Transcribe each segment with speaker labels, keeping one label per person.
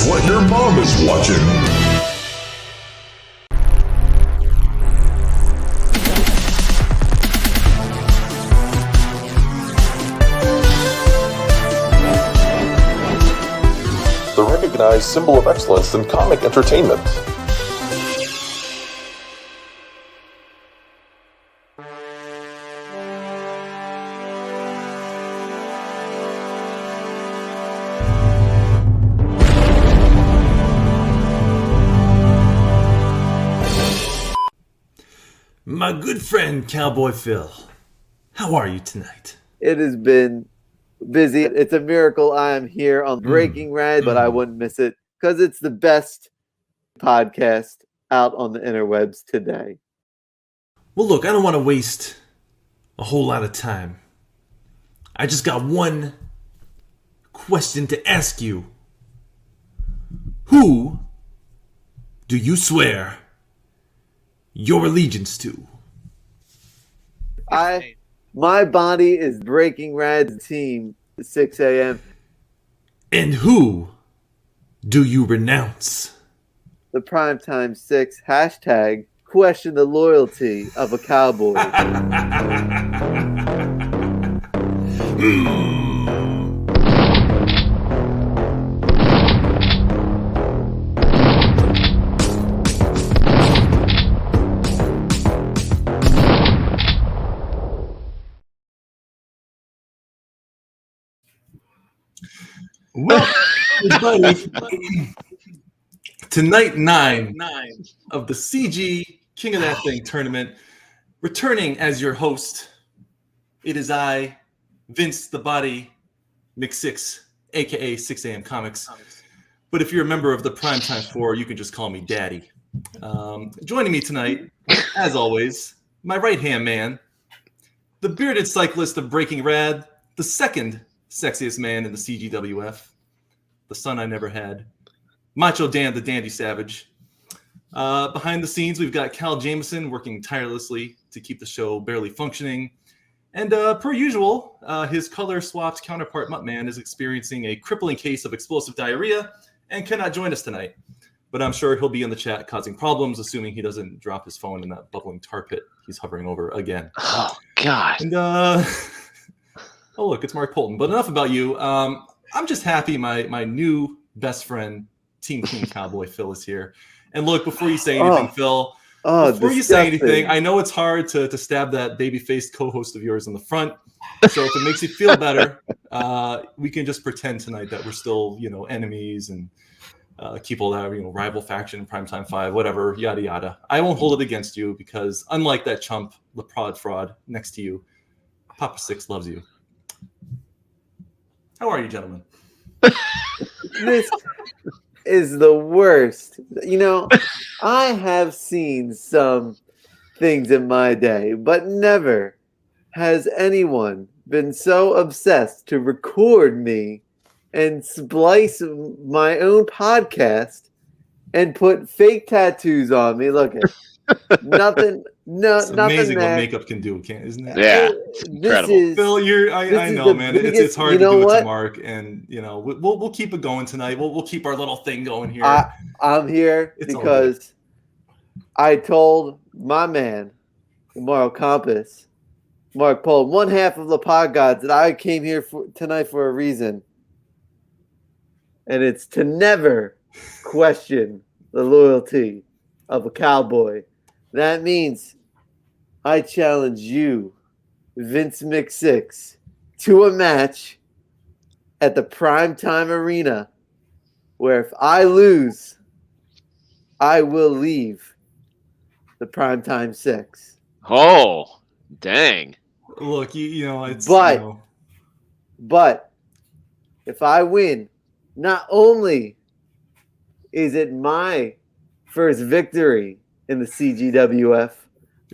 Speaker 1: It's what your mom is watching. The recognized symbol of excellence in comic entertainment.
Speaker 2: My good friend, Cowboy Phil, how are you tonight?
Speaker 3: It has been busy. It's a miracle I am here on Breaking Rad, but I wouldn't miss it because it's the best podcast out on the interwebs today.
Speaker 2: Well, look, I don't want to waste a whole lot of time. I just got one question to ask you. Who do you your allegiance to?
Speaker 3: My body is Breaking Rad's team at 6 a.m.
Speaker 2: And who do you renounce?
Speaker 3: The Primetime 6 hashtag question the loyalty of a cowboy.
Speaker 2: Well, everybody, tonight 9 of the CG King of That Thing tournament, returning as your host, it is I, Vince the Body McSix, aka 6 AM Comics. But if you're a member of the Primetime 4, you can just call me Daddy. Joining me tonight, as always, my right-hand man, the bearded cyclist of Breaking Rad, the second sexiest man in the CGWF, the son I never had, Macho Dan the Dandy Savage. Behind the scenes, we've got Cal Jameson working tirelessly to keep the show barely functioning. And per usual, his color-swapped counterpart Muttman is experiencing a crippling case of explosive diarrhea and cannot join us tonight. But I'm sure he'll be in the chat causing problems, assuming he doesn't drop his phone in that bubbling tar pit he's hovering over again.
Speaker 4: Oh, God.
Speaker 2: And oh, look, it's Mark Polton. But enough about you. I'm just happy my new best friend, Team King Cowboy Phil, is here. And look, before you say anything, Phil, before you say anything, I know it's hard to stab that baby-faced co-host of yours in the front. So if it makes you feel better, we can just pretend tonight that we're still, enemies and keep all that, rival faction, Primetime 5, whatever, yada, yada. I won't hold it against you because unlike that chump, Leprod fraud next to you, Papa Six loves you. How are you, gentlemen?
Speaker 3: This is the worst. I have seen some things in my day, but never has anyone been so obsessed to record me and splice my own podcast and put fake tattoos on me. Look at nothing.
Speaker 2: It's
Speaker 3: nothing.
Speaker 2: amazing what makeup can do, isn't it?
Speaker 4: Yeah, incredible.
Speaker 2: Phil, I know, man. It's hard to do it to Mark, and we'll keep it going tonight. We'll keep our little thing going here.
Speaker 3: I'm here because I told my man, the moral compass, Mark Pohl, one half of the pod gods, that I came here tonight for a reason, and it's to never question the loyalty of a cowboy. That means I challenge you, Vince McSix, to a match at the Primetime Arena where if I lose, I will leave the Primetime 6.
Speaker 4: Oh, dang.
Speaker 2: Look, it's...
Speaker 3: But if I win, not only is it my first victory in the CGWF,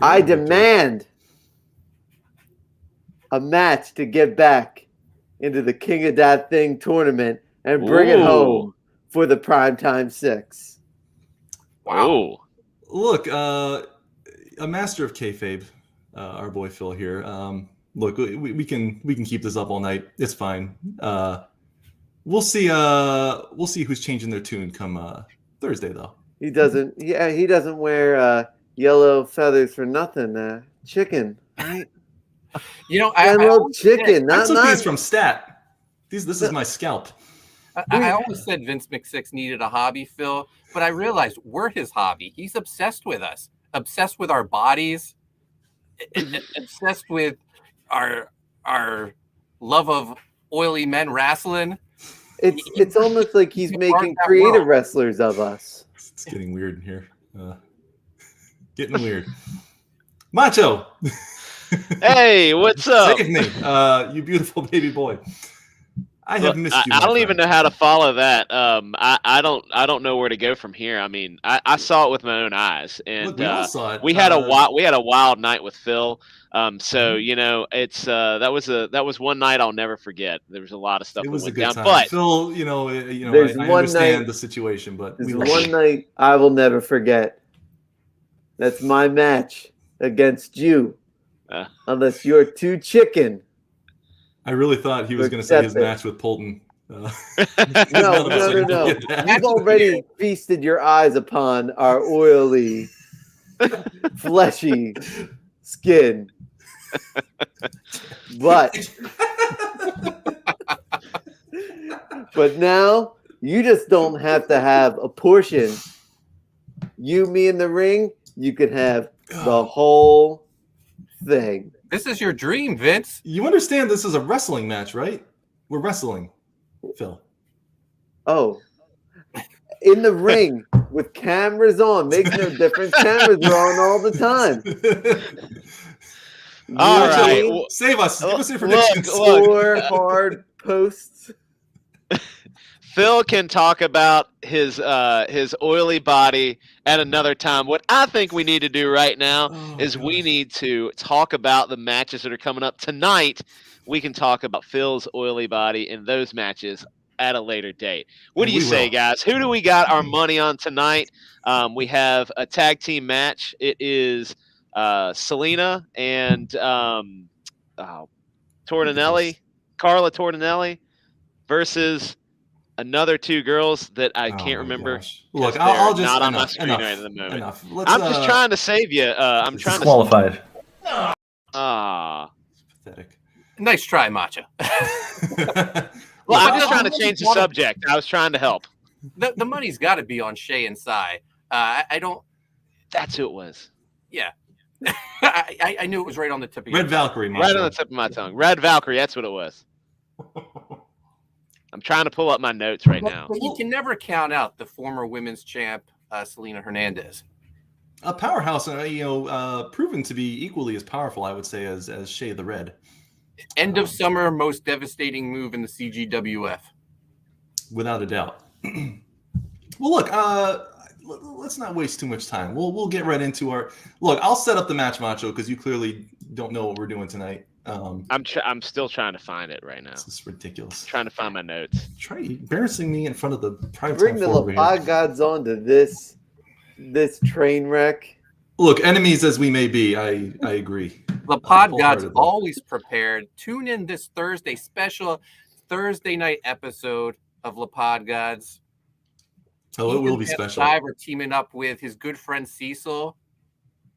Speaker 3: I demand a match to get back into the King of That Thing tournament and bring it home for the Primetime 6.
Speaker 4: Wow.
Speaker 2: Look, a master of kayfabe, our boy Phil here. Look, we can keep this up all night. It's fine. We'll see. We'll see who's changing their tune come Thursday, though.
Speaker 3: He doesn't. Yeah, he doesn't wear yellow feathers for nothing. Chicken, right?
Speaker 5: I
Speaker 3: Chicken.
Speaker 2: I took
Speaker 3: Not
Speaker 2: these from Stat. This is my scalp.
Speaker 5: I always said Vince McSix needed a hobby, Phil, but I realized we're his hobby. He's obsessed with us, obsessed with our bodies, obsessed with our love of oily men wrestling.
Speaker 3: It's almost like he's making creative wrestlers of us.
Speaker 2: It's getting weird in here. Getting weird. Macho.
Speaker 4: Hey, what's up?
Speaker 2: Save me, you beautiful baby boy. I have missed you.
Speaker 4: I don't even know how to follow that. I don't know where to go from here. I mean, I saw it with my own eyes, and
Speaker 2: Look, we all saw it.
Speaker 4: we had a wild night with Phil. So it's that was one night I'll never forget. There was a lot of stuff
Speaker 2: It was
Speaker 4: that
Speaker 2: a
Speaker 4: went
Speaker 2: good
Speaker 4: down,
Speaker 2: time.
Speaker 4: but
Speaker 2: Phil, I understand the situation, but
Speaker 3: there's one night I will never forget. That's my match against you, unless you're too chicken.
Speaker 2: I really thought he was going to say his match with Polton.
Speaker 3: No. You've already feasted your eyes upon our oily, fleshy skin. But now you just don't have to have a portion. You, me in the ring, you could have the whole thing.
Speaker 5: This is your dream, Vince.
Speaker 2: You understand this is a wrestling match, right? We're wrestling, Phil.
Speaker 3: Oh. In the ring with cameras on. Makes no difference. Cameras are on all the time.
Speaker 4: All right.
Speaker 2: Save us. Give us your predictions.
Speaker 3: Four hard posts.
Speaker 4: Phil can talk about his oily body at another time. What I think we need to do right now we need to talk about the matches that are coming up tonight. We can talk about Phil's oily body in those matches at a later date. What do you say, guys? Who do we got our money on tonight? We have a tag team match. It is Selena and Carla Tortinelli versus another two girls that I can't remember.
Speaker 2: Look, I'll just
Speaker 4: not on my screen right at the moment.
Speaker 2: Enough.
Speaker 4: I'm just trying to save you. I'm trying
Speaker 6: disqualified.
Speaker 2: Pathetic.
Speaker 5: Nice try, Macho.
Speaker 4: Well, I'm just trying to change the subject. I was trying to help.
Speaker 5: The money's got to be on Shay and Sai. I don't.
Speaker 4: That's who it was.
Speaker 5: Yeah. I knew it was right on the tip of your
Speaker 2: Red Valkyrie.
Speaker 4: Right on the tip of my tongue. Red Valkyrie. That's what it was. I'm trying to pull up my notes right now.
Speaker 5: But you can never count out the former women's champ, Selena Hernandez.
Speaker 2: A powerhouse, proven to be equally as powerful, I would say, as Shay the Red.
Speaker 5: End of summer, most devastating move in the CGWF.
Speaker 2: Without a doubt. Well, look, let's not waste too much time. We'll get right into our look. I'll set up the match, Macho, because you clearly don't know what we're doing tonight.
Speaker 4: I'm still trying to find it right now.
Speaker 2: This is ridiculous.
Speaker 4: Trying to find my notes.
Speaker 2: Try embarrassing me in front of the private.
Speaker 3: Bring the LaPod gods on to this train wreck.
Speaker 2: Look, enemies as we may be, I agree.
Speaker 5: LaPod gods always prepared. Tune in this Thursday, special Thursday night episode of LaPod gods.
Speaker 2: Oh, it will be special.
Speaker 5: We're teaming up with his good friend Cecil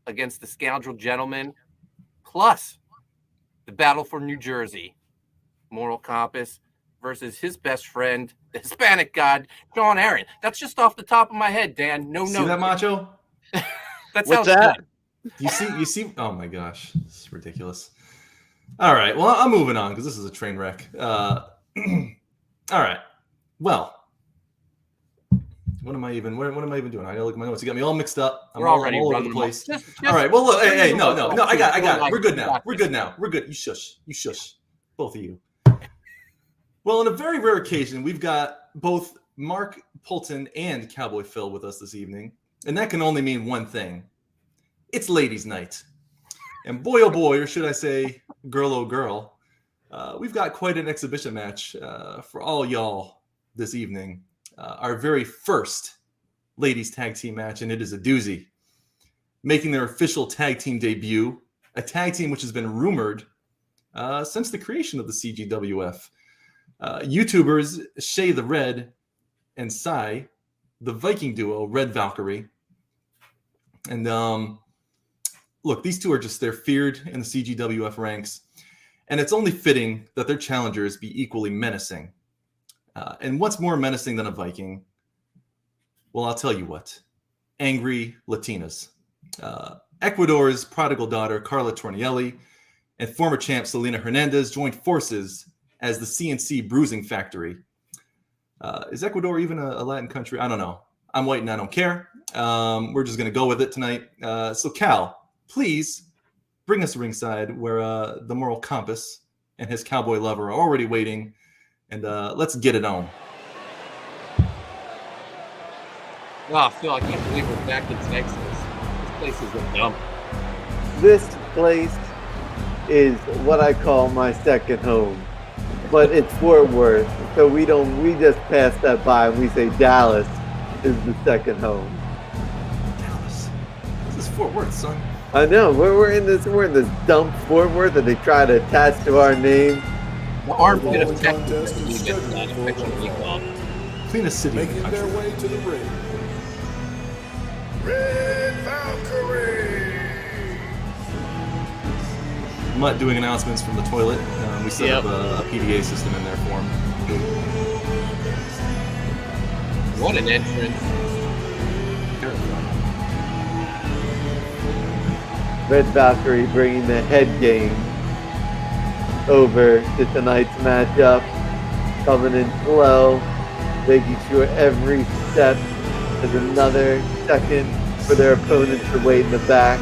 Speaker 5: against the Scoundrel Gentleman, plus the battle for New Jersey, Moral Compass versus his best friend, the Hispanic god, Sean Aaron. That's just off the top of my head, Dan. No.
Speaker 2: See that, Macho?
Speaker 5: What's that?
Speaker 2: You see. Oh my gosh, this is ridiculous. All right, well, I'm moving on because this is a train wreck. All right, well. What am I even doing? I gotta look at my notes. You got me all mixed up. I'm all over the place. All right. Well, look. Hey, no. I got it. We're good now. We're good. You shush. Both of you. Well, on a very rare occasion, we've got both Mark Polton and Cowboy Phil with us this evening, and that can only mean one thing. It's ladies' night, and boy, oh boy, or should I say, girl, oh girl, we've got quite an exhibition match for all y'all this evening. Our very first ladies tag team match, and it is a doozy. Making their official tag team debut, a tag team which has been rumored since the creation of the CGWF. YouTubers Shay the Red and Sai, the Viking duo, Red Valkyrie. And look, these two are they're feared in the CGWF ranks. And it's only fitting that their challengers be equally menacing. And what's more menacing than a Viking? Well, I'll tell you what. Angry Latinas. Ecuador's prodigal daughter, Carla Tornielli, and former champ Selena Hernandez joined forces as the CNC Bruising Factory. Is Ecuador even a Latin country? I don't know. I'm white and I don't care. We're just going to go with it tonight. So Cal, please bring us ringside where the moral compass and his cowboy lover are already waiting. And let's get it on.
Speaker 5: Oh, Phil, I can't believe we're back in Texas. This place is a dump.
Speaker 3: This place is what I call my second home, but it's Fort Worth, so we just pass that by and we say Dallas is the second home.
Speaker 2: Dallas. This is Fort Worth, son.
Speaker 3: I know. We're in this dump Fort Worth that they try to attach to our name.
Speaker 5: The armpit of Texas is affectionately called.
Speaker 2: Cleanest city in the
Speaker 6: Making
Speaker 2: country.
Speaker 6: their way to the ring. Red Valkyrie.
Speaker 2: Mutt doing announcements from the toilet. We set up a PDA system in there for him.
Speaker 5: What an entrance.
Speaker 3: Red Valkyrie bringing the head game over to tonight's matchup, coming in slow, making sure every step is another second for their opponents to wait in the back.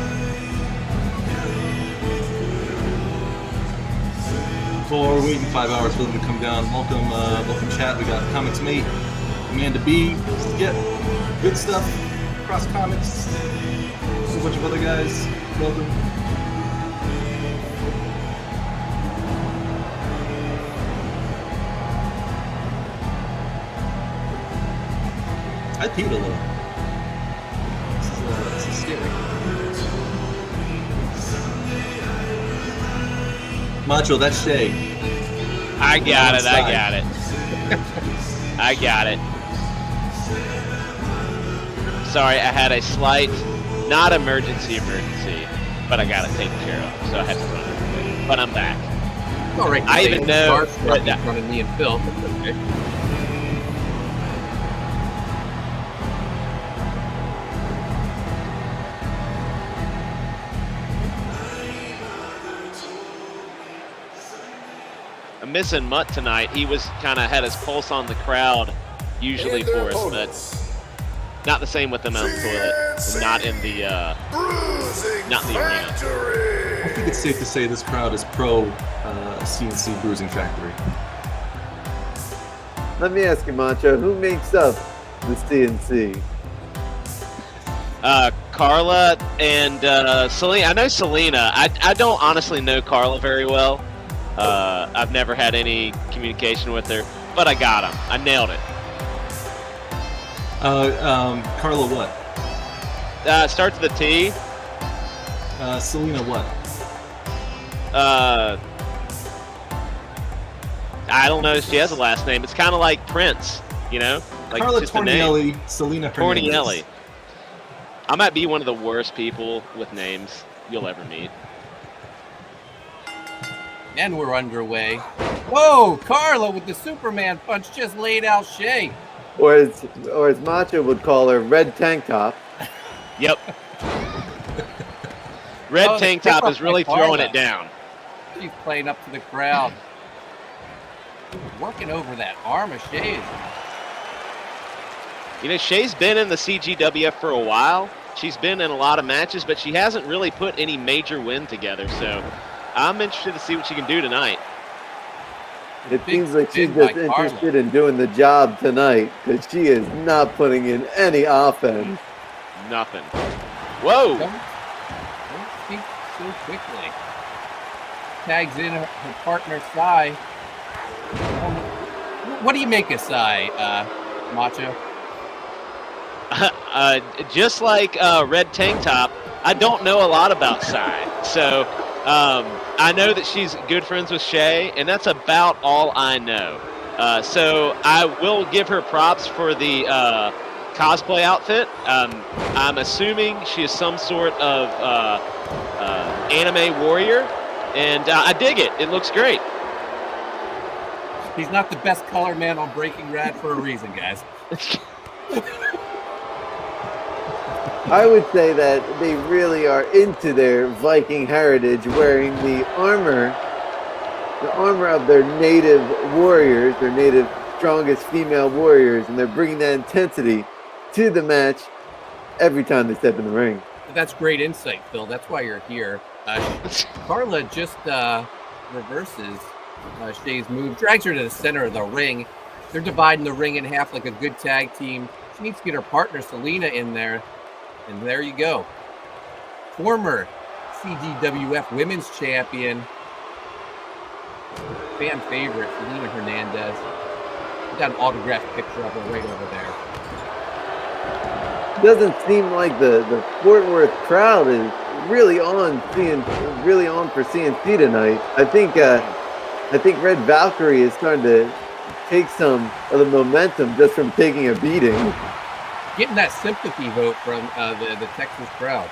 Speaker 2: Before we're waiting 5 hours for them to come down. Welcome chat. We got Comics Mate, Amanda B, Skip, good stuff. Cross Comics, a bunch of other guys. Welcome. I peed a little. This is scary. Macho, that's Shay.
Speaker 4: I got it. I got it. Sorry, I had a slight, not emergency, but I got it taken care of, so I had to run a bit. But I'm back.
Speaker 5: All right,
Speaker 4: I even know
Speaker 5: right in front of me and Phil. Okay.
Speaker 4: I'm missing Mutt tonight. He was kind of had his pulse on the crowd, usually for us, but not the same with him on the toilet. Not in the arena.
Speaker 2: I think it's safe to say this crowd is pro CNC Bruising Factory.
Speaker 3: Let me ask you, Macho, who makes up the CNC?
Speaker 4: Carla and Selena. I know Selena. I don't honestly know Carla very well. I've never had any communication with her, but I got him. I nailed it.
Speaker 2: Carla what?
Speaker 4: Starts with a T.
Speaker 2: Selena what?
Speaker 4: I don't know if she has a last name. It's kind of like Prince, you know? Like
Speaker 2: Carla
Speaker 4: just a name.
Speaker 2: Tornielli, Selena Hernandez.
Speaker 4: Tornielli. I might be one of the worst people with names you'll ever meet.
Speaker 5: And we're underway. Whoa, Carla with the Superman punch just laid out Shay.
Speaker 3: Or as Macho would call her, Red Tank Top.
Speaker 4: Yep. Red
Speaker 5: Oh,
Speaker 4: Tank
Speaker 5: the
Speaker 4: Top
Speaker 5: pickup
Speaker 4: is really
Speaker 5: by
Speaker 4: throwing
Speaker 5: Carla.
Speaker 4: it down.
Speaker 5: She's playing up to the crowd. Working over that arm of Shay's.
Speaker 4: You know, Shay's been in the CGWF for a while. She's been in a lot of matches, but she hasn't really put any major win together. So I'm interested to see what she can do tonight.
Speaker 3: It
Speaker 5: Big
Speaker 3: seems like she's
Speaker 5: spin
Speaker 3: just
Speaker 5: by Carla.
Speaker 3: interested in doing the job tonight because she is not putting in any offense.
Speaker 4: Nothing. Whoa!
Speaker 5: Don't speak so quickly. Tags in her partner, Sai. What do you make of Sai, Macho?
Speaker 4: Just like Red Tank Top, I don't know a lot about Sai. So I know that she's good friends with Shay, and that's about all I know. So I will give her props for the cosplay outfit. I'm assuming she is some sort of anime warrior, and I dig it. It looks great.
Speaker 5: He's not the best color man on Breaking Rad for a reason, guys.
Speaker 3: I would say that they really are into their Viking heritage, wearing the armor of their native warriors, their native strongest female warriors, and they're bringing that intensity to the match every time they step in the ring.
Speaker 5: That's great insight, Phil. That's why you're here. Carla just reverses Shay's move, drags her to the center of the ring. They're dividing the ring in half like a good tag team. She needs to get her partner, Selena, in there. And there you go. Former CGWF Women's Champion. Fan favorite, Selena Hernandez. We got an autographed picture of her right over there.
Speaker 3: Doesn't seem like the Fort Worth crowd is really on for CNC tonight. I think Red Valkyrie is starting to take some of the momentum just from taking a beating.
Speaker 5: Getting that sympathy vote from the Texas crowd.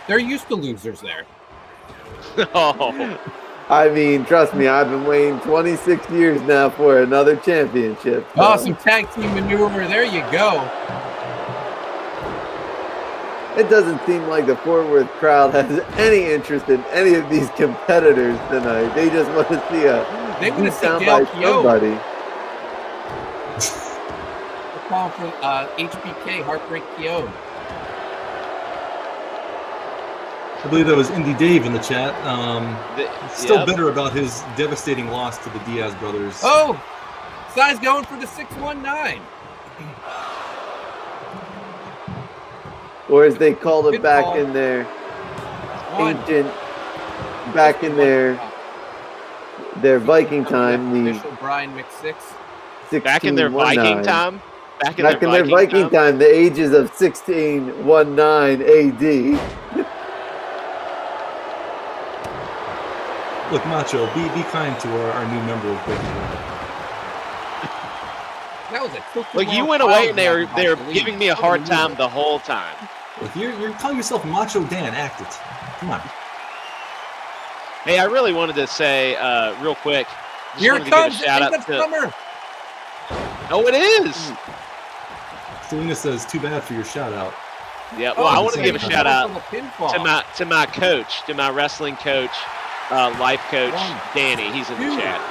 Speaker 5: They're used to losers there.
Speaker 4: Oh.
Speaker 3: I mean, trust me, I've been waiting 26 years now for another championship. So.
Speaker 5: Oh, some tag team maneuver. There you go.
Speaker 3: It doesn't seem like the Fort Worth crowd has any interest in any of these competitors tonight. They just want to see
Speaker 5: They want to see
Speaker 3: down
Speaker 5: Gail
Speaker 3: by
Speaker 5: Keough.
Speaker 3: somebody.
Speaker 5: We're calling for HBK, Heartbreak Keough.
Speaker 2: I believe that was Indy Dave in the chat. Still
Speaker 4: Yep.
Speaker 2: bitter about his devastating loss to the Diaz brothers.
Speaker 5: Oh, Sai's going for the 619.
Speaker 3: Or as they called it
Speaker 5: Good
Speaker 3: back
Speaker 5: call.
Speaker 3: in their
Speaker 5: One.
Speaker 3: ancient, back in their Viking time, the
Speaker 5: Official Brian McSix.
Speaker 3: 1619.
Speaker 4: Back in their Viking time?
Speaker 3: Back in their Viking time, the ages of 1619 AD.
Speaker 2: Look, Macho, be kind to our new member of Breaking Rad.
Speaker 5: That was a
Speaker 4: Look, you went away and they were giving me a hard time the whole time.
Speaker 2: Look, you're calling yourself Macho Dan. Act it. Come on.
Speaker 4: Hey, I really wanted to say real quick. Just
Speaker 5: Here
Speaker 4: wanted
Speaker 5: it
Speaker 4: to give
Speaker 5: comes.
Speaker 4: a shout out
Speaker 5: It's
Speaker 4: to.
Speaker 5: summer.
Speaker 4: Oh, it is.
Speaker 2: Selena says, "Too bad for your shout out."
Speaker 4: Yeah. Well, I want to
Speaker 2: it's
Speaker 4: give a
Speaker 2: like-
Speaker 4: shout out
Speaker 5: Pinfall.
Speaker 4: to my coach, to my wrestling coach, life coach,
Speaker 5: One,
Speaker 4: Danny. He's in the
Speaker 5: two.
Speaker 4: chat.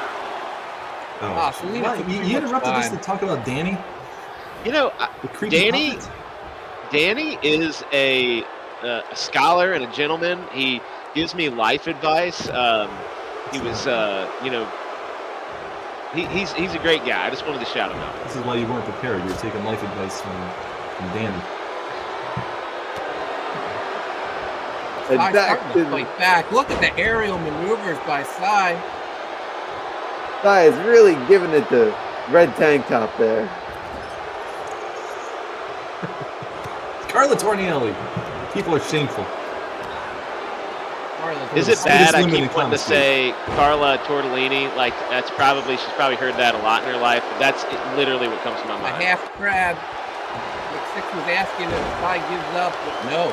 Speaker 5: Ah, Selena
Speaker 2: Why,
Speaker 5: took
Speaker 2: you
Speaker 5: too much
Speaker 2: interrupted us to
Speaker 5: time.
Speaker 2: talk about Danny?
Speaker 4: You know,
Speaker 2: The creepy
Speaker 4: Danny
Speaker 2: puppet?
Speaker 4: Danny is a scholar and a gentleman. He gives me life advice. He was, he's a great guy. I just wanted to shout him out.
Speaker 2: This is why you weren't prepared. You were taking life advice from Danny.
Speaker 3: And
Speaker 5: Sai
Speaker 3: back
Speaker 5: starting
Speaker 3: to
Speaker 5: to fight back. Look at the aerial maneuvers by Sai.
Speaker 3: Sai is really giving it the red tank top there.
Speaker 2: Carla Tornielli. People are shameful.
Speaker 4: Is it
Speaker 2: Sweetest
Speaker 4: bad? I
Speaker 2: women in
Speaker 4: keep wanting to
Speaker 2: comedy.
Speaker 4: say Carla Tortellini. Like she's probably heard that a lot in her life. But that's literally what comes to my
Speaker 5: A
Speaker 4: mind.
Speaker 5: half crab. McSix was asking if Sai gives up, but no.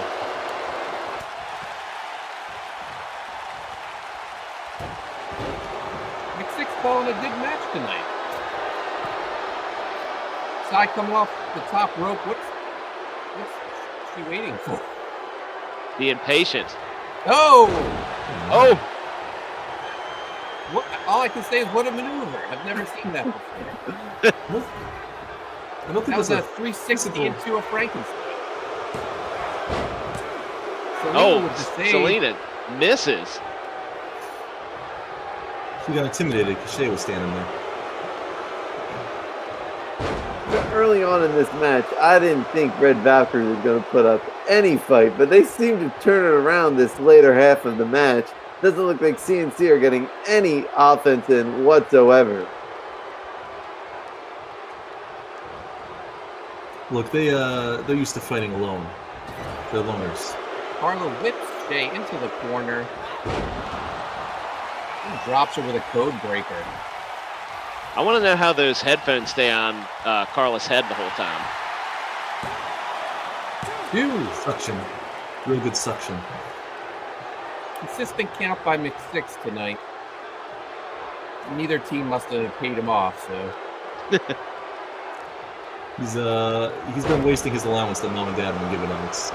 Speaker 5: McSix calling a good match tonight. Sai coming off the top rope. What's she waiting for?
Speaker 4: The impatient.
Speaker 5: Oh!
Speaker 4: Oh,
Speaker 5: What, all I can say is what a maneuver. I've never seen that before.
Speaker 2: I don't think
Speaker 5: That was
Speaker 2: that's
Speaker 5: a 360
Speaker 2: physical-
Speaker 5: into a Frankenstein.
Speaker 4: oh,
Speaker 5: with the save.
Speaker 4: Selena misses.
Speaker 2: She got intimidated because Shay was standing there.
Speaker 3: Early on in this match, I didn't think Red Valkyrie was going to put up any fight, but they seem to turn it around this later half of the match. Doesn't look like CNC are getting any offense in whatsoever.
Speaker 2: Look, they're used to fighting alone. They're loners.
Speaker 5: Carla whips Shay into the corner. He drops her with a code breaker.
Speaker 4: I want to know how those headphones stay on Carla's head the whole time.
Speaker 2: Suction. Real good suction.
Speaker 5: Consistent count by McSix tonight. Neither team must have paid him off, so.
Speaker 2: He's been wasting his allowance that mom and dad won't give him. It's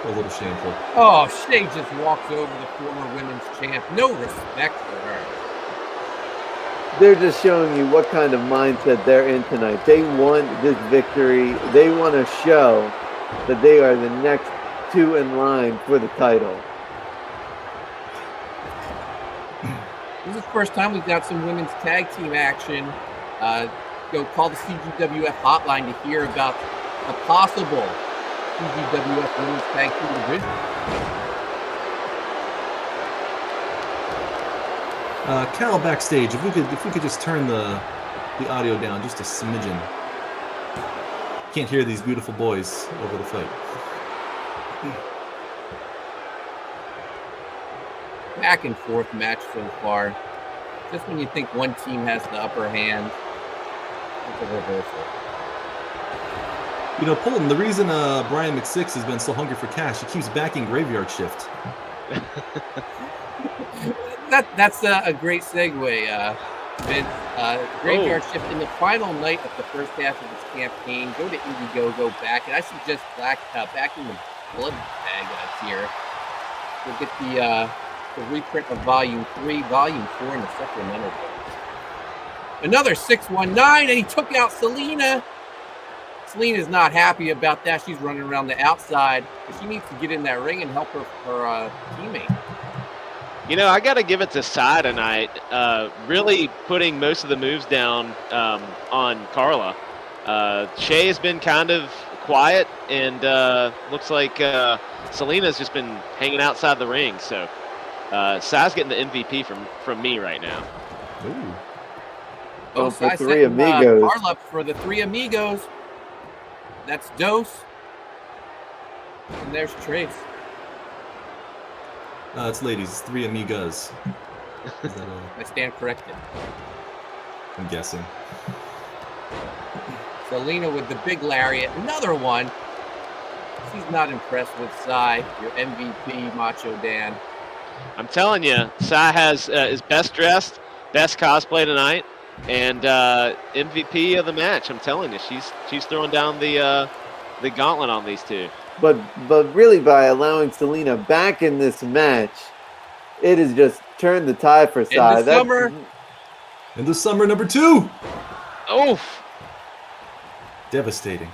Speaker 2: a little shameful.
Speaker 5: Oh, Shay just walks over the former women's champ. No respect for her.
Speaker 3: They're just showing you what kind of mindset they're in tonight. They want this victory. They want to show that they are the next two in line for the title.
Speaker 5: This is the first time we've got some women's tag team action. Go call the CGWF hotline to hear about a possible CGWF women's tag team division.
Speaker 2: Cal backstage, if we could just turn the audio down just a smidgen. Can't hear these beautiful boys over the fight.
Speaker 5: Back and forth match so far. Just when you think one team has the upper hand, it's a reversal.
Speaker 2: You know, Polton, the reason Brian McSix has been so hungry for cash, he keeps backing Graveyard Shift.
Speaker 5: That's a great segue, Vince. Graveyard Shift in the final night of the first half of its campaign. Go to Indiegogo back, and I suggest backing the blood bag tier. We'll get the reprint of Volume 3, Volume 4 in the Sacramento books. Another 619, and he took out Selena. Selena's not happy about that. She's running around the outside. But she needs to get in that ring and help her teammate.
Speaker 4: You know, I got to give it to Sai tonight. Really putting most of the moves down on Carla. Shay has been kind of quiet, and looks like Selena's just been hanging outside the ring. So Sai's getting the MVP from me right now.
Speaker 2: Ooh.
Speaker 3: Oh, for
Speaker 5: Sai
Speaker 3: Three
Speaker 5: setting,
Speaker 3: Amigos.
Speaker 5: Carla up for the Three Amigos. That's Dose. And there's Trace.
Speaker 2: It's ladies. It's Three Amigas. Is that
Speaker 5: I stand corrected.
Speaker 2: I'm guessing.
Speaker 5: Selena with the big lariat. Another one. She's not impressed with Sai, your MVP, Macho Dan.
Speaker 4: I'm telling you, Sai has is best dressed, best cosplay tonight, and MVP of the match. I'm telling you, she's throwing down the gauntlet on these two.
Speaker 3: But really, by allowing Selena back in this match, it has just turned the tide for Sai.
Speaker 2: In the summer number 2.
Speaker 4: Oh,
Speaker 2: Devastating.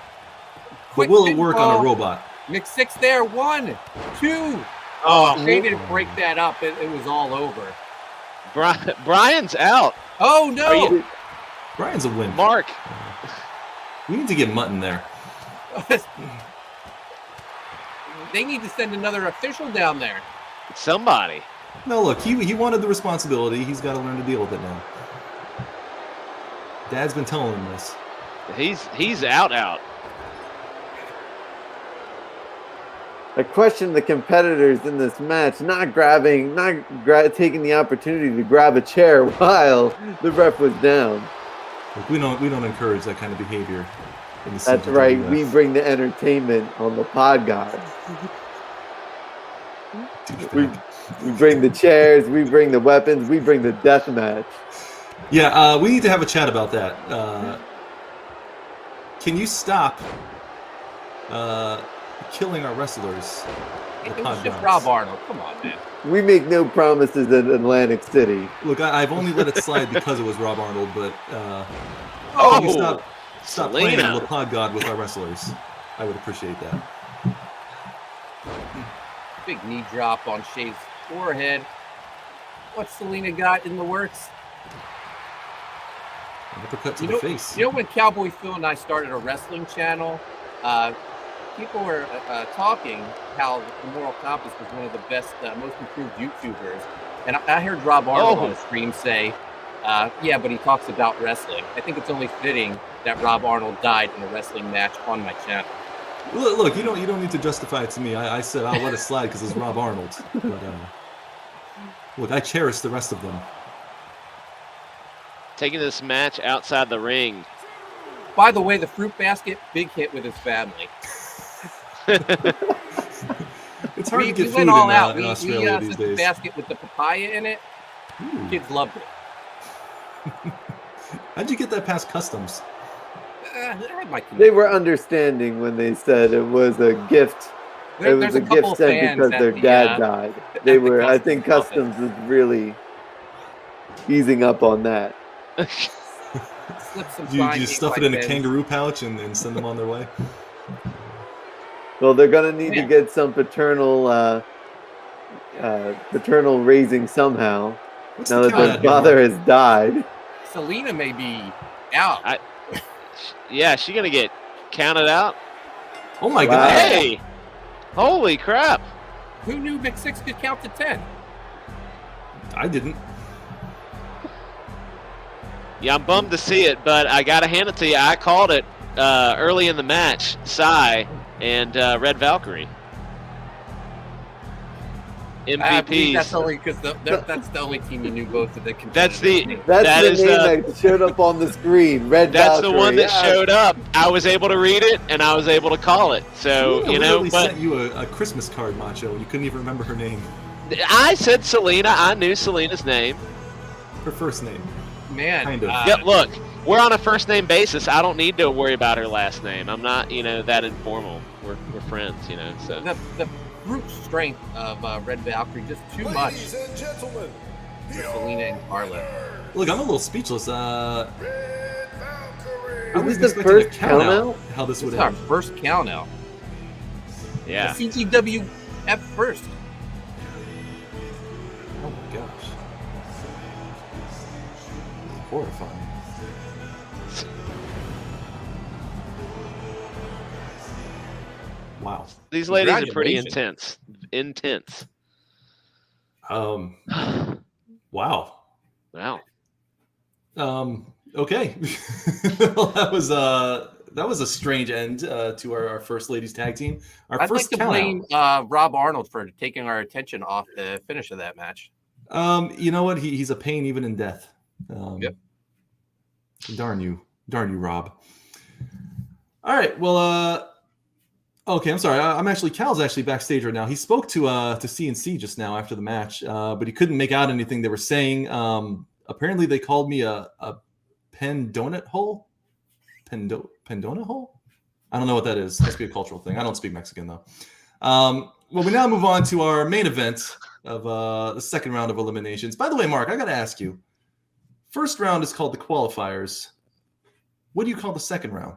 Speaker 5: Quick
Speaker 2: But will it work on a
Speaker 5: pinfall.
Speaker 2: robot?
Speaker 5: McSix there. 1, 2. Oh, Shay didn't break that up. It was all over.
Speaker 4: Brian's out.
Speaker 5: Oh, no.
Speaker 2: Brian's a win.
Speaker 4: Mark.
Speaker 2: We need to get Mutton there.
Speaker 5: They need to send another official down there.
Speaker 4: Somebody.
Speaker 2: No, look, he wanted the responsibility. He's got to learn to deal with it now. Dad's been telling him this.
Speaker 4: He's out.
Speaker 3: I question the competitors in this match not taking the opportunity to grab a chair while the ref was down.
Speaker 2: Look, we don't encourage that kind of behavior. In the
Speaker 3: That's
Speaker 2: CGWF.
Speaker 3: right. We bring the entertainment on the pod gods. We bring the chairs. We bring the weapons. We bring the death match.
Speaker 2: Yeah, we need to have a chat about that. Can you stop killing our wrestlers?
Speaker 5: It was just Rob Arnold. Come on, man.
Speaker 3: We make no promises in Atlantic City.
Speaker 2: Look, I've only let it slide because it was Rob Arnold, but
Speaker 4: Oh,
Speaker 2: can you stop playing
Speaker 4: Selena.
Speaker 2: the pod god with our wrestlers? I would appreciate that.
Speaker 5: Big knee drop on Shay's forehead. What's Selena got in the works?
Speaker 2: An uppercut to the face.
Speaker 5: You know when Cowboy Phil and I started a wrestling channel, people were talking how the Moral Compass was one of the best, most improved YouTubers. And I heard Rob Arnold on a stream say, yeah, but he talks about wrestling. I think it's only fitting that Rob Arnold died in a wrestling match on my channel.
Speaker 2: Look, you don't need to justify it to me. I said I'll let it slide because it's Rob Arnold. But look, I cherish the rest of them.
Speaker 4: taking this match outside the ring.
Speaker 5: By the way, the fruit basket, big hit with his family.
Speaker 2: It's hard to get
Speaker 5: we
Speaker 2: food
Speaker 5: went all
Speaker 2: in,
Speaker 5: out.
Speaker 2: in Australia these
Speaker 5: set the
Speaker 2: days.
Speaker 5: basket with the papaya in it.
Speaker 2: Ooh.
Speaker 5: Kids loved it.
Speaker 2: How'd you get that past customs?
Speaker 3: They were understanding when they said it was a gift. It was a gift sent because their dad died. They were. I think customs was really easing up on that.
Speaker 2: You stuff it in a kangaroo pouch and send them on their way?
Speaker 3: Well, they're gonna need to get some paternal raising somehow. Now that their father has died.
Speaker 5: Selena may be out.
Speaker 4: Yeah, she gonna get counted out.
Speaker 2: Oh my God!
Speaker 4: Hey, holy crap!
Speaker 5: Who knew Big Six could count to 10?
Speaker 2: I didn't.
Speaker 4: Yeah, I'm bummed to see it, but I gotta hand it to you. I called it early in the match. Sai and Red Valkyrie. MVPs.
Speaker 5: That's only because that's the only team you knew both of the
Speaker 3: That's the name that showed up on the screen. Red
Speaker 4: That's
Speaker 3: Valkyrie.
Speaker 4: the one that showed up. I was able to read it and I was able to call it. So
Speaker 2: Selena
Speaker 4: but
Speaker 2: sent you a Christmas card, Macho. You couldn't even remember her name.
Speaker 4: I said Selena. I knew Selena's name.
Speaker 2: Her first name.
Speaker 5: Man.
Speaker 2: Kind of.
Speaker 4: Yeah, look, we're on a first name basis. I don't need to worry about her last name. I'm not, that informal. We're friends, So
Speaker 5: the brute strength of Red Valkyrie just too much for Selena and Carla.
Speaker 2: Look, I'm a little speechless. I
Speaker 3: was the first count out.
Speaker 2: How this would
Speaker 5: end. Our
Speaker 2: end.
Speaker 5: first count out.
Speaker 4: Yeah.
Speaker 5: The CGWF first.
Speaker 2: Oh my gosh. Horrifying. Wow.
Speaker 4: These ladies are pretty intense.
Speaker 2: Wow.
Speaker 4: Wow.
Speaker 2: Okay. Well, that was a strange end to our first ladies tag team.
Speaker 5: I'd like to blame Rob Arnold for taking our attention off the finish of that match.
Speaker 2: You know what? He's a pain even in death.
Speaker 5: Yep.
Speaker 2: Darn you, Rob. All right. Well, okay. I'm sorry. Cal's actually backstage right now. He spoke to CNC just now after the match, but he couldn't make out anything they were saying. Apparently, they called me a pen donut hole. Pen donut hole? I don't know what that is. Must be a cultural thing. I don't speak Mexican though. Well, we now move on to our main event of the second round of eliminations. By the way, Mark, I got to ask you. First round is called the qualifiers. What do you call the second round?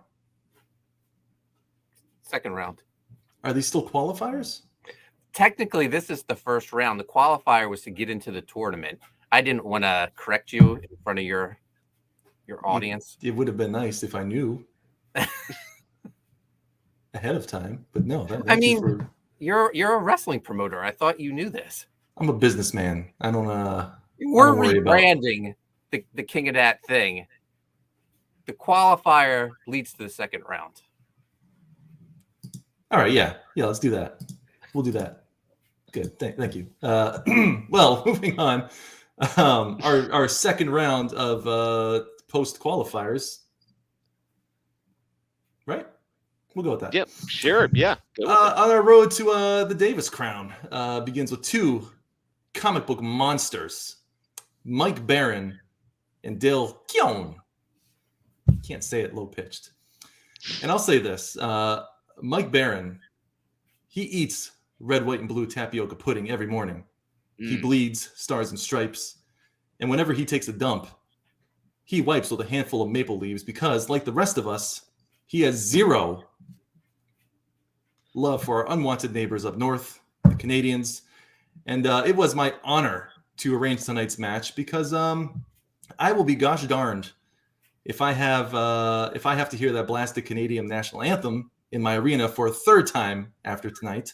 Speaker 5: Second round.
Speaker 2: Are these still qualifiers?
Speaker 5: Technically, this is the first round. The qualifier was to get into the tournament. I didn't want to correct you in front of your audience.
Speaker 2: It would have been nice if I knew ahead of time, but no.
Speaker 5: You're a wrestling promoter. I thought you knew this.
Speaker 2: I'm a businessman. I don't.
Speaker 5: We're rebranding the King of That thing. The qualifier leads to the second round.
Speaker 2: All right, yeah, let's do that. We'll do that. Good, thank you. Well, moving on. Our second round of post qualifiers, right? We'll go with that.
Speaker 4: Yep, sure, yeah.
Speaker 2: On our road to the Davis Crown begins with two comic book monsters, Mike Barron and Dale Keown. Can't say it low pitched. And I'll say this. Mike Barron, he eats red, white, and blue tapioca pudding every morning. He bleeds stars and stripes. And whenever he takes a dump, he wipes with a handful of maple leaves because, like the rest of us, he has zero love for our unwanted neighbors up north, the Canadians. And it was my honor to arrange tonight's match because I will be gosh darned if I have to hear that blasted Canadian national anthem in my arena for a third time after tonight.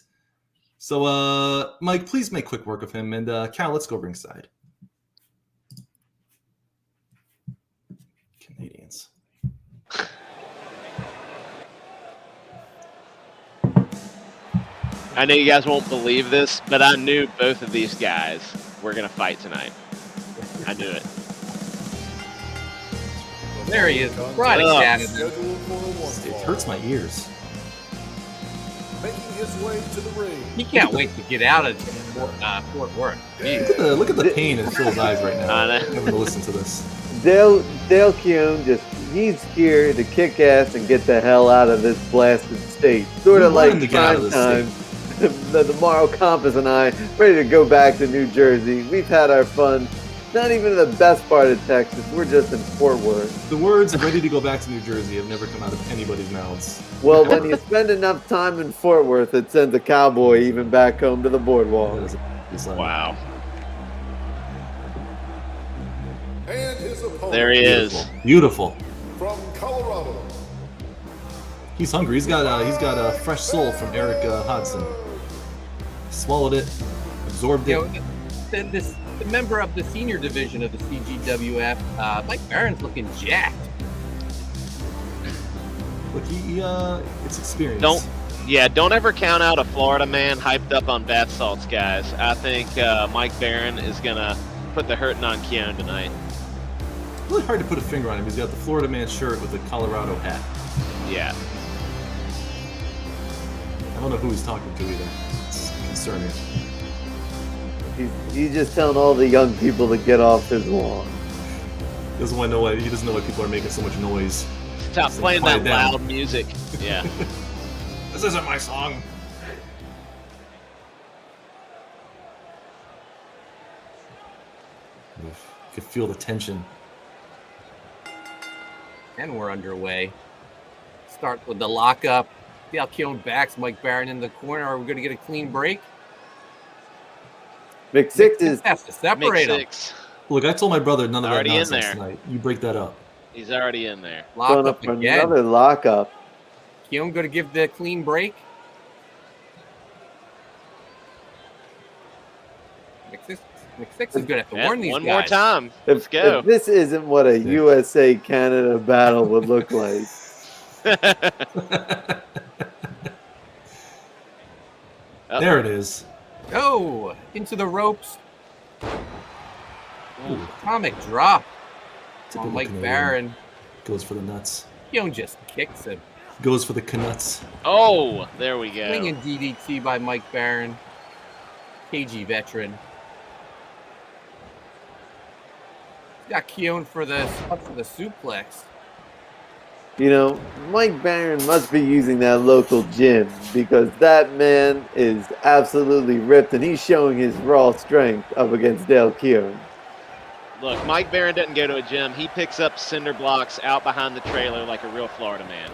Speaker 2: So, Mike, please make quick work of him. And Cal, let's go ringside. Canadians.
Speaker 4: I know you guys won't believe this, but I knew both of these guys were going to fight tonight. I knew it.
Speaker 5: There he is. Right
Speaker 4: Ugh.
Speaker 5: Canada.
Speaker 6: Scheduled for a
Speaker 2: It
Speaker 6: one
Speaker 2: hurts my ears.
Speaker 6: Making his way to the ring.
Speaker 5: He can't wait to get out of Fort Worth. Jeez.
Speaker 2: Look at the pain in Phil's eyes right now.
Speaker 4: I know.
Speaker 2: Having to listen to this.
Speaker 3: Dale Keown he's here to kick ass and get the hell out of this blasted state. Sort of
Speaker 2: We
Speaker 3: like
Speaker 2: wanted to get out of
Speaker 3: prime
Speaker 2: this
Speaker 3: time. The Morrow Compass and I ready to go back to New Jersey. We've had our fun. Not even in the best part of Texas. We're just in Fort Worth.
Speaker 2: The words "ready to go back to New Jersey" have never come out of anybody's mouths.
Speaker 3: Well, when you spend enough time in Fort Worth, it sends a cowboy even back home to the
Speaker 2: That
Speaker 3: boardwalk.
Speaker 2: is a
Speaker 4: Wow.
Speaker 6: And his opponent
Speaker 4: There he is.
Speaker 2: Beautiful.
Speaker 6: from Colorado.
Speaker 2: He's hungry. He's got a fresh soul from Eric Hodson. Swallowed it, absorbed it.
Speaker 5: You know, the member of the senior division of the CGWF, Mike Barron's looking jacked.
Speaker 2: Look, it's experience.
Speaker 4: Don't ever count out a Florida man hyped up on bath salts, guys. I think Mike Barron is gonna put the hurting on Keown tonight.
Speaker 2: It's really hard to put a finger on him. He's got the Florida man shirt with the Colorado hat.
Speaker 4: Yeah.
Speaker 2: I don't know who he's talking to either. It's concerning.
Speaker 3: He's just telling all the young people to get off his lawn.
Speaker 2: He doesn't want to know why. He doesn't know why people are making so much noise.
Speaker 4: Stop
Speaker 2: Just
Speaker 4: playing
Speaker 2: quiet
Speaker 4: that
Speaker 2: down.
Speaker 4: loud music. Yeah.
Speaker 2: This isn't my song. You could feel the tension.
Speaker 5: And we're underway. Start with the lockup. See how Keown backs Mike Barron in the corner. Are we going to get a clean break?
Speaker 3: McSix is
Speaker 5: Has to separate them.
Speaker 4: Mix-six.
Speaker 2: Look, I told my brother none of that
Speaker 4: Already in
Speaker 2: nonsense
Speaker 4: there.
Speaker 2: tonight. You break that up.
Speaker 4: He's already in there.
Speaker 5: Lock
Speaker 3: going
Speaker 5: up
Speaker 3: up for
Speaker 5: again.
Speaker 3: another lockup.
Speaker 5: Keown going to give the clean break. McSix is going to have to
Speaker 4: Yeah,
Speaker 5: warn these
Speaker 4: one
Speaker 5: guys.
Speaker 4: more time. Let's go.
Speaker 3: If this isn't what a USA Canada battle would look like.
Speaker 2: There it is.
Speaker 5: Oh, into the ropes.
Speaker 2: Ooh,
Speaker 5: Atomic drop
Speaker 2: typical
Speaker 5: on Mike
Speaker 2: Canadian.
Speaker 5: Barron.
Speaker 2: Goes for the nuts.
Speaker 5: Keown just kicks him.
Speaker 2: Goes for the knuts.
Speaker 4: Oh, there we go.
Speaker 5: Swinging DDT by Mike Barron. KG veteran. Got Keown for the suplex.
Speaker 3: You know, Mike Barron must be using that local gym because that man is absolutely ripped and he's showing his raw strength up against Dale Keown.
Speaker 4: Look, Mike Barron doesn't go to a gym. He picks up cinder blocks out behind the trailer like a real Florida man.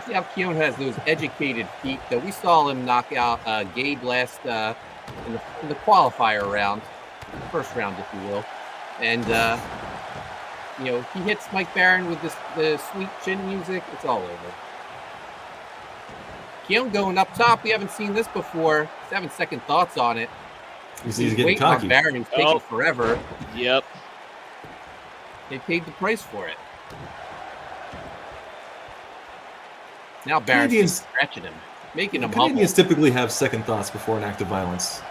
Speaker 5: See how Keown has those educated feet, though. We saw him knock out Gabe last in the qualifier round, first round, if you will. And, you know, he hits Mike Barron with the sweet chin music. It's all over. Keown going up top. We haven't seen this before. He's having second thoughts on it.
Speaker 2: He's getting
Speaker 5: waiting on
Speaker 2: cocky.
Speaker 5: Barron. He's taking
Speaker 4: Oh.
Speaker 5: forever.
Speaker 4: Yep.
Speaker 5: They paid the price for it. Now Barron's
Speaker 2: Canadians-
Speaker 5: stretching him, making him humble.
Speaker 2: Canadians typically have second thoughts before an act of violence.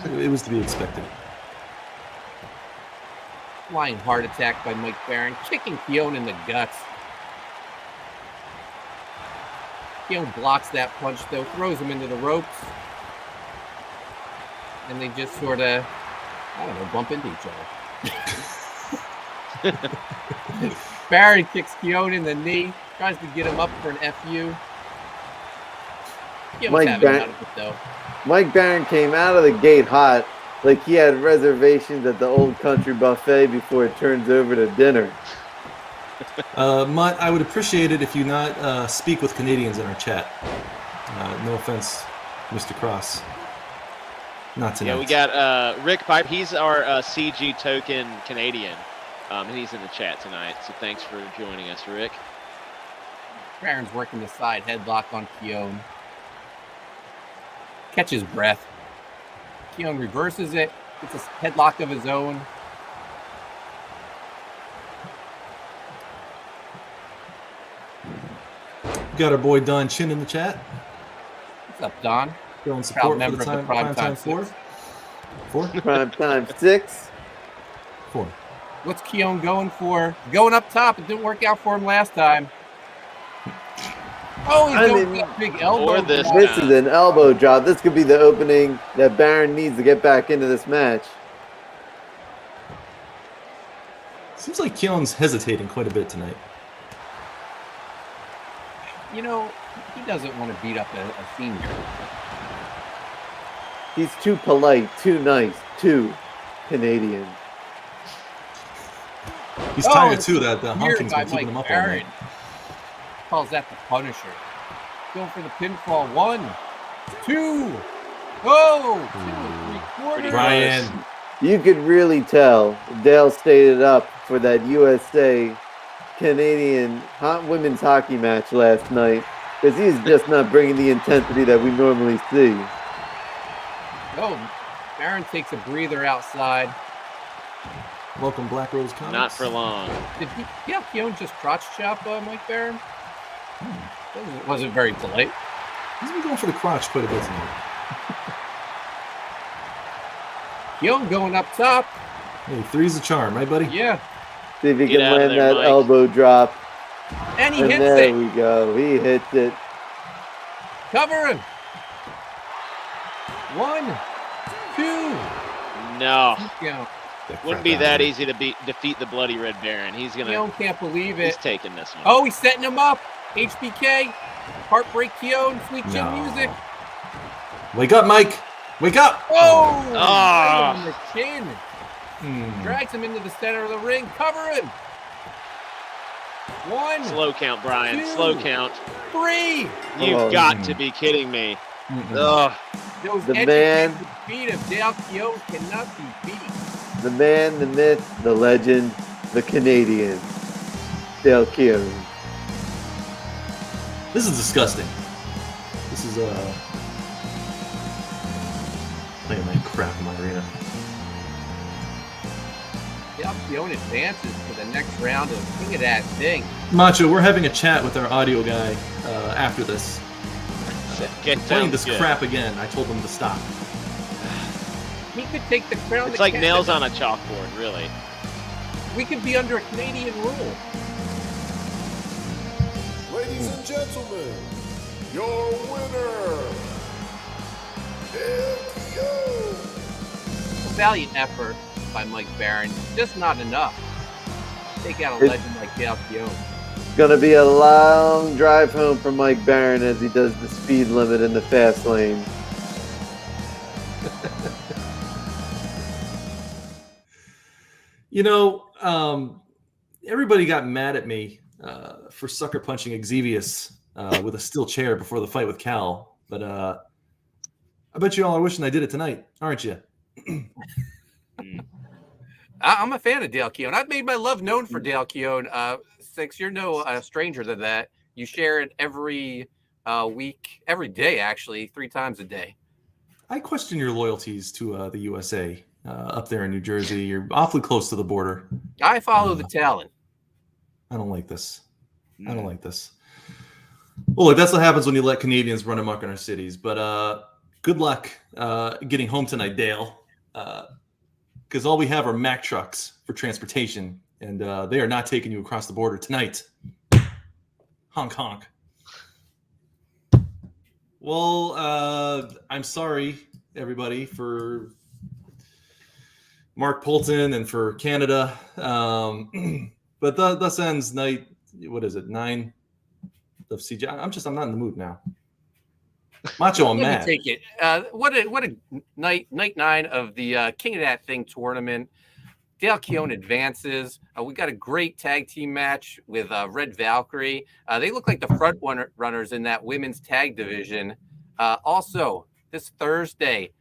Speaker 2: It was to be expected.
Speaker 5: Flying heart attack by Mike Barron, kicking Keown in the guts. Keown blocks that punch, though, throws him into the ropes. And they just sort of, I don't know, bump into each other. Barron kicks Keown in the knee, tries to get him up for an FU. Keown's
Speaker 3: Mike
Speaker 5: having
Speaker 3: Barron-
Speaker 5: none of it, though.
Speaker 3: Mike Barron came out of the gate hot like he had reservations at the Old Country Buffet before it turns over to dinner.
Speaker 2: Mutt, I would appreciate it if you not speak with Canadians in our chat. No offense, Mr. Cross. Not tonight.
Speaker 4: Yeah, we got Rick Pipe. He's our CG token Canadian, and he's in the chat tonight. So thanks for joining us, Rick.
Speaker 5: Barron's working the side headlock on Keown. Catches breath. Keown reverses it. Gets a headlock of his own.
Speaker 2: Got our boy Don Chin in the chat.
Speaker 5: What's up, Don?
Speaker 2: Showing
Speaker 5: Proud
Speaker 2: support for
Speaker 5: member
Speaker 2: the
Speaker 5: of the
Speaker 2: time,
Speaker 5: Prime Time
Speaker 2: four.
Speaker 5: Six.
Speaker 2: Four?
Speaker 3: Prime time 6.
Speaker 2: 4.
Speaker 5: What's Keown going for? Going up top. It didn't work out for him last time. Oh, he's going for that big elbow.
Speaker 4: Or this
Speaker 3: This is an elbow drop. This could be the opening that Baron needs to get back into this match.
Speaker 2: Seems like Keown's hesitating quite a bit tonight.
Speaker 5: You know, he doesn't want to beat up a senior.
Speaker 3: He's too polite, too nice, too Canadian.
Speaker 2: He's tired too that the honking's been keeping him up all night.
Speaker 5: Calls that the Punisher. Going for the pinfall. 1, 2. Oh, 2 3/4.
Speaker 2: Brian.
Speaker 3: You could really tell Dale stayed it up for that USA Canadian women's hockey match last night because he's just not bringing the intensity that we normally see.
Speaker 5: Oh, Baron takes a breather outside.
Speaker 2: Welcome, Black Rose Comics.
Speaker 4: Not for long.
Speaker 5: Did Keown just crotch chop Mike Baron? Wasn't very polite.
Speaker 2: He's been going for the crotch quite a bit tonight.
Speaker 5: Keown going up top.
Speaker 2: Hey, 3's a charm, right, buddy?
Speaker 5: Yeah.
Speaker 3: See if he
Speaker 4: Get
Speaker 3: can
Speaker 4: out of
Speaker 3: land
Speaker 4: there,
Speaker 3: that
Speaker 4: Mike.
Speaker 3: elbow drop.
Speaker 5: And he
Speaker 3: And
Speaker 5: hits
Speaker 3: there
Speaker 5: it.
Speaker 3: we go. He hits it.
Speaker 5: Cover him. 1, 2.
Speaker 4: No.
Speaker 5: Keown.
Speaker 4: Wouldn't be that easy to defeat the Bloody Red Baron. He's
Speaker 5: Keown can't believe
Speaker 4: he's
Speaker 5: it.
Speaker 4: taking this one.
Speaker 5: Oh, he's setting him up. HBK. Heartbreak Keown. Sweet chin
Speaker 2: No.
Speaker 5: music.
Speaker 2: Wake up, Mike. Wake up.
Speaker 5: Oh!
Speaker 4: Ah.
Speaker 5: Right on the chin. Drags him into the center of the ring. Cover him. 1,
Speaker 4: Slow count, Brian.
Speaker 5: 2,
Speaker 4: Slow count.
Speaker 5: 3.
Speaker 4: You've got to be kidding me. Ugh.
Speaker 5: Those
Speaker 3: The
Speaker 5: educated
Speaker 3: man-
Speaker 5: feet of Dale Keown cannot be beat.
Speaker 3: The man, the myth, the legend, the Canadian, Dale Keown.
Speaker 2: This is disgusting. This is playing that crap in my arena.
Speaker 5: Dale Keown advances to the next round of King of That Thing.
Speaker 2: Macho, we're having a chat with our audio guy after this. Playing this crap again. I told him to stop.
Speaker 5: He could take the crown.
Speaker 4: It's
Speaker 5: to
Speaker 4: like
Speaker 5: Canada.
Speaker 4: nails on a chalkboard, really.
Speaker 5: We could be under a Canadian rule.
Speaker 6: Ladies and gentlemen, your winner, Dale Keown.
Speaker 5: A valiant effort by Mike Baron, just not enough. Take out a legend like Dale Keown.
Speaker 3: It's going to be a long drive home for Mike Baron as he does the speed limit in the fast lane.
Speaker 2: You know, everybody got mad at me for sucker punching Exevius with a steel chair before the fight with Cal. But I bet you all are wishing I did it tonight, aren't you?
Speaker 5: I'm a fan of Dale Keown. I've made my love known for Dale Keown. Six, you're no stranger to that. You share it every week, every day, actually, 3 times a day.
Speaker 2: I question your loyalties to the USA up there in New Jersey. You're awfully close to the border.
Speaker 5: I follow the talent.
Speaker 2: I don't like this. I don't like this. Well, look, that's what happens when you let Canadians run amok in our cities. But good luck getting home tonight, Dale. Because all we have are Mack trucks for transportation, and they are not taking you across the border tonight. Honk, honk. Well, I'm sorry, everybody, for Mark Polton and for Canada. But thus ends night, what is it, 9 of CG. I'm not in the mood now. Macho, I'm mad.
Speaker 5: Take it. What a night 9 of the King of That Thing tournament. Dale Keown advances. We got a great tag team match with Red Valkyrie. They look like the front runners in that women's tag division. Also, this Thursday,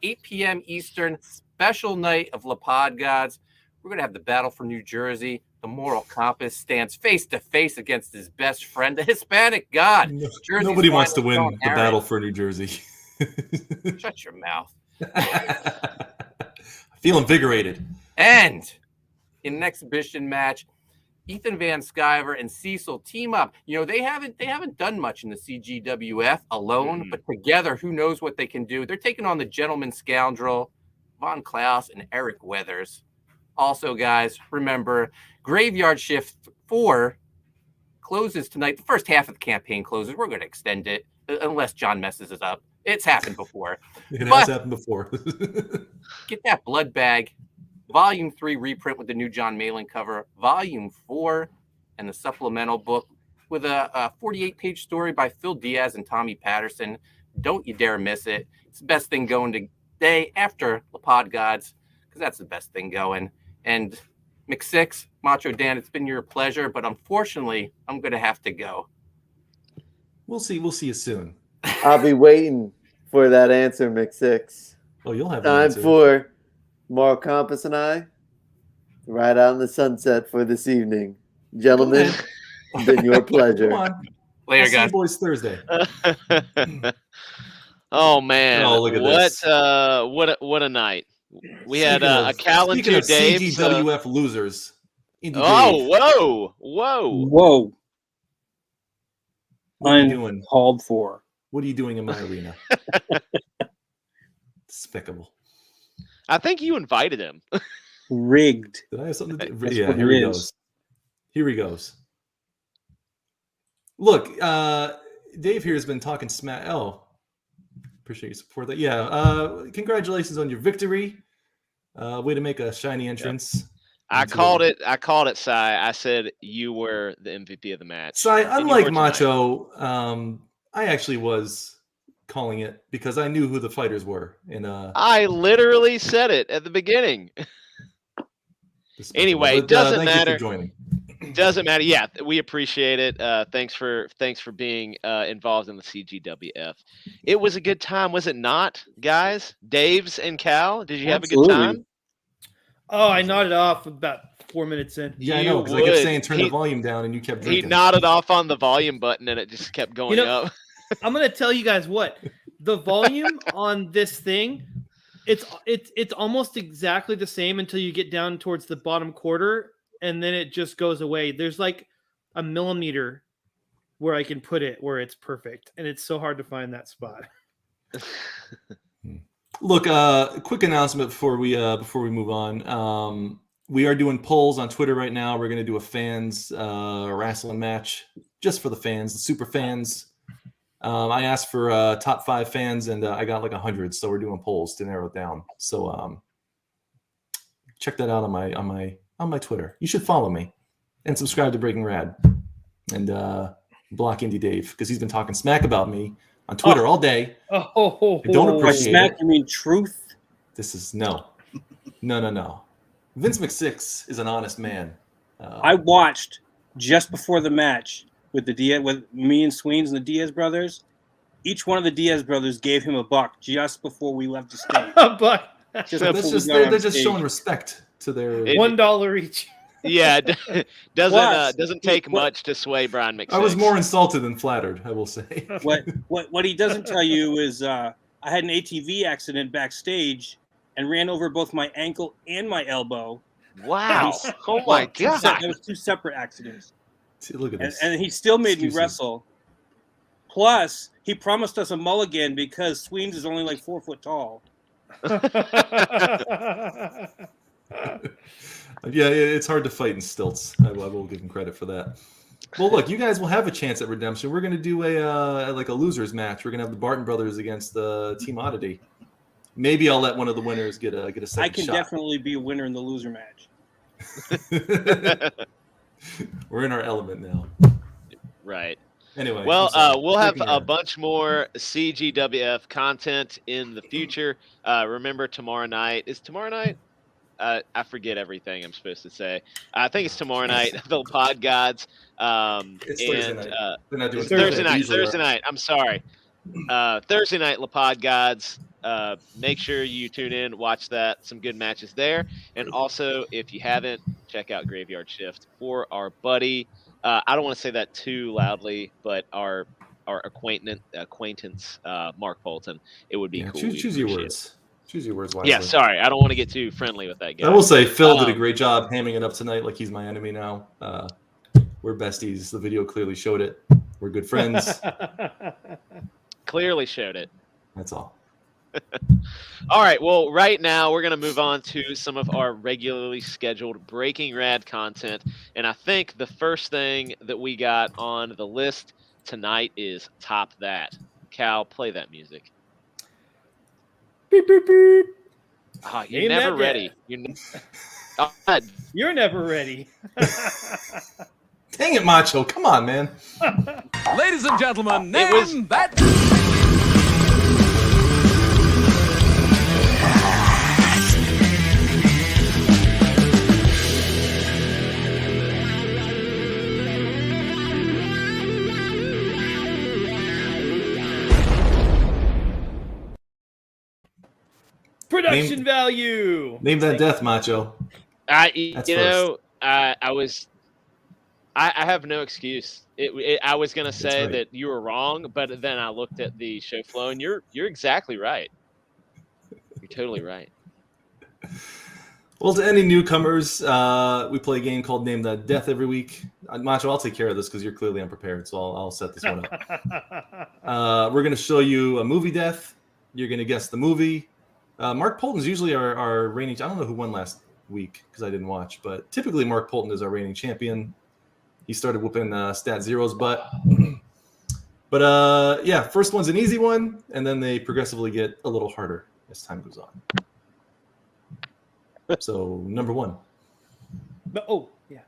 Speaker 5: 8 p.m. Eastern, special night of La Pod Gods. We're going to have the battle for New Jersey. The Moral Compass stands face to face against his best friend, the Hispanic God.
Speaker 2: Nobody wants to win the battle for New Jersey.
Speaker 5: Shut your mouth.
Speaker 2: I feel invigorated.
Speaker 5: And in an exhibition match, Ethan Van Sciver and Cecil team up. You know, they haven't done much in the CGWF alone, but together, who knows what they can do. They're taking on the Gentleman Scoundrel, Von Klaus, and Eric Weathers. Also, guys, remember, Graveyard Shift 4 closes tonight. The first half of the campaign closes. We're going to extend it unless John messes it up. It's happened before.
Speaker 2: It has happened before.
Speaker 5: Get that Blood Bag, Volume 3 reprint with the new John Malin cover, Volume 4, and the supplemental book with a 48-page story by Phil Diaz and Tommy Patterson. Don't you dare miss it. It's the best thing going today after the Pod Gods, because that's the best thing going. And McSix, Macho Dan, it's been your pleasure, but unfortunately, I'm going to have to go.
Speaker 2: We'll see. We'll see you soon.
Speaker 3: I'll be waiting for that answer, McSix.
Speaker 2: Oh, you'll have
Speaker 3: Time for Moral Compass and I to ride out in the sunset for this evening. Gentlemen, it's been your pleasure.
Speaker 2: Come on.
Speaker 5: Later,
Speaker 2: See
Speaker 5: guys.
Speaker 2: you boys Thursday.
Speaker 4: Oh man,
Speaker 2: Oh, look at this.
Speaker 4: What a night. We had a Cal and
Speaker 2: Speaking
Speaker 4: two
Speaker 2: of
Speaker 4: Daves.
Speaker 2: CGWF losers. Indy Dave,
Speaker 4: Whoa.
Speaker 7: Whoa.
Speaker 2: what are you doing?
Speaker 7: Uncalled for.
Speaker 2: What are you doing in my arena? Despicable.
Speaker 4: I think you invited him.
Speaker 7: Rigged.
Speaker 2: Did I have something to do?
Speaker 7: That's
Speaker 2: Yeah,
Speaker 7: what
Speaker 2: here
Speaker 7: it
Speaker 2: he
Speaker 7: is.
Speaker 2: goes. Here he goes. Look, Dave here has been talking smack. Oh, appreciate your support. That congratulations on your victory. Way to make a shiny entrance.
Speaker 4: I called it, Si. I said you were the MVP of the match.
Speaker 2: So,
Speaker 4: And you
Speaker 2: unlike
Speaker 4: were tonight.
Speaker 2: Macho, I actually was calling it because I knew who the fighters were. And
Speaker 4: I literally said it at the beginning. Anyway, doesn't
Speaker 2: thank
Speaker 4: matter.
Speaker 2: you for joining.
Speaker 4: Doesn't matter. Yeah, we appreciate it. Thanks for being involved in the CGWF. It was a good time, was it not, guys? Daves and Cal, did you have a good
Speaker 7: Absolutely.
Speaker 4: time?
Speaker 8: Oh, I nodded off about 4 minutes in.
Speaker 2: Yeah, I
Speaker 4: You
Speaker 2: know because I kept
Speaker 4: would.
Speaker 2: saying turn the volume down, and you kept
Speaker 4: He
Speaker 2: drinking.
Speaker 4: nodded off on the volume button, and it just kept going up.
Speaker 8: I'm gonna tell you guys what the volume on this thing. It's almost exactly the same until you get down towards the bottom quarter, and then it just goes away. There's like a millimeter where I can put it where it's perfect, and it's so hard to find that spot.
Speaker 2: Look, quick announcement before we move on. We are doing polls on Twitter right now. We're going to do a fans wrestling match just for the fans, the super fans. I asked for top 5 fans, and I got like 100. So we're doing polls to narrow it down. So check that out on my Twitter. You should follow me and subscribe to Breaking Rad and block Indy Dave because he's been talking smack about me on Twitter all day.
Speaker 8: Oh,
Speaker 2: I don't
Speaker 7: By
Speaker 2: appreciate
Speaker 7: smack,
Speaker 2: it.
Speaker 7: you mean truth?
Speaker 2: This is no. Vince McSix is an honest man.
Speaker 7: I watched just before the match with me and Sweens and the Diaz brothers. Each one of the Diaz brothers gave him $1 just before we left the stage.
Speaker 8: but
Speaker 7: Just
Speaker 2: That's
Speaker 7: before
Speaker 2: just
Speaker 7: we got on
Speaker 2: they're just
Speaker 7: stage.
Speaker 2: showing respect to their.
Speaker 8: $1 each.
Speaker 4: Yeah,
Speaker 7: Plus,
Speaker 4: doesn't take much to sway Brian McSix.
Speaker 2: I was more insulted than flattered, I will say.
Speaker 7: What he doesn't tell you is I had an ATV accident backstage and ran over both my ankle and my elbow.
Speaker 4: Wow! Oh my god!
Speaker 7: That was 2 separate accidents.
Speaker 2: See, look at this.
Speaker 7: And he still made
Speaker 2: Excuses.
Speaker 7: me wrestle. Plus, he promised us a mulligan because Sweens is only like 4 foot tall.
Speaker 2: Yeah, it's hard to fight in stilts. I will give him credit for that. Well, look, you guys will have a chance at redemption. We're going to do a losers match. We're going to have the Barton brothers against the Team Oddity. Maybe I'll let one of the winners get a second
Speaker 7: I can
Speaker 2: shot.
Speaker 7: definitely be a winner in the loser match.
Speaker 2: We're in our element now.
Speaker 4: Right.
Speaker 2: Anyway,
Speaker 4: Well,
Speaker 2: I'm sorry.
Speaker 4: we'll have
Speaker 2: Breaking
Speaker 4: a
Speaker 2: Rad.
Speaker 4: bunch more CGWF content in the future. Remember, tomorrow night is tomorrow night. I forget everything I'm supposed to say. I think it's tomorrow night. The Pod Gods.
Speaker 2: It's Thursday
Speaker 4: And
Speaker 2: night. They're not doing
Speaker 4: it's Thursday
Speaker 2: They
Speaker 4: night.
Speaker 2: usually
Speaker 4: Thursday
Speaker 2: are.
Speaker 4: night. I'm sorry. Thursday night, La Pod Gods. Make sure you tune in, watch that. Some good matches there. And also, if you haven't, check out Graveyard Shift for our buddy. I don't want to say that too loudly, but our acquaintance, Mark Bolton. It would be
Speaker 2: Yeah,
Speaker 4: cool.
Speaker 2: choose
Speaker 4: We'd
Speaker 2: your
Speaker 4: appreciate
Speaker 2: words. Choose your words
Speaker 4: it.
Speaker 2: wisely.
Speaker 4: Yeah, sorry. I don't want to get too friendly with that guy.
Speaker 2: I will say Phil did a
Speaker 4: Um,
Speaker 2: great job hamming it up tonight like he's my enemy now. We're besties. The video clearly showed it. We're good friends.
Speaker 4: Clearly showed it.
Speaker 2: That's all.
Speaker 4: All right. Well, right now we're going to move on to some of our regularly scheduled Breaking Rad content. And I think the first thing that we got on the list tonight is Top That. Cal, play that music.
Speaker 8: Beep, beep, beep.
Speaker 4: You're
Speaker 8: Name
Speaker 4: never
Speaker 8: that
Speaker 4: ready.
Speaker 8: You're never ready.
Speaker 2: Dang it, Macho. Come on, man.
Speaker 6: Ladies and gentlemen,
Speaker 4: It was-
Speaker 6: name that.
Speaker 8: Production value.
Speaker 2: Name that death, Macho.
Speaker 4: I
Speaker 2: That's
Speaker 4: have no excuse. I was gonna say
Speaker 2: right.
Speaker 4: that you were wrong, but then I looked at the show flow, and you're exactly right. You're totally right.
Speaker 2: Well, to any newcomers, we play a game called Name That Death every week. Macho, I'll take care of this because you're clearly unprepared, so I'll set this one up. We're going to show you a movie death. You're going to guess the movie. Mark Polton's usually our reigning. I don't know who won last week because I didn't watch, but typically Mark Polton is our reigning champion. He started whooping Stat Zero's butt. But yeah, first one's an easy one, and then they progressively get a little harder as time goes on. So, number one.
Speaker 8: Oh, yeah.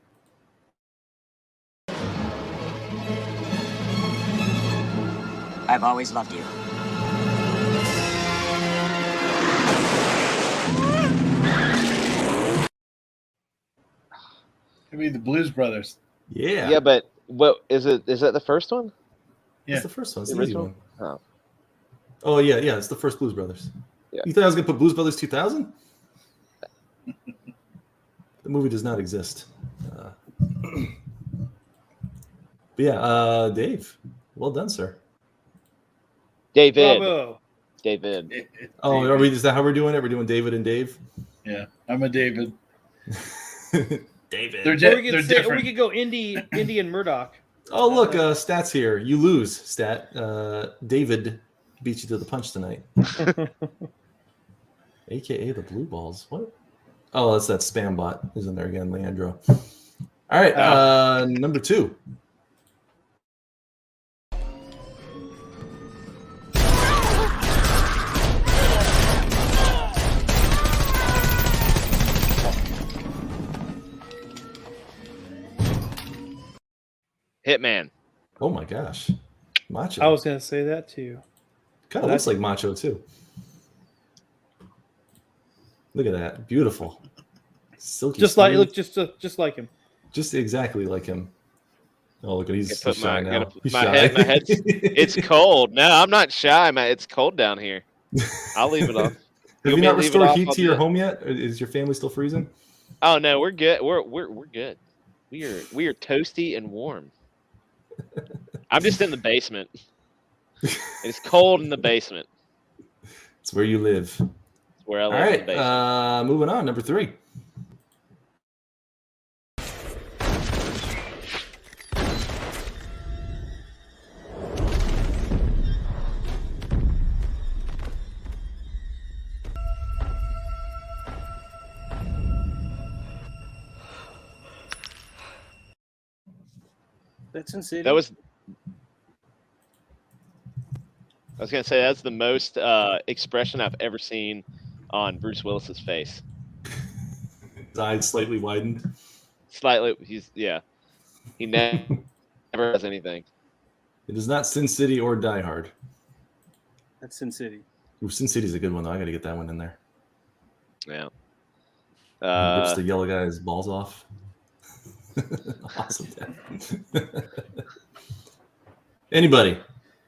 Speaker 9: I've always loved you.
Speaker 10: Could be the Blues Brothers.
Speaker 2: Yeah.
Speaker 4: Yeah, but what is it? Is that the first one?
Speaker 10: Yeah.
Speaker 2: It's the first one. It's
Speaker 4: The
Speaker 2: the easy
Speaker 4: original?
Speaker 2: one.
Speaker 4: Oh.
Speaker 2: Oh, yeah. It's the first Blues Brothers.
Speaker 4: Yeah.
Speaker 2: You thought I was going to put Blues Brothers 2000? The movie does not exist. But yeah, Dave, well done, sir.
Speaker 4: David.
Speaker 8: Bravo.
Speaker 4: David.
Speaker 2: Oh, is that how we're doing it? We're doing David and Dave?
Speaker 10: Yeah, I'm a David.
Speaker 2: David.
Speaker 10: They're,
Speaker 8: Or we
Speaker 10: they're
Speaker 8: could say, or we
Speaker 10: different.
Speaker 8: could go Indy and Murdoch.
Speaker 2: Oh, look, Stat's here. You lose, Stat. David beat you to the punch tonight. AKA the Blue Balls. What? Oh, that's that spam bot. Is in there again, Leandro. All right, number two.
Speaker 4: Hitman.
Speaker 2: Oh my gosh, Macho.
Speaker 8: I was gonna say that too.
Speaker 2: Kind of looks like Macho too. Look at that, beautiful, silky.
Speaker 8: Just like
Speaker 2: smooth.
Speaker 8: look, just like him.
Speaker 2: Just exactly like him. Oh, look at he's
Speaker 4: Put
Speaker 2: shy
Speaker 4: my,
Speaker 2: now.
Speaker 4: gotta-
Speaker 2: He's
Speaker 4: my
Speaker 2: shy.
Speaker 4: head. My head's. It's cold. No, I'm not shy, man. It's cold down here. I'll leave it off.
Speaker 2: Have you
Speaker 4: me
Speaker 2: not
Speaker 4: to leave it
Speaker 2: restored
Speaker 4: off?
Speaker 2: heat
Speaker 4: I'll
Speaker 2: to
Speaker 4: do
Speaker 2: your
Speaker 4: it.
Speaker 2: home yet? Or is your family still freezing?
Speaker 4: Oh no, we're good. We're good. We are toasty and warm. I'm just in the basement. It's cold in the basement.
Speaker 2: It's where you live.
Speaker 4: It's where I
Speaker 2: All
Speaker 4: live in the
Speaker 2: right,
Speaker 4: basement.
Speaker 2: moving on. Number three.
Speaker 7: That's Sin City.
Speaker 4: That was. I was gonna say that's the most expression I've ever seen on Bruce Willis's face.
Speaker 2: His eyes slightly widened.
Speaker 4: Slightly, he never does anything.
Speaker 2: It is not Sin City or Die Hard.
Speaker 7: That's Sin City.
Speaker 2: Ooh, Sin City's a good one though. I got to get that one in there.
Speaker 4: Yeah.
Speaker 2: He rips the yellow guy's balls off. Awesome. Anybody?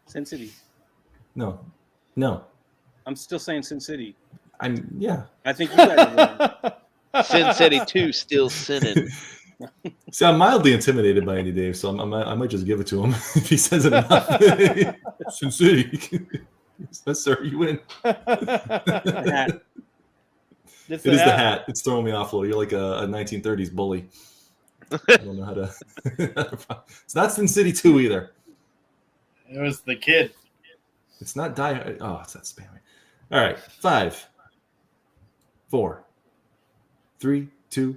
Speaker 7: Sin City.
Speaker 2: No.
Speaker 7: I'm still saying Sin City.
Speaker 2: Yeah.
Speaker 7: I think you guys are wrong.
Speaker 4: Sin City 2 still sinning.
Speaker 2: See, I'm mildly intimidated by Andy Dave, so I might just give it to him if he says it enough. Sin City. Yes, sir, you win.
Speaker 7: Hat.
Speaker 8: It's
Speaker 2: It is the hat. It's throwing me off a little. You're like a 1930s bully. I don't know how to. It's not Sin City 2 either.
Speaker 10: It was the kid.
Speaker 2: It's not Die Hard. Oh, it's that spammy. All right. 5, 4, 3, 2,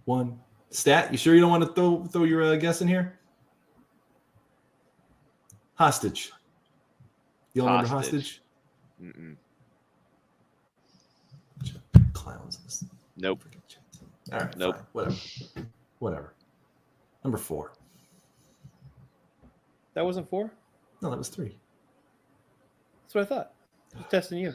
Speaker 2: 1. Stat, you sure you don't want to throw your guess in here? Hostage. You all remember Hostage?
Speaker 4: Mm-mm.
Speaker 2: Clowns.
Speaker 4: Nope.
Speaker 2: All right.
Speaker 4: Nope.
Speaker 2: Fine. Whatever. Number 4.
Speaker 8: That wasn't 4?
Speaker 2: No, that was 3.
Speaker 8: That's what I thought. Just testing you.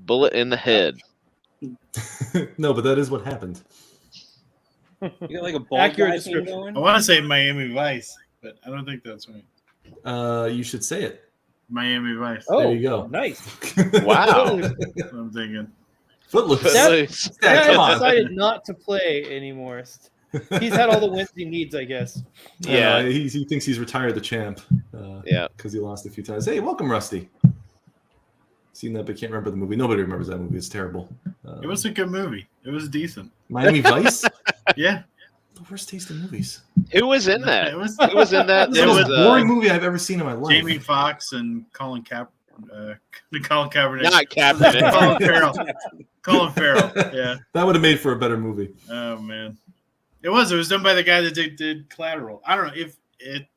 Speaker 4: Bullet in the head.
Speaker 2: No, but that is what happened.
Speaker 7: You got like a bald
Speaker 8: Accurate
Speaker 7: guy thing
Speaker 8: description.
Speaker 7: going?
Speaker 10: I want to say Miami Vice, but I don't think that's right.
Speaker 2: You should say it.
Speaker 10: Miami Vice.
Speaker 8: Oh,
Speaker 2: There you go.
Speaker 8: Nice.
Speaker 4: Wow.
Speaker 10: That's what I'm thinking.
Speaker 2: Footloose.
Speaker 4: Footloose.
Speaker 2: Yeah, come
Speaker 8: Guy
Speaker 2: on.
Speaker 8: decided not to play anymore. He's had all the wins he needs, I guess.
Speaker 4: Yeah.
Speaker 2: He thinks he's retired the champ.
Speaker 4: Yeah.
Speaker 2: Because he lost a few times. Hey, welcome, Rusty. Seen that, but can't remember the movie. Nobody remembers that movie. It's terrible.
Speaker 10: It was a good movie. It was decent.
Speaker 2: Miami Vice?
Speaker 10: Yeah.
Speaker 2: The worst taste in movies.
Speaker 4: Who was in that?
Speaker 10: It was
Speaker 4: Who was in that?
Speaker 2: This is the most boring movie I've ever seen in my life.
Speaker 10: Jamie Foxx and Colin Kaepernick.
Speaker 4: Not
Speaker 10: Colin
Speaker 4: Kaepernick.
Speaker 10: Farrell. Colin Farrell. Yeah.
Speaker 2: That would have made for a better movie.
Speaker 10: Oh man. It was done by the guy that did Collateral. I don't know if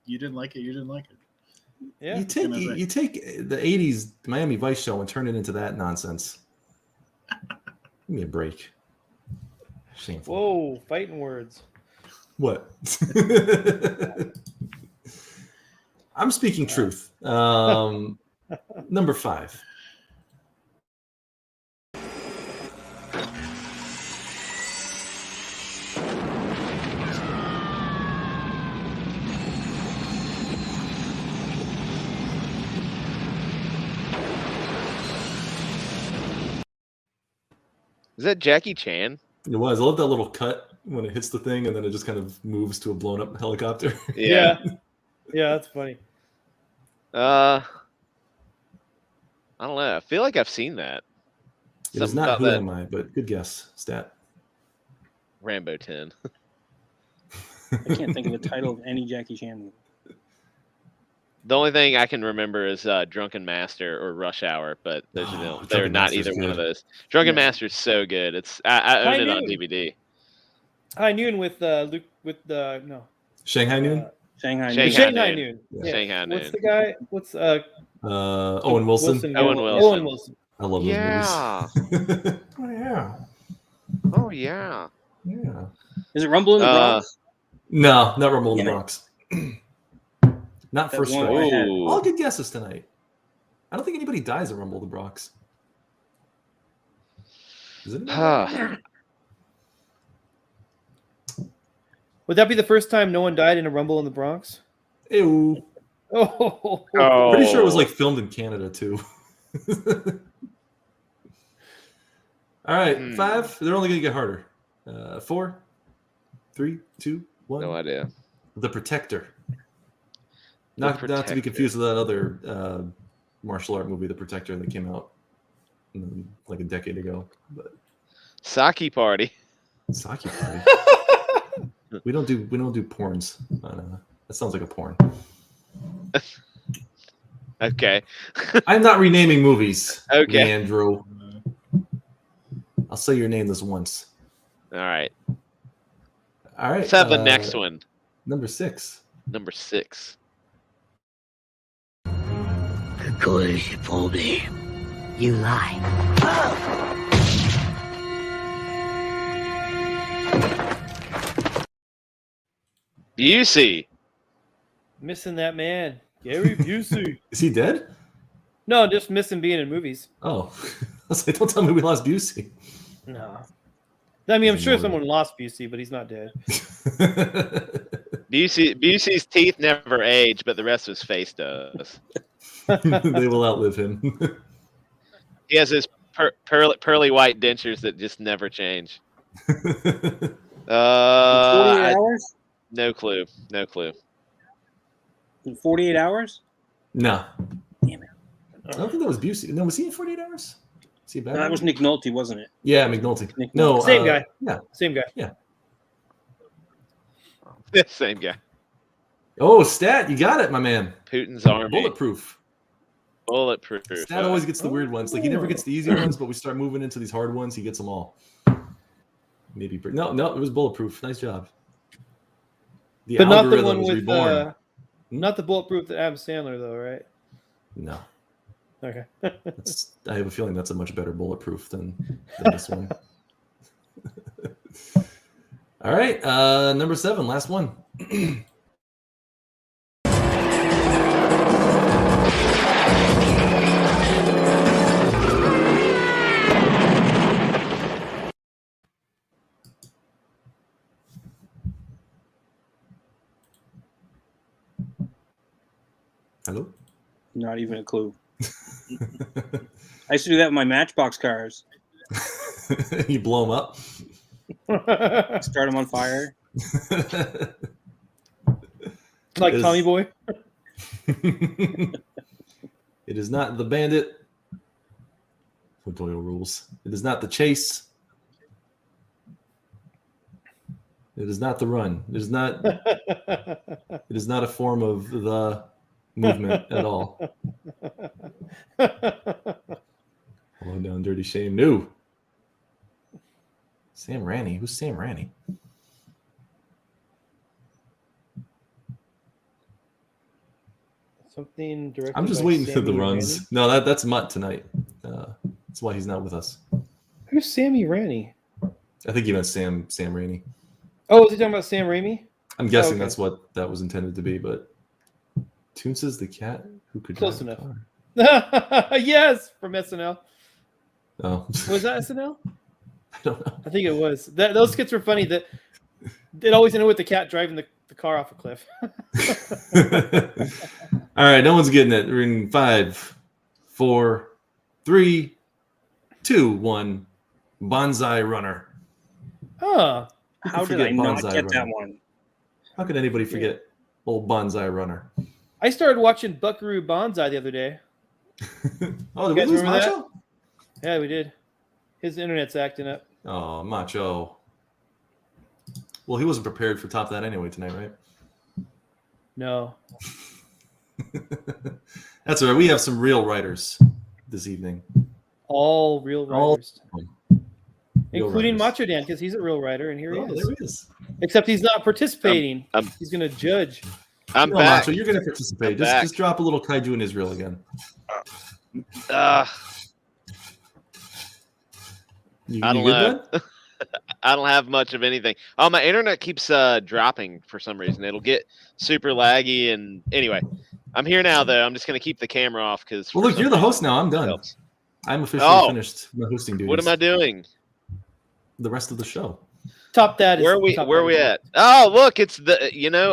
Speaker 10: you didn't like it, you didn't like it.
Speaker 8: Yeah.
Speaker 2: You take the 80s Miami Vice show and turn it into that nonsense. Give me a break. Shameful.
Speaker 8: Whoa, fighting words.
Speaker 2: What? I'm speaking truth. Number 5.
Speaker 4: Is that Jackie Chan?
Speaker 2: It was. I love that little cut when it hits the thing and then it just kind of moves to a blown up helicopter.
Speaker 8: Yeah. Yeah, that's funny.
Speaker 4: I don't know. I feel like I've seen that.
Speaker 2: It is
Speaker 4: Something
Speaker 2: not
Speaker 4: about
Speaker 2: Who
Speaker 4: that.
Speaker 2: Am I, but good guess, Stat.
Speaker 4: Rambo 10.
Speaker 7: I can't think of the title of any Jackie Chan movie.
Speaker 4: The only thing I can remember is Drunken Master or Rush Hour, but those are they're
Speaker 2: Drunken
Speaker 4: not
Speaker 2: Master's
Speaker 4: either one of
Speaker 2: good.
Speaker 4: those. Drunken Master's so good. It's I own
Speaker 8: High
Speaker 4: it on
Speaker 8: Noon.
Speaker 4: DVD.
Speaker 8: High Noon with Luke with the no.
Speaker 2: Shanghai Noon?
Speaker 7: Shanghai.
Speaker 4: Shanghai
Speaker 8: Shanghai
Speaker 4: Noon.
Speaker 8: Noon.
Speaker 2: Yeah.
Speaker 8: Yeah.
Speaker 4: Shanghai
Speaker 8: What's
Speaker 4: Noon.
Speaker 8: the guy? What's
Speaker 2: Owen Wilson.
Speaker 4: Owen Wilson.
Speaker 8: Owen Wilson.
Speaker 2: I love those
Speaker 4: Yeah.
Speaker 2: movies. Oh, yeah.
Speaker 4: Oh yeah.
Speaker 2: Yeah.
Speaker 7: Is it Rumble in the Bronx?
Speaker 2: No, not Rumble in the
Speaker 7: Yeah.
Speaker 2: Bronx. Not
Speaker 7: That
Speaker 2: First
Speaker 7: one
Speaker 2: Strike.
Speaker 7: I had.
Speaker 4: Ooh.
Speaker 2: All good guesses tonight. I don't think anybody dies in Rumble in the Bronx. Is it?
Speaker 8: Would that be the first time no one died in a Rumble in the Bronx?
Speaker 2: Ew.
Speaker 8: Oh.
Speaker 4: Oh.
Speaker 2: Pretty sure it was like filmed in Canada too. All right, 5. They're only going to get harder. 4, 3, 2, 1.
Speaker 4: No idea.
Speaker 2: The Protector. Not to be
Speaker 4: Protector.
Speaker 2: confused with that other martial art movie, The Protector, that came out like a decade ago. But
Speaker 4: Saki Party.
Speaker 2: Saki Party. we don't do porns. That sounds like a porn.
Speaker 4: Okay.
Speaker 2: I'm not renaming movies.
Speaker 4: Okay.
Speaker 2: Leandro. I'll say your name this once.
Speaker 4: All right.
Speaker 2: All right.
Speaker 4: Let's have the next one.
Speaker 2: Number 6.
Speaker 4: Number 6.
Speaker 9: You lie.
Speaker 4: Busey.
Speaker 8: Missing that man. Gary Busey.
Speaker 2: Is he dead?
Speaker 8: No, just missing being in movies.
Speaker 2: Oh. I was like, don't tell me we lost Busey.
Speaker 8: No. I mean, I'm
Speaker 2: He's
Speaker 8: sure
Speaker 2: immortal.
Speaker 8: someone lost Busey, but he's not dead.
Speaker 4: Busey's teeth never age, but the rest of his face does.
Speaker 2: They will outlive him.
Speaker 4: He has his pearly white dentures that just never change.
Speaker 7: 48
Speaker 4: I-
Speaker 7: hours?
Speaker 4: no clue. No clue.
Speaker 7: In 48 hours?
Speaker 2: No.
Speaker 7: Damn it.
Speaker 2: I don't think that was Busey. No, was he in 48 Hours? Was he a bad
Speaker 7: No, that
Speaker 2: guy?
Speaker 7: was Nick Nolte, wasn't it?
Speaker 2: Yeah, McNulty.
Speaker 7: Nick
Speaker 2: No,
Speaker 8: Same guy.
Speaker 2: Yeah.
Speaker 8: Same guy.
Speaker 2: Yeah.
Speaker 4: Same guy.
Speaker 2: Oh, Stat, you got it, my man.
Speaker 4: Putin's army.
Speaker 2: Bulletproof.
Speaker 4: Bulletproof.
Speaker 2: Stat always gets the weird ones. Like he never gets the easy ones, but we start moving into these hard ones. He gets them all. Maybe no, it was Bulletproof. Nice job. The
Speaker 8: But not the
Speaker 2: algorithm
Speaker 8: one
Speaker 2: was
Speaker 8: with
Speaker 2: reborn.
Speaker 8: not the bulletproof that Adam Sandler though, right?
Speaker 2: No,
Speaker 8: Okay.
Speaker 2: I have a feeling that's a much better Bulletproof than this one. All right, number 7, last one. Hello?
Speaker 7: Not even a clue. I used to do that with my Matchbox cars.
Speaker 2: You blow them up.
Speaker 7: Start them on fire.
Speaker 8: Like
Speaker 2: Is-
Speaker 8: Tommy Boy.
Speaker 2: It is not the Bandit. Doyle rules. It is not the Chase. It is not the Run. It is not. It is not a form of the movement at all. Hello down, Dirty Shame. No. Sam Ranney. Who's Sam Ranney?
Speaker 8: Something directed
Speaker 2: I'm just
Speaker 8: by
Speaker 2: waiting for the
Speaker 8: Sammy
Speaker 2: runs.
Speaker 8: Ranney?
Speaker 2: No, that's Mutt tonight. That's why he's not with us.
Speaker 8: Who's Sammy Ranney?
Speaker 2: I think he meant Sam Rainey.
Speaker 8: Oh, is he talking about Sam Raimi?
Speaker 2: I'm guessing
Speaker 8: okay.
Speaker 2: that's what that was intended to be, but Toons is the cat who could
Speaker 8: Close
Speaker 2: drive a
Speaker 8: enough.
Speaker 2: car.
Speaker 8: Yes, from SNL.
Speaker 2: Oh,
Speaker 8: Was that SNL?
Speaker 2: I don't know.
Speaker 8: I think it was. Those skits were funny. That it always ended with the cat driving the car off a cliff.
Speaker 2: All right, no one's getting it. We're in 5, 4, 3, 2, 1. Bonsai Runner.
Speaker 8: Oh,
Speaker 2: Who
Speaker 7: How
Speaker 2: could
Speaker 7: did I
Speaker 2: forget
Speaker 7: not
Speaker 2: Bonsai
Speaker 7: get that
Speaker 2: Runner?
Speaker 7: one?
Speaker 2: How could anybody forget old Bonsai Runner?
Speaker 8: I started watching Buckaroo Banzai the other day.
Speaker 2: Oh, did
Speaker 8: You
Speaker 2: we
Speaker 8: guys
Speaker 2: lose
Speaker 8: remember that?
Speaker 2: Macho?
Speaker 8: Yeah, we did. His internet's acting up.
Speaker 2: Oh, Macho. Well, he wasn't prepared for Top That anyway tonight, right?
Speaker 8: No.
Speaker 2: That's all right. We have some real writers this evening.
Speaker 8: All real
Speaker 2: All-
Speaker 8: writers.
Speaker 2: Real
Speaker 8: Including
Speaker 2: writers.
Speaker 8: Macho Dan, because he's a real writer, and here he
Speaker 2: Oh,
Speaker 8: is.
Speaker 2: there he is.
Speaker 8: Except he's not participating.
Speaker 4: I'm-
Speaker 8: He's going to judge.
Speaker 4: I'm
Speaker 2: No,
Speaker 4: back.
Speaker 2: Macho, you're going to participate.
Speaker 4: I'm
Speaker 2: Just,
Speaker 4: back.
Speaker 2: just drop a little kaiju in Israel again. You,
Speaker 4: I
Speaker 2: you
Speaker 4: don't
Speaker 2: good,
Speaker 4: know.
Speaker 2: bud?
Speaker 4: I don't have much of anything. Oh, my internet keeps dropping for some reason. It'll get super laggy. And anyway, I'm here now, though. I'm just going to keep the camera off because.
Speaker 2: Well, look, you're the host now. I'm done.
Speaker 4: Helps.
Speaker 2: I'm officially
Speaker 4: Oh.
Speaker 2: finished my hosting duties.
Speaker 4: What am I doing?
Speaker 2: The rest of the show.
Speaker 8: Top that is
Speaker 4: Where are we at? Oh, look, it's the.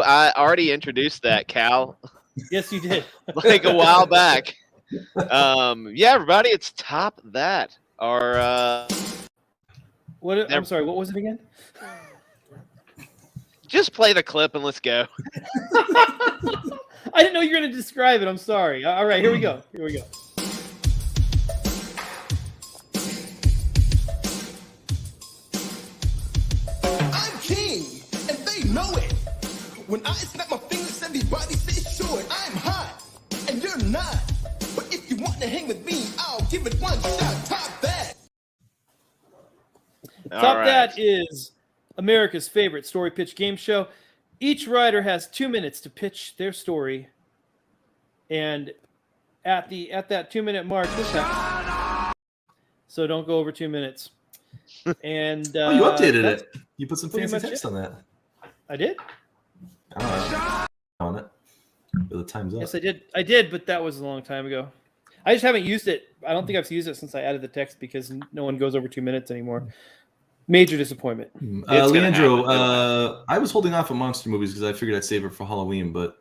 Speaker 4: I already introduced that, Cal,
Speaker 8: Yes, you did.
Speaker 4: like a while back. Yeah, everybody, it's Top That. Our
Speaker 8: I'm sorry, what was it again?
Speaker 4: just play the clip and let's go.
Speaker 8: I didn't know you were going to describe it. I'm sorry. All right, here we go. Here we go.
Speaker 11: I'm king, and they know it. When I snap my fingers, everybody says sure, I'm hot, and you're not. But if you want to hang with me, I'll give it one shot. Top that.
Speaker 8: Top
Speaker 4: right.
Speaker 8: That is America's favorite story pitch game show. Each writer has 2 minutes to pitch their story, and at that 2-minute mark, so don't go over 2 minutes. And
Speaker 2: Oh, you updated
Speaker 8: that's
Speaker 2: it. You put some
Speaker 8: pretty
Speaker 2: fancy
Speaker 8: much
Speaker 2: text
Speaker 8: it.
Speaker 2: on that.
Speaker 8: I did.
Speaker 2: On it. But the time's up.
Speaker 8: Yes, I did, but that was a long time ago. I just haven't used it. I don't think I've used it since I added the text because no one goes over 2 minutes anymore. Major disappointment.
Speaker 4: It's gonna
Speaker 2: Leandro,
Speaker 4: happen.
Speaker 2: I was holding off on monster movies because I figured I'd save it for Halloween, but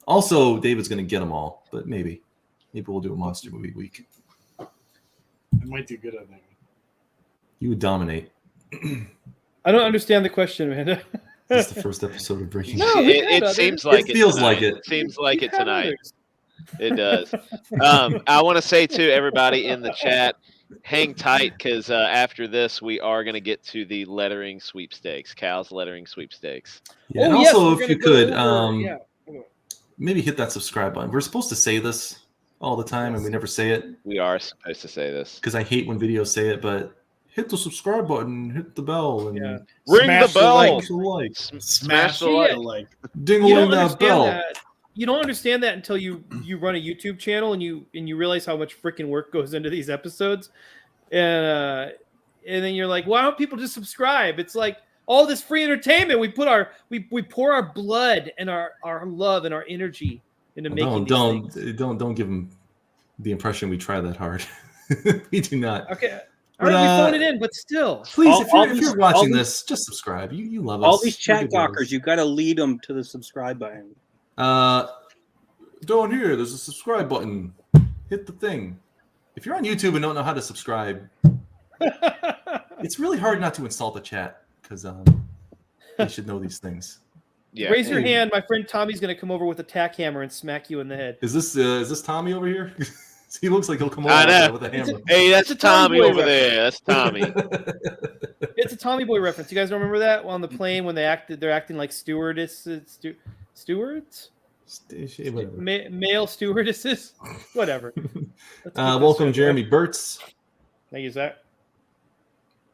Speaker 2: also David's going to get them all. But maybe we'll do a monster movie week.
Speaker 10: I might do good on that one.
Speaker 2: You would dominate.
Speaker 8: I don't understand the question, Amanda.
Speaker 2: This is the first episode of Breaking.
Speaker 8: No, we had
Speaker 4: It
Speaker 8: others.
Speaker 4: seems like
Speaker 2: It feels
Speaker 4: tonight.
Speaker 2: like it.
Speaker 4: It seems like
Speaker 8: We
Speaker 4: it
Speaker 8: had
Speaker 4: tonight.
Speaker 8: others.
Speaker 4: It does. I want to say to everybody in the chat, hang tight because after this, we are going to get to the lettering sweepstakes, Cal's lettering sweepstakes.
Speaker 2: Yeah, and also, if you could, maybe hit that subscribe button. We're supposed to say this all the time, and we never say it.
Speaker 4: We are supposed to say this
Speaker 2: because I hate when videos say it. But hit the subscribe button, hit the bell, and
Speaker 4: ring the bell.
Speaker 10: Smash the like.
Speaker 2: Ding-a-ling that bell.
Speaker 8: You don't understand that until you run a YouTube channel and you realize how much freaking work goes into these episodes, and then you're like, why don't people just subscribe? It's like all this free entertainment. We put we pour our blood and our love and our energy into making.
Speaker 2: Don't give them the impression we try that hard. We do not.
Speaker 8: Okay. All right, we phone it in, but still.
Speaker 2: Please, if you're watching this, just subscribe. You love us.
Speaker 7: All these chat talkers, you got to lead them to the subscribe button.
Speaker 2: Down here, there's a subscribe button. Hit the thing. If you're on YouTube and don't know how to subscribe, it's really hard not to insult the chat because they should know these things.
Speaker 4: Yeah.
Speaker 8: Raise your hand. My friend Tommy's going to come over with a tack hammer and smack you in the head.
Speaker 2: Is this Tommy over here? He looks like he'll come over with a hammer.
Speaker 4: Hey, that's Tommy over there. That's Tommy.
Speaker 8: It's a Tommy Boy reference. You guys remember that on the plane when they're acting like stewardesses, stewards, male stewardesses, whatever.
Speaker 2: Welcome, Jeremy Burtz.
Speaker 8: Thank you, Zach.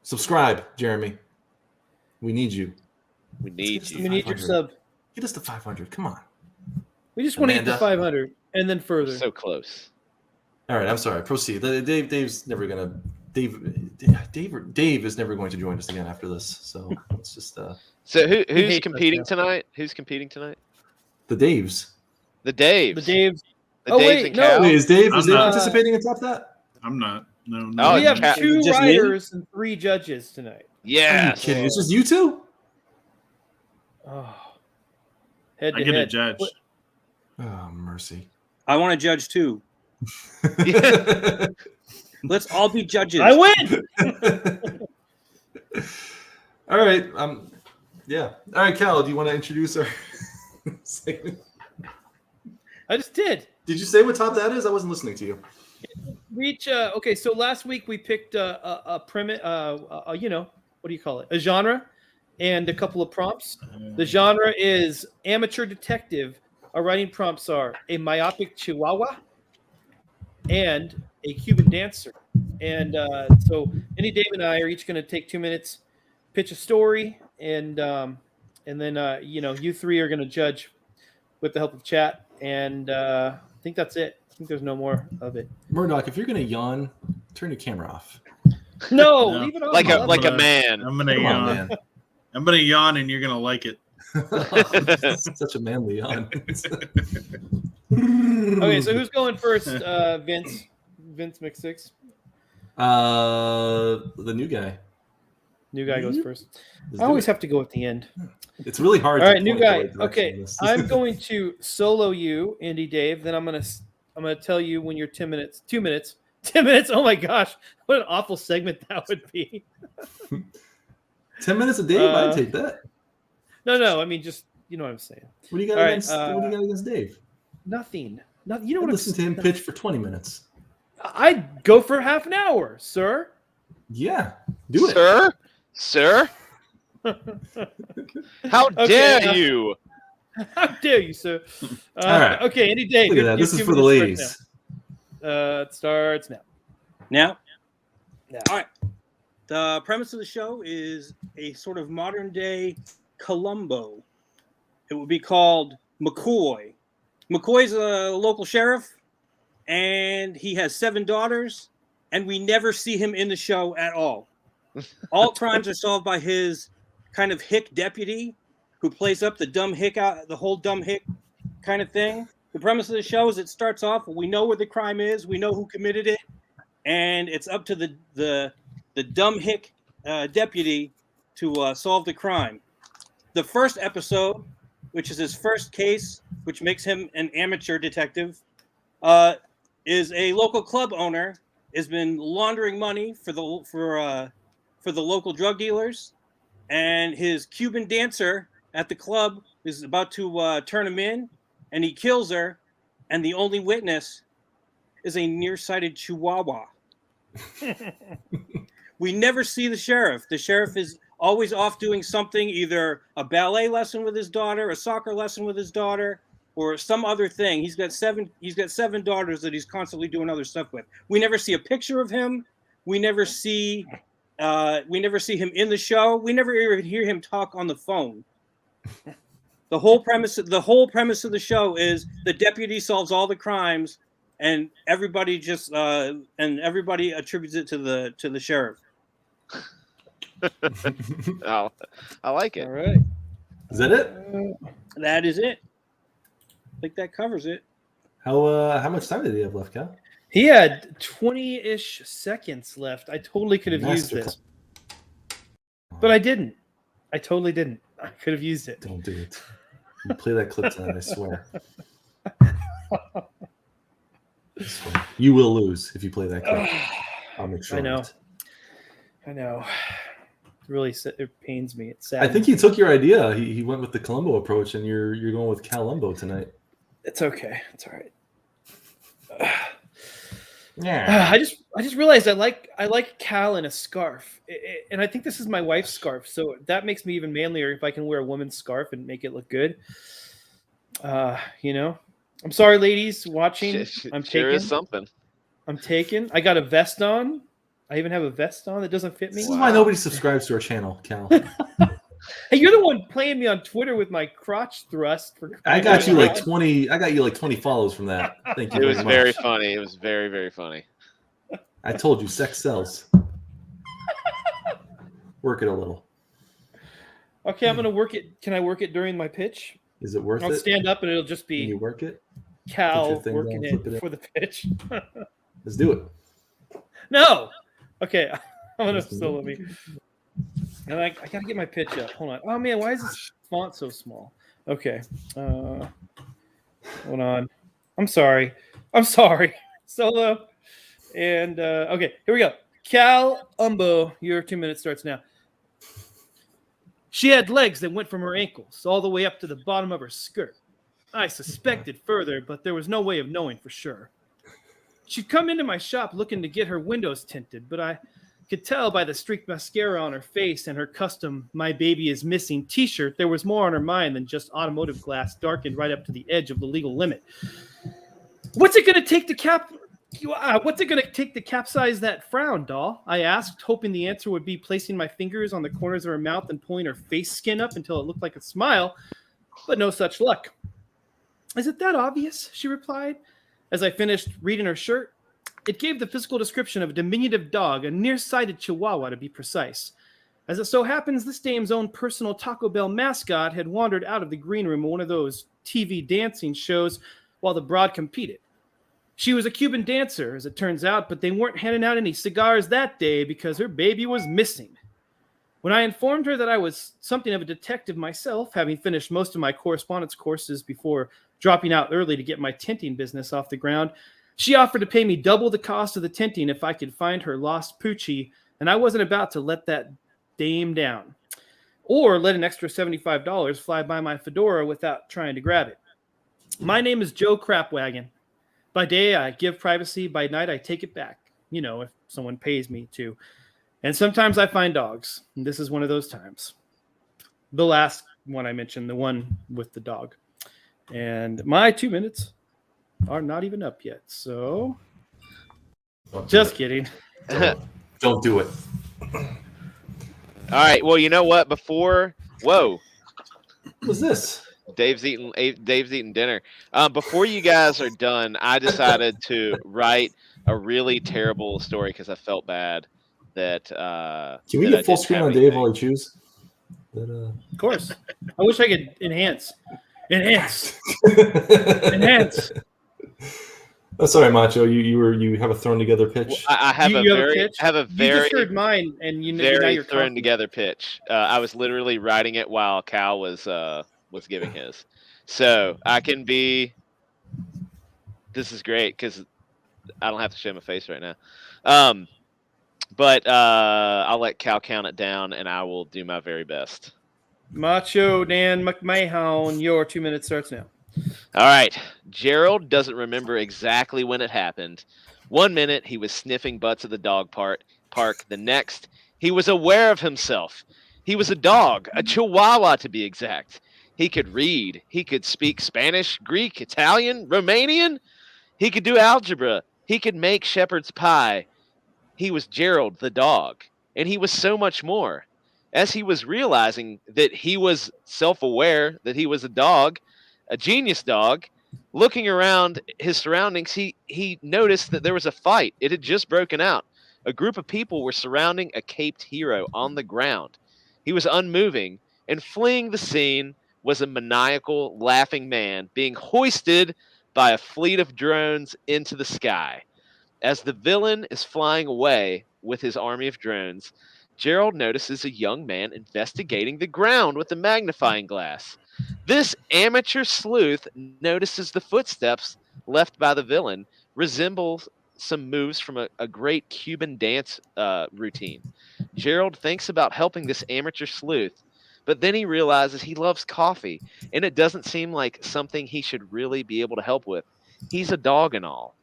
Speaker 2: Subscribe, Jeremy. We need you.
Speaker 4: We need
Speaker 8: your sub.
Speaker 2: Get us to 500. Come on.
Speaker 8: We just want to get to 500 and then further.
Speaker 4: So close.
Speaker 2: All right, I'm sorry. Proceed. Dave's never gonna. Dave is never going to join us again after this. So it's just.
Speaker 4: So who's competing tonight? Who's competing tonight?
Speaker 2: The Daves.
Speaker 4: The Daves.
Speaker 8: The Daves.
Speaker 4: And Cal?
Speaker 2: Wait, is Dave participating in Top That?
Speaker 10: I'm not. No.
Speaker 4: Oh,
Speaker 8: we have 2 writers and 3 judges tonight.
Speaker 4: Yeah.
Speaker 2: Are you kidding? It's just you 2?
Speaker 8: Oh. Head to
Speaker 10: I get
Speaker 8: head.
Speaker 10: a judge.
Speaker 2: Oh, mercy.
Speaker 7: I want to judge too. Let's all be judges.
Speaker 8: I win.
Speaker 2: All right. Yeah. All right, Cal, do you want to introduce our segment?
Speaker 8: I just did.
Speaker 2: Did you say what Top That is? I wasn't listening to you.
Speaker 8: Okay, so last week we picked a premise, what do you call it? A genre and a couple of prompts. The genre is amateur detective. Our writing prompts are a myopic chihuahua and a Cuban dancer. And so Andy, Dave, and I are each going to take 2 minutes, pitch a story, and then you 3 are going to judge with the help of chat. And I think that's it. I think there's no more of it.
Speaker 2: Murdoch, if you're going to yawn, turn your camera off.
Speaker 8: No, leave it on.
Speaker 4: Like a man.
Speaker 10: I'm gonna yawn.
Speaker 2: Man.
Speaker 10: I'm gonna yawn, and you're gonna like it.
Speaker 2: Such a manly yawn.
Speaker 8: Okay, so who's going first? Vince McSix.
Speaker 2: The new guy.
Speaker 8: New guy goes first. I always have to go at the end.
Speaker 2: It's really hard.
Speaker 8: All right, new guy. Okay, I'm going to solo you, Andy, Dave. Then I'm gonna tell you when you're 10 minutes. 2 minutes. 10 minutes. Oh my gosh, what an awful segment that would be.
Speaker 2: 10 minutes a day. I'd take that.
Speaker 8: No. I mean, just you know what I'm saying.
Speaker 2: What do you got against? What do you got against Dave?
Speaker 8: Nothing. You know what?
Speaker 2: Listen to him pitch for 20 minutes.
Speaker 8: I'd go for half an hour, sir.
Speaker 2: Yeah, do it,
Speaker 4: sir. How dare you?
Speaker 8: How dare you, sir?
Speaker 2: All right.
Speaker 8: Okay, Andy, Dave.
Speaker 2: Look at that. This is for the ladies.
Speaker 8: It starts now.
Speaker 7: Now? All right. The premise of the show is a sort of modern day Columbo. It would be called McCoy. McCoy's a local sheriff, and he has 7 daughters, and we never see him in the show at all. All crimes are solved by his kind of hick deputy who plays up the dumb hick out, the whole dumb hick kind of thing. The premise of the show is it starts off, we know where the crime is, we know who committed it, and it's up to the dumb hick deputy to solve the crime. The first episode, which is his first case, which makes him an amateur detective, is a local club owner has been laundering money for the local drug dealers, and his Cuban dancer at the club is about to turn him in, and he kills her, and the only witness is a nearsighted chihuahua. We never see the sheriff. The sheriff is always off doing something, either a ballet lesson with his daughter, a soccer lesson with his daughter, or some other thing. He's got seven daughters that he's constantly doing other stuff with. We never see a picture of him. We never see him in the show. We never even hear him talk on the phone. The whole premise of the show is the deputy solves all the crimes, and everybody attributes it to the sheriff.
Speaker 4: Oh, I like it.
Speaker 8: All right.
Speaker 2: Is that it?
Speaker 7: That is it. I think that covers it.
Speaker 2: How much time did he have left, Cal?
Speaker 8: He had 20-ish seconds left. I totally could have used this, but I didn't. I totally didn't. I could have used it.
Speaker 2: Don't do it. You play that clip tonight, I swear. You will lose if you play that clip. I'll make sure.
Speaker 8: I know.
Speaker 2: Of it.
Speaker 8: I know. It really it pains me. It's sad.
Speaker 2: I think he took your idea. He went with the Columbo approach, and you're going with Calumbo tonight.
Speaker 8: It's okay. It's all right.
Speaker 2: Yeah.
Speaker 8: I just realized I like Cal in a scarf, and I think this is my wife's scarf, so that makes me even manlier if I can wear a woman's scarf and make it look good. I'm sorry, ladies watching. I'm
Speaker 4: sure
Speaker 8: taken.
Speaker 4: is something.
Speaker 8: I'm taken. I got a vest on. I even have a vest on that doesn't fit me.
Speaker 2: This is why nobody subscribes to our channel, Cal.
Speaker 8: Hey, you're the one playing me on Twitter with my crotch thrust.
Speaker 2: I got you like 20. I got you like 20 follows from that. Thank you.
Speaker 4: It was
Speaker 2: much.
Speaker 4: very funny. It was very, very funny.
Speaker 2: I told you, sex sells. Work it a little.
Speaker 8: Okay, I'm gonna work it. Can I work it during my pitch?
Speaker 2: Is it worth it?
Speaker 8: I'll stand up and it'll just be.
Speaker 2: Can you work it?
Speaker 8: Cal
Speaker 2: thing
Speaker 8: working
Speaker 2: down, flip
Speaker 8: it
Speaker 2: it
Speaker 8: for the pitch.
Speaker 2: Let's do it.
Speaker 8: No. Okay, I'm gonna solo me. And I gotta get my pitch up. Hold on. Oh man, why is this font so small? Okay. Hold on. I'm sorry. Solo. And okay, here we go. Cal Umbo, your 2 minutes starts now. She had legs that went from her ankles all the way up to the bottom of her skirt. I suspected further, but there was no way of knowing for sure. She'd come into my shop looking to get her windows tinted, but I could tell by the streaked mascara on her face and her custom "My Baby Is Missing" t-shirt there was more on her mind than just automotive glass darkened right up to the edge of the legal limit. What's it going to take to capsize that frown, doll? I asked, hoping the answer would be placing my fingers on the corners of her mouth and pulling her face skin up until it looked like a smile, but no such luck. Is it that obvious? She replied. As I finished reading her shirt, it gave the physical description of a diminutive dog, a nearsighted chihuahua to be precise. As it so happens, this dame's own personal Taco Bell mascot had wandered out of the green room of one of those TV dancing shows while the broad competed. She was a Cuban dancer, as it turns out, but they weren't handing out any cigars that day because her baby was missing. When I informed her that I was something of a detective myself, having finished most of my correspondence courses before dropping out early to get my tinting business off the ground, she offered to pay me double the cost of the tinting if I could find her lost Poochie, and I wasn't about to let that dame down, or let an extra $75 fly by my fedora without trying to grab it. My name is Joe Crapwagon. By day, I give privacy. By night, I take it back, if someone pays me to. And sometimes I find dogs. And this is one of those times. The last one I mentioned, the one with the dog. And my 2 minutes are not even up yet. So, just kidding.
Speaker 2: Don't do it.
Speaker 4: All right. Well, you know what? Whoa.
Speaker 2: What was this?
Speaker 4: Dave's eating dinner. Before you guys are done, I decided to write a really terrible story because I felt bad that.
Speaker 2: Can we get full screen on Dave while he chews?
Speaker 8: Of course. I wish I could enhance.
Speaker 2: Oh, sorry, Macho. You have a thrown together pitch.
Speaker 4: I have a very.
Speaker 8: You just heard mine, and now
Speaker 4: very
Speaker 8: you're
Speaker 4: thrown together pitch. I was literally writing it while Cal was giving his, so I can be. This is great because I don't have to show my face right now. But I'll let Cal count it down, and I will do my very best.
Speaker 8: Macho Dan McMahon, your 2 minutes starts now.
Speaker 4: All right. Gerald doesn't remember exactly when it happened. 1 minute, he was sniffing butts at the dog park. The next, he was aware of himself. He was a dog, a chihuahua to be exact. He could read. He could speak Spanish, Greek, Italian, Romanian. He could do algebra. He could make shepherd's pie. He was Gerald the dog, and he was so much more. As he was realizing that he was self-aware that he was a dog, a genius dog, looking around his surroundings, he noticed that there was a fight. It had just broken out. A group of people were surrounding a caped hero on the ground. He was unmoving, and fleeing the scene was a maniacal, laughing man being hoisted by a fleet of drones into the sky. As the villain is flying away with his army of drones, Gerald notices a young man investigating the ground with a magnifying glass. This amateur sleuth notices the footsteps left by the villain resembles some moves from a great Cuban dance routine. Gerald thinks about helping this amateur sleuth, but then he realizes he loves coffee, and it doesn't seem like something he should really be able to help with. He's a dog and all.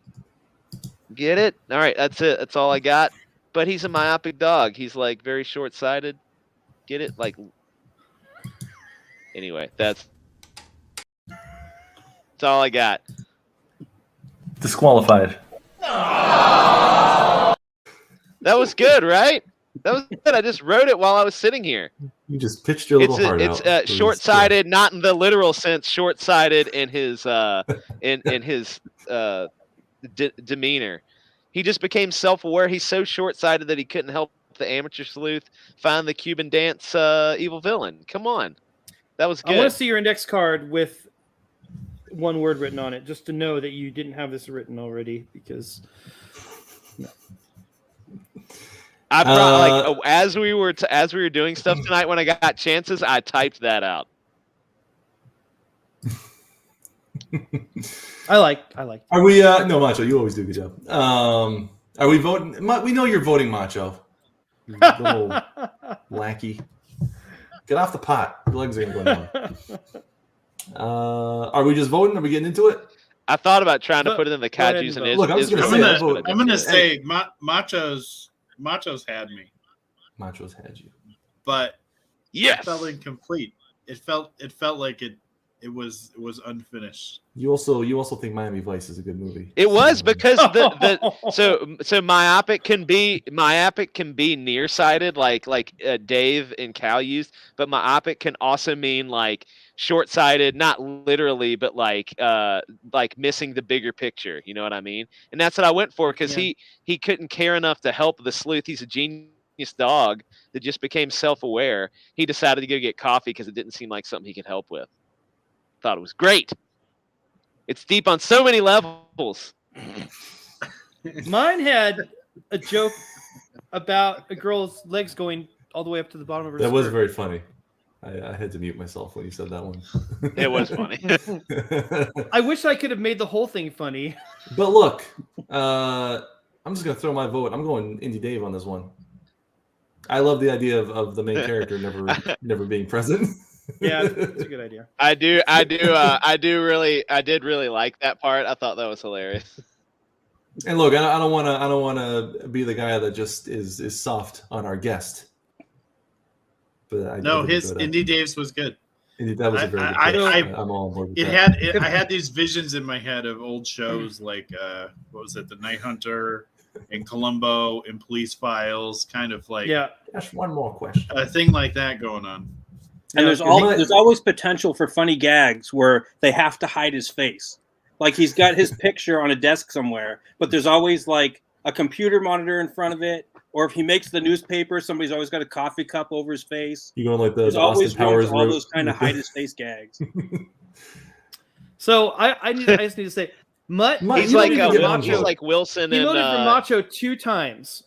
Speaker 4: Get it? All right, that's it. That's all I got. But he's a myopic dog. He's like very short-sighted. Get it? Like, anyway, that's all I got.
Speaker 2: Disqualified.
Speaker 4: That was good, right? That was good. I just wrote it while I was sitting here.
Speaker 2: You just pitched your little heart out.
Speaker 4: It's short-sighted, not in the literal sense. Short-sighted in his demeanor. He just became self-aware. He's so short-sighted that he couldn't help the amateur sleuth find the Cuban dance evil villain. Come on, that was good.
Speaker 8: I want to see your index card with one word written on it, just to know that you didn't have this written already. Because
Speaker 4: I brought, as we were doing stuff tonight when I got chances, I typed that out.
Speaker 8: I like.
Speaker 2: Are we? No, Macho, you always do a good job. Are we voting? We know you're voting, Macho. You little lackey. Get off the pot. Your legs ain't going down. Are we just voting? Are we getting into it?
Speaker 4: I thought about trying to put it in the Kaju's and
Speaker 2: look. I'm
Speaker 10: gonna say Macho's had me.
Speaker 2: Macho's had you.
Speaker 10: But
Speaker 4: yes,
Speaker 10: it felt incomplete. It felt like it was unfinished.
Speaker 2: You also think Miami Vice is a good movie.
Speaker 4: It was because so myopic can be nearsighted like Dave and Cal used, but myopic can also mean like short-sighted, not literally, but like missing the bigger picture. You know what I mean? And that's what I went for because he couldn't care enough to help the sleuth. He's a genius dog that just became self-aware. He decided to go get coffee because it didn't seem like something he could help with. Thought it was great. It's deep on so many levels.
Speaker 8: Mine had a joke about a girl's legs going all the way up to the bottom of her
Speaker 2: That
Speaker 8: skirt.
Speaker 2: was very funny. I had to mute myself when you said that one.
Speaker 4: It was funny.
Speaker 8: I wish I could have made the whole thing funny.
Speaker 2: But look, I'm just going to throw my vote. I'm going Indie Dave on this one. I love the idea of the main character never being present.
Speaker 8: Yeah, that's a good idea.
Speaker 4: I did really like that part. I thought that was hilarious.
Speaker 2: And look, I don't want to be the guy that just is soft on our guest. But
Speaker 10: Indie Dave's was good.
Speaker 2: That was a very good I'm all on board with
Speaker 10: I had these visions in my head of old shows like what was it, The Night Hunter and Columbo and Police Files, kind of like
Speaker 2: Just one more question.
Speaker 10: A thing like that going on.
Speaker 7: And there's always potential for funny gags where they have to hide his face. Like he's got his picture on a desk somewhere, but there's always like a computer monitor in front of it. Or if he makes the newspaper, somebody's always got a coffee cup over his face.
Speaker 2: You going like the
Speaker 7: There's
Speaker 2: Austin
Speaker 7: always
Speaker 2: Powers
Speaker 7: all those kind of hide his face gags.
Speaker 8: So I just need to say, Mutt.
Speaker 4: He's like Macho, like Wilson.
Speaker 8: He
Speaker 4: and
Speaker 8: voted for Macho 2 times.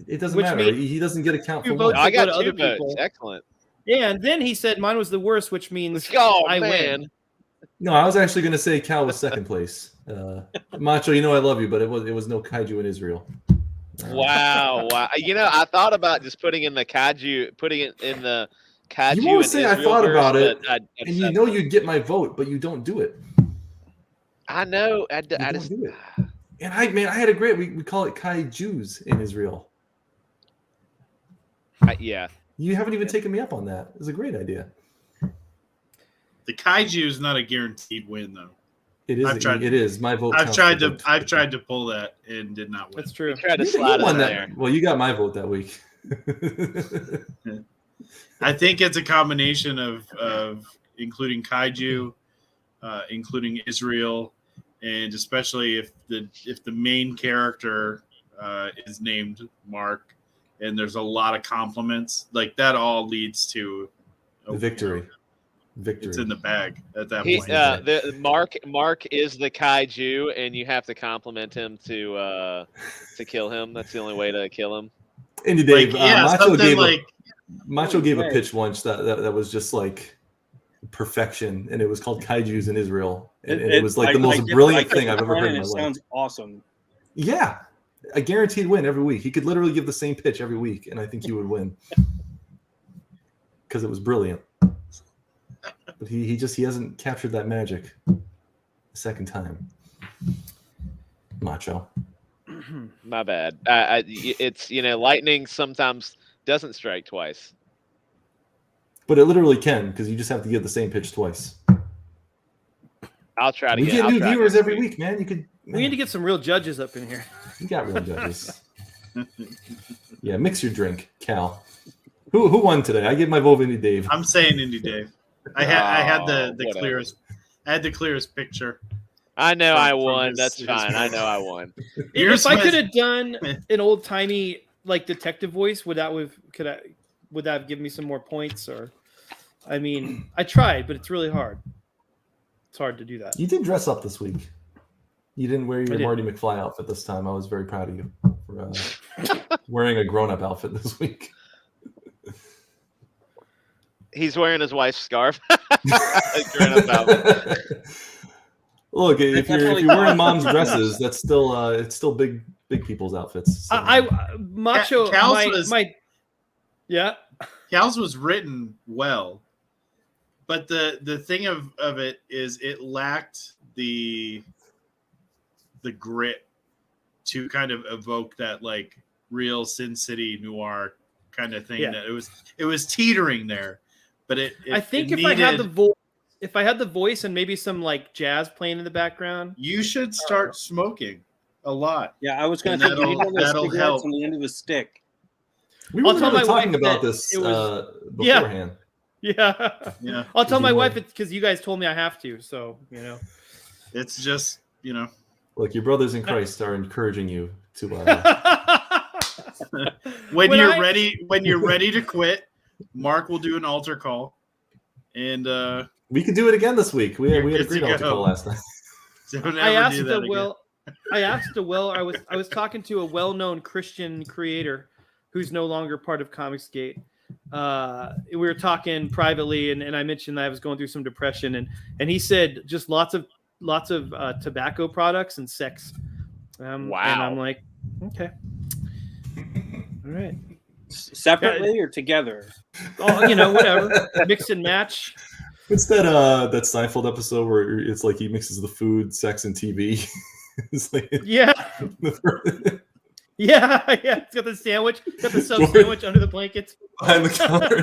Speaker 2: It doesn't matter. He doesn't get a count for one.
Speaker 4: I got 2 votes. People. Excellent.
Speaker 8: Yeah, and then he said mine was the worst, which means I win.
Speaker 2: No, I was actually going to say Cal was second place. Macho, I love you, but it was no kaiju in Israel.
Speaker 4: Wow. I thought about just putting it in the kaiju.
Speaker 2: You want to say I thought about it, and you'd get my vote, but you don't do it.
Speaker 4: I know. I
Speaker 2: You don't
Speaker 4: just
Speaker 2: do it. And I had a great. We call it kaijus in Israel.
Speaker 4: yeah.
Speaker 2: You haven't even taken me up on that. It's a great idea.
Speaker 10: The kaiju is not a guaranteed win, though.
Speaker 2: It is. It is. My vote.
Speaker 10: I've tried to pull that and did not win.
Speaker 8: That's true.
Speaker 4: Tried to slide in there.
Speaker 2: Well, you got my vote that week.
Speaker 10: I think it's a combination of including kaiju, including Israel, and especially if the main character is named Mark, and there's a lot of compliments, like that all leads to
Speaker 2: a victory. Victory.
Speaker 10: It's in the bag at that point.
Speaker 4: Mark is the kaiju, and you have to compliment him to kill him. That's the only way to kill him.
Speaker 2: Indy Dave, Macho gave a pitch once that was just like perfection, and it was called Kaijus in Israel, and it was like the most brilliant thing I've ever heard in my life.
Speaker 7: It sounds awesome.
Speaker 2: Yeah, a guaranteed win every week. He could literally give the same pitch every week, and I think he would win because it was brilliant. But he hasn't captured that magic the second time. Macho.
Speaker 4: My bad. It's lightning sometimes doesn't strike twice.
Speaker 2: But it literally can, because you just have to give the same pitch twice.
Speaker 4: I'll try to
Speaker 2: get new viewers every week, man.
Speaker 8: We need to get some real judges up in here.
Speaker 2: You got real judges. Yeah, mix your drink, Cal. Who won today? I gave my vote to Indy Dave.
Speaker 10: I'm saying Indy Dave. I had the clearest. I had the clearest picture.
Speaker 4: I know I won. That's fine. I know I won.
Speaker 8: If I could have done an old timey like detective voice, would that have given me some more points? Or, I mean, I tried, but it's really hard. It's hard to do that.
Speaker 2: You did dress up this week. You didn't wear your Marty McFly outfit this time. I was very proud of you for wearing a grown-up outfit this week.
Speaker 4: He's wearing his wife's scarf.
Speaker 2: Look, if you're wearing mom's dresses, that's still it's still big people's outfits. So.
Speaker 8: Macho Cal's
Speaker 10: was written well, but the thing of it is it lacked the grit to kind of evoke that like real Sin City noir kind of thing.
Speaker 8: Yeah.
Speaker 10: That it was teetering there. But
Speaker 8: I think if I had the voice and maybe some like jazz playing in the background,
Speaker 10: you should start smoking a lot.
Speaker 7: Yeah, I was going to think that'll help on the end of a stick.
Speaker 2: We were talking about this beforehand.
Speaker 8: Yeah. I'll tell my wife because you guys told me I have to. So
Speaker 10: it's just
Speaker 2: Look, your brothers in Christ are encouraging you to.
Speaker 10: When you're ready to quit. Mark will do an altar call, and
Speaker 2: we could do it again this week. We had a great altar call last night.
Speaker 8: I asked Will. I was talking to a well-known Christian creator who's no longer part of Comicsgate. We were talking privately, and I mentioned that I was going through some depression, and he said just lots of tobacco products and sex.
Speaker 4: Wow.
Speaker 8: And I'm like, okay, all right.
Speaker 7: Separately or together?
Speaker 8: Oh, whatever. Mix and match.
Speaker 2: It's that Seinfeld episode where it's like he mixes the food, sex, and TV. It's like,
Speaker 8: yeah. Yeah. It's got the sandwich. Got the sub sandwich under the blankets.
Speaker 2: Behind the counter.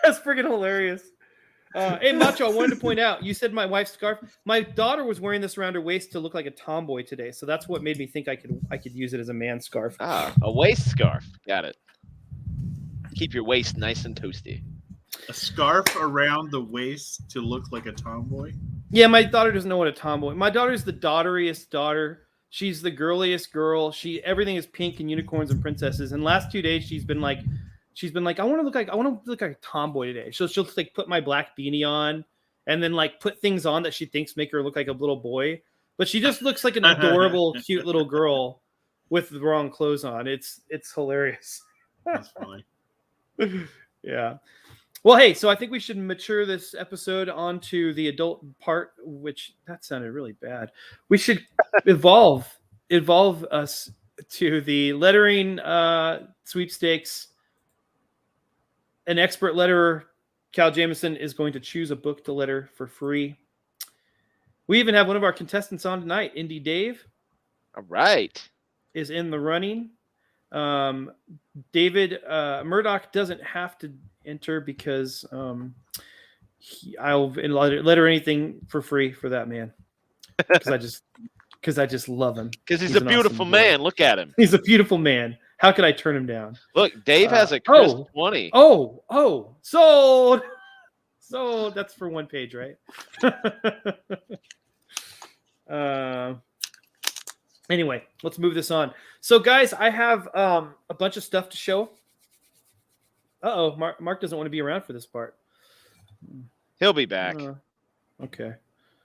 Speaker 8: That's freaking hilarious. Hey, Macho, I wanted to point out, you said my wife's scarf. My daughter was wearing this around her waist to look like a tomboy today, so that's what made me think I could use it as a man's scarf.
Speaker 4: Ah, a waist scarf. Got it. Keep your waist nice and toasty.
Speaker 10: A scarf around the waist to look like a tomboy?
Speaker 8: Yeah, my daughter doesn't know what a tomboy. My daughter's the dotteriest daughter. She's the girliest girl. Everything is pink and unicorns and princesses. And last 2 days she's been like, I want to look like a tomboy today. She'll like put my black beanie on and then like put things on that she thinks make her look like a little boy. But she just looks like an adorable, cute little girl with the wrong clothes on. It's hilarious.
Speaker 10: That's funny.
Speaker 8: Yeah. Well, hey, so I think we should mature this episode onto the adult part, which that sounded really bad. We should evolve us to the lettering sweepstakes. An expert letterer Cal Jameson is going to choose a book to letter for free. We even have one of our contestants on tonight, Indy Dave.
Speaker 4: All right.
Speaker 8: Is in the running. David Murdoch doesn't have to enter because I'll letter anything for free for that man because I just love him.
Speaker 4: Because he's a beautiful man. Look at him.
Speaker 8: He's a beautiful man. How could I turn him down?
Speaker 4: Look, Dave has a crisp 20.
Speaker 8: Sold. So that's for one page, right? Anyway, let's move this on. So, guys, I have a bunch of stuff to show. Mark doesn't want to be around for this part.
Speaker 4: He'll be back.
Speaker 8: Okay.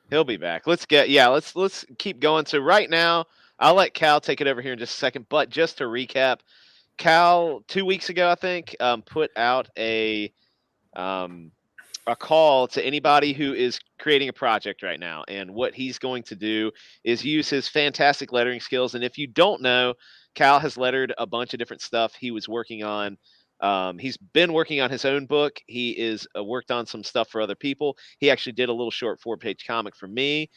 Speaker 4: He'll be back. Let's keep going. So right now, I'll let Cal take it over here in just a second. But just to recap, Cal 2 weeks ago, I think, put out a call to anybody who is creating a project right now. And what he's going to do is use his fantastic lettering skills. And if you don't know, Cal has lettered a bunch of different stuff he was working on. He's been working on his own book. He is worked on some stuff for other people. He actually did a little short 4-page comic for me.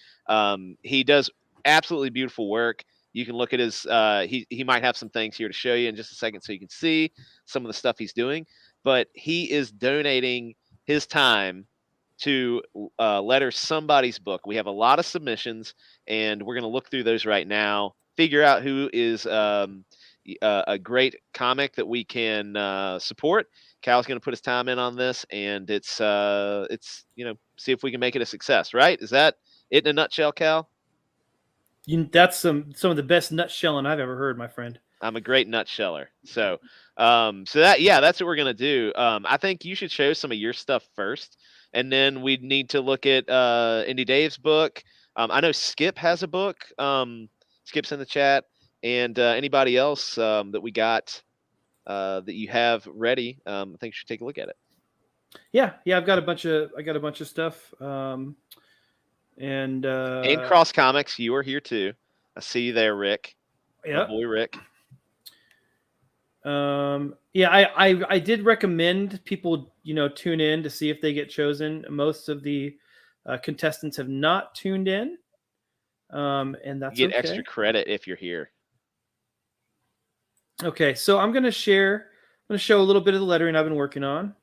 Speaker 4: He does absolutely beautiful work. You can look at his, he might have some things here to show you in just a second so you can see some of the stuff he's doing. But he is donating his time to letter somebody's book. We have a lot of submissions, and we're going to look through those right now, figure out who is a great comic that we can support. Cal's going to put his time in on this, and it's see if we can make it a success. Right? Is that it in a nutshell, Cal?
Speaker 8: That's some of the best nutshelling I've ever heard, my friend.
Speaker 4: I'm a great nutsheller. So that's what we're gonna do. I think you should show some of your stuff first, and then we need to look at Indy Dave's book. I know Skip has a book. Skip's in the chat, and anybody else that we got that you have ready, I think you should take a look at it.
Speaker 8: Yeah, I've got a bunch of stuff. And
Speaker 4: Cross Comics, you are here too. I see you there, Rick.
Speaker 8: Yeah,
Speaker 4: boy, Rick.
Speaker 8: I did recommend people, tune in to see if they get chosen. Most of the contestants have not tuned in, and that's
Speaker 4: you get extra credit if you're here.
Speaker 8: Okay, so I'm gonna show a little bit of the lettering I've been working on,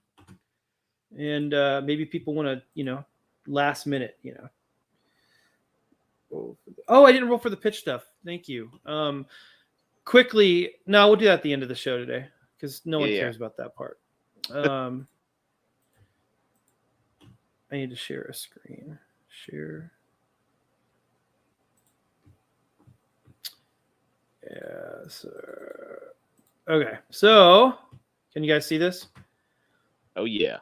Speaker 8: and maybe people want to, last minute, Oh, I didn't roll for the pitch stuff. Thank you. Quickly, no, we'll do that at the end of the show today because no one cares about that part. I need to share a screen. Share. Yes. Okay, so can you guys see this?
Speaker 4: Oh, yeah.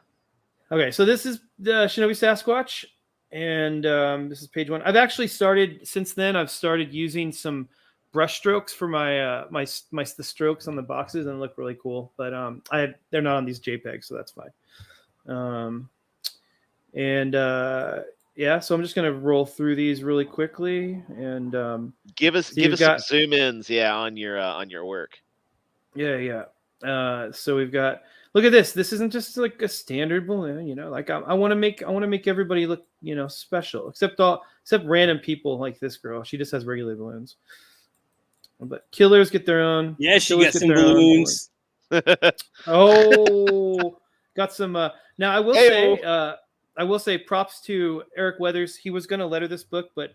Speaker 8: Okay, so this is the Shinobi Sasquatch. And this is page 1. I've actually started since then. I've started using some brush strokes for my the strokes on the boxes, and they look really cool. But they're not on these JPEGs, so that's fine. So I'm just gonna roll through these really quickly and
Speaker 4: give us some zoom ins, on your work.
Speaker 8: Yeah. So we've got. Look at this. This isn't just like a standard balloon, Like I want to make everybody look, special. Except random people like this girl. She just has regular balloons. But killers get their own.
Speaker 7: Yeah, she gets some balloons.
Speaker 8: Oh, got some. Now I will say props to Eric Weathers. He was going to letter this book, but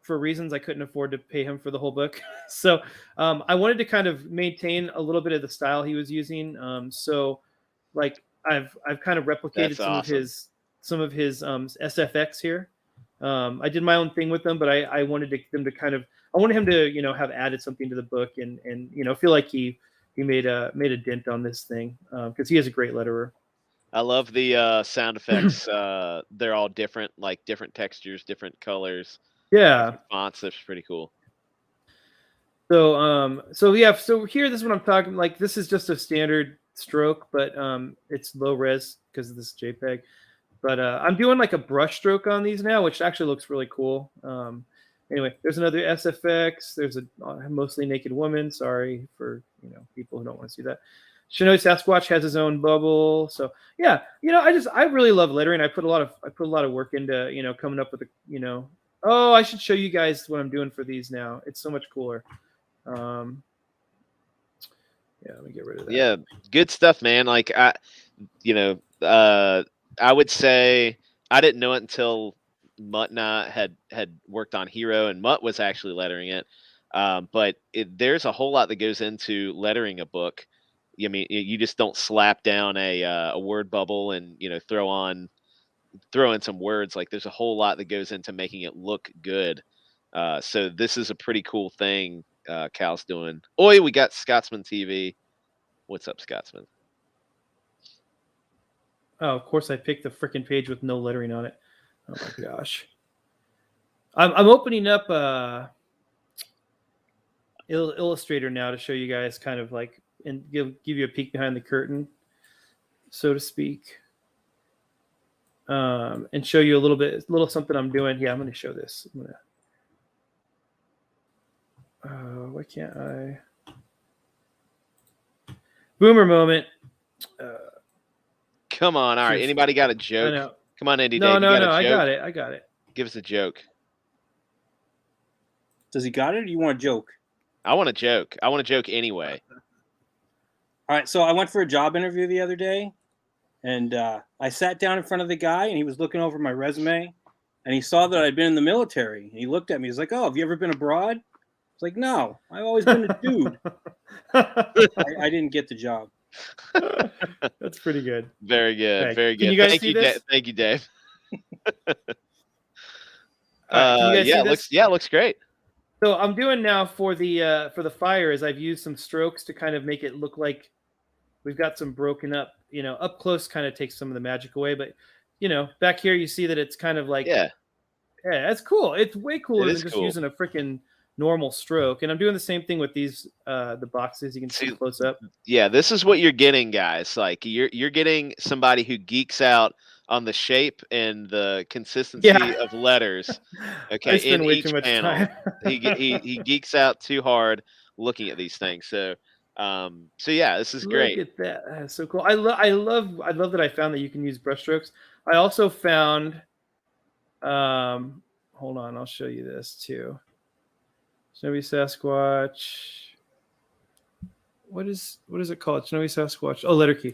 Speaker 8: for reasons I couldn't afford to pay him for the whole book. So I wanted to kind of maintain a little bit of the style he was using. So like I've kind of replicated some of his SFX here. I did my own thing with them, but I wanted him to have added something to the book and feel like he made a dent on this thing because he is a great letterer.
Speaker 4: I love the sound effects. They're all different, like different textures, different colors.
Speaker 8: Yeah,
Speaker 4: fonts. That's pretty cool.
Speaker 8: So here, this is what I'm talking. Like, this is just a standard stroke, but it's low res because of this JPEG. But I'm doing like a brush stroke on these now, which actually looks really cool. Anyway, there's another SFX. There's a mostly naked woman. Sorry for people who don't want to see that. Shinobi Sasquatch has his own bubble. So yeah, I really love lettering. I put a lot of work into, coming up with oh, I should show you guys what I'm doing for these now. It's so much cooler. Yeah, let me get rid of that.
Speaker 4: Yeah, good stuff, man. Like I would say I didn't know it until Mutt and I had worked on Hero, and Mutt was actually lettering it. But there's a whole lot that goes into lettering a book. I mean, you just don't slap down a word bubble and throw in some words. Like there's a whole lot that goes into making it look good. So this is a pretty cool thing Cal's doing. Oi, we got Scotsman TV. What's up, Scotsman?
Speaker 8: Oh, of course I picked the freaking page with no lettering on it. Oh my gosh. I'm opening up Illustrator now to show you guys kind of like and give you a peek behind the curtain, so to speak. And show you a little something I'm doing. Yeah, I'm going to show this. Why can't I? Boomer moment.
Speaker 4: Come on. All right. Anybody got a joke? Come on, Andy.
Speaker 8: No,
Speaker 4: Dave.
Speaker 8: I got it.
Speaker 4: Give us a joke.
Speaker 7: Does he got it, or you want a joke?
Speaker 4: I want a joke. I want a joke anyway.
Speaker 7: All right. So I went for a job interview the other day, and I sat down in front of the guy, and he was looking over my resume, and he saw that I'd been in the military. And he looked at me. He's like, "Oh, have you ever been abroad?" I was like, "No, I've always been a dude." I didn't get the job.
Speaker 8: That's pretty good.
Speaker 4: Very good.
Speaker 8: Right.
Speaker 4: Very good.
Speaker 8: Can you guys see this?
Speaker 4: Thank you, Dave.
Speaker 8: It
Speaker 4: looks great.
Speaker 8: So I'm doing now for the fire is I've used some strokes to kind of make it look like we've got some broken up, up close kind of takes some of the magic away. But, back here you see that it's kind of like, yeah, that's cool. It's way cooler than just using a freaking normal stroke. And I'm doing the same thing with these, the boxes you can see close up.
Speaker 4: Yeah, this is what you're getting, guys. Like you're getting somebody who geeks out on the shape and the consistency of letters. Okay,
Speaker 8: I spend
Speaker 4: in
Speaker 8: way
Speaker 4: each
Speaker 8: too much
Speaker 4: panel,
Speaker 8: time.
Speaker 4: he geeks out too hard looking at these things. So yeah, this is great.
Speaker 8: Look at that. That's so cool. I love that I found that you can use brush strokes. I also found hold on, I'll show you this too. Shinobi Sasquatch. What is it called? Shinobi Sasquatch. Oh, letter key.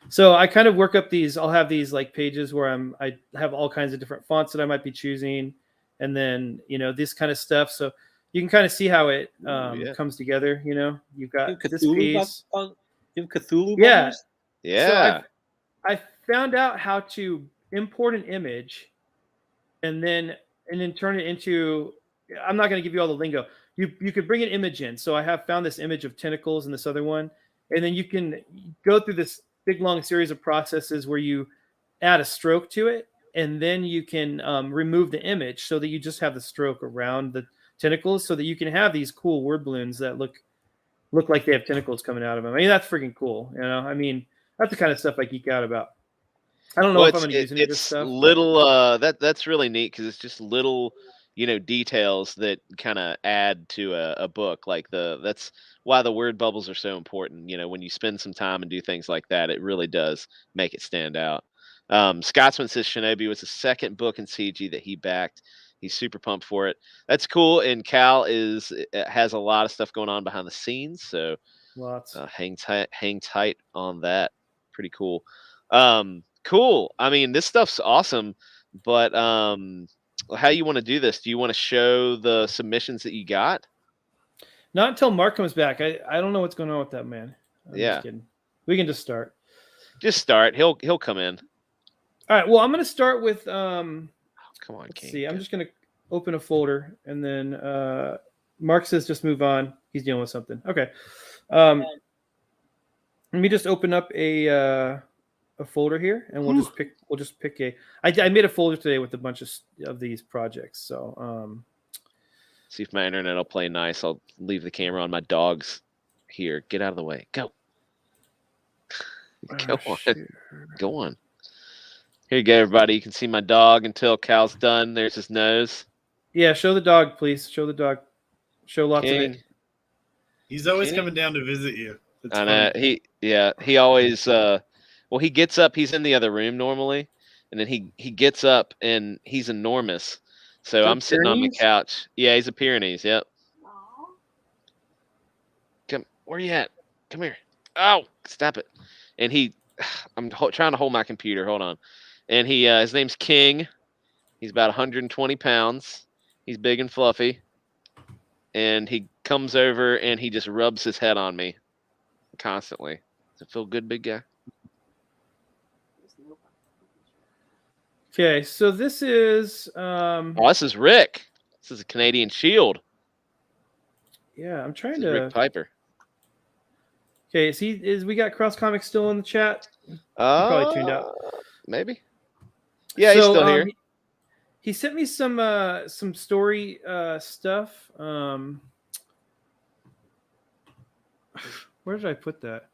Speaker 8: So I kind of work up these. I'll have these like pages where I have all kinds of different fonts that I might be choosing, and then this kind of stuff. So you can kind of see how it comes together. You've got this piece.
Speaker 7: You have Cthulhu.
Speaker 8: Yeah,
Speaker 4: yeah.
Speaker 8: So I found out how to import an image, and then turn it into. I'm not going to give you all the lingo. You could bring an image in. So I have found this image of tentacles in this other one, and then you can go through this big long series of processes where you add a stroke to it, and then you can remove the image so that you just have the stroke around the tentacles, so that you can have these cool word balloons that look like they have tentacles coming out of them. I mean, that's freaking cool. I mean, that's the kind of stuff I geek out about. I don't know if I'm going to use any of this stuff.
Speaker 4: That's really neat because it's just little details that kind of add to a book. Like that's why the word bubbles are so important. When you spend some time and do things like that, it really does make it stand out. Scotsman says Shinobi was the second book in CG that he backed. He's super pumped for it. That's cool. And Cal has a lot of stuff going on behind the scenes. So
Speaker 8: lots.
Speaker 4: Hang tight on that. Pretty cool. Cool. I mean, this stuff's awesome, but how you want to do this? Do you want to show the submissions that you got?
Speaker 8: Not until Mark comes back. I don't know what's going on with that man. I'm just kidding. We can just start.
Speaker 4: Just start. He'll come in.
Speaker 8: All right. Well, I'm going to start with.
Speaker 4: Come on,
Speaker 8: let's
Speaker 4: King.
Speaker 8: see. I'm just going to open a folder, and then Mark says just move on. He's dealing with something. Okay. Let me just open up a folder here, and we'll just pick a. I made a folder today with a bunch of these projects. So
Speaker 4: see if my internet will play nice. I'll leave the camera on. My dog's here. Get out of the way. Go. Go on. Sure. Go on. Here you go, everybody. You can see my dog until Cal's done. There's his nose.
Speaker 8: Yeah, show the dog, please. Show the dog. Show lots of it.
Speaker 10: He's always coming down to visit you. That's
Speaker 4: I know
Speaker 10: funny.
Speaker 4: he always he gets up. He's in the other room normally, and then he gets up and he's enormous. So I'm sitting on the
Speaker 7: Pyrenees?
Speaker 4: couch. Yeah, he's a Pyrenees. Yep. Come, where you at? Come here. Oh, stop it. And I'm trying to hold my computer. Hold on. And his name's King. He's about 120 pounds. He's big and fluffy. And he comes over and he just rubs his head on me constantly. Does it feel good, big guy?
Speaker 8: Okay, so this is
Speaker 4: Oh, this is Rick. This is a Canadian Shield.
Speaker 8: yeah, I'm trying
Speaker 4: This is Rick
Speaker 8: to.
Speaker 4: Piper.
Speaker 8: Okay, is we got Cross Comics still in the chat? He probably tuned out.
Speaker 4: Maybe. Yeah, he's still here.
Speaker 8: He sent me some story stuff. Where did I put that?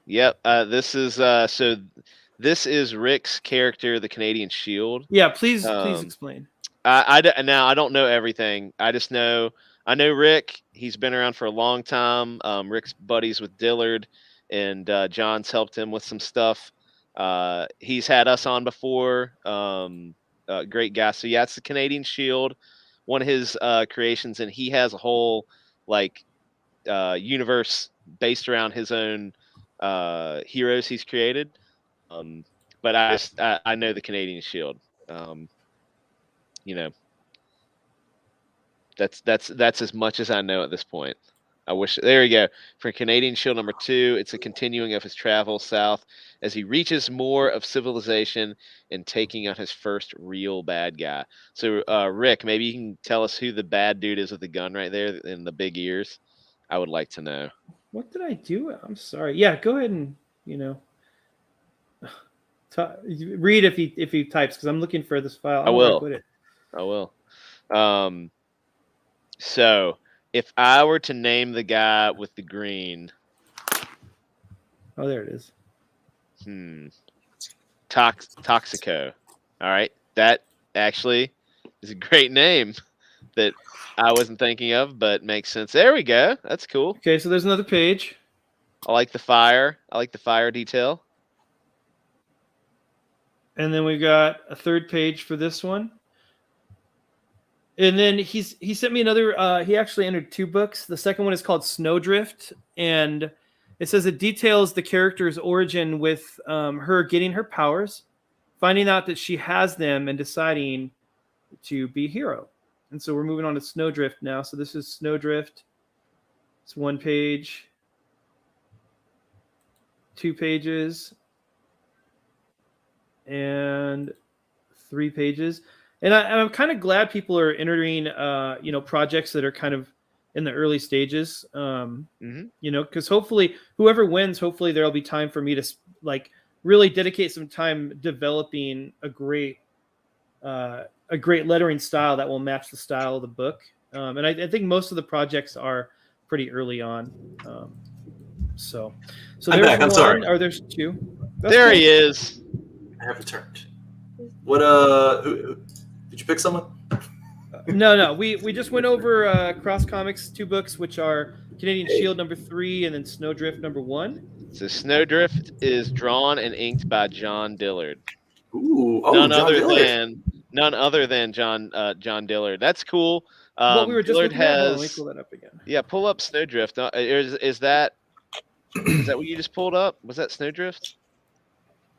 Speaker 4: Yep. This is Rick's character, the Canadian Shield.
Speaker 8: Yeah, please explain.
Speaker 4: Now I don't know everything. I know Rick. He's been around for a long time. Rick's buddies with Dillard, and John's helped him with some stuff. He's had us on before. Great guy. So yeah, it's the Canadian Shield, one of his creations, and he has a whole universe based around his own heroes he's created. But I know the Canadian Shield. That's as much as I know at this point. I wish there you go. For Canadian Shield number 2, it's a continuing of his travels south as he reaches more of civilization and taking on his first real bad guy. So Rick, maybe you can tell us who the bad dude is with the gun right there and the big ears. I would like to know.
Speaker 8: What did I do? I'm sorry. Yeah, go ahead and read if he types, because I'm looking for this file.
Speaker 4: I will.
Speaker 8: Put it.
Speaker 4: I will. So if I were to name the guy with the green,
Speaker 8: oh, there it is.
Speaker 4: Toxico. All right, that actually is a great name that I wasn't thinking of, but makes sense. There we go. That's cool.
Speaker 8: Okay, so there's another page.
Speaker 4: I like the fire. I like the fire detail.
Speaker 8: And then we've got a third page for this one. And then he sent me another. He actually entered 2 books. The second one is called Snowdrift, and it says it details the character's origin with her getting her powers, finding out that she has them, and deciding to be a hero. And so we're moving on to Snowdrift now. So this is Snowdrift. It's 1 page, 2 pages, and 3 pages. And I'm kind of glad people are entering, projects that are kind of in the early stages, because hopefully whoever wins, hopefully there'll be time for me to really dedicate some time developing a great lettering style that will match the style of the book. And I think most of the projects are pretty early on. So
Speaker 2: I'm
Speaker 8: there's
Speaker 2: back. I'm
Speaker 8: one,
Speaker 2: sorry.
Speaker 8: or there's 2. That's
Speaker 4: there
Speaker 8: cool.
Speaker 4: he is.
Speaker 2: I have returned. What? Who, did you pick someone?
Speaker 8: No. We just went over Cross Comics 2 books, which are Canadian Shield number 3 and then Snowdrift number 1.
Speaker 4: So Snowdrift is drawn and inked by John Dillard.
Speaker 2: Ooh,
Speaker 4: none other than John Dillard. That's cool.
Speaker 8: What we were just
Speaker 4: Dillard
Speaker 8: looking at. Hold on,
Speaker 4: has.
Speaker 8: let me pull that up again.
Speaker 4: Yeah, pull up Snowdrift. Is that what you just pulled up? Was that Snowdrift?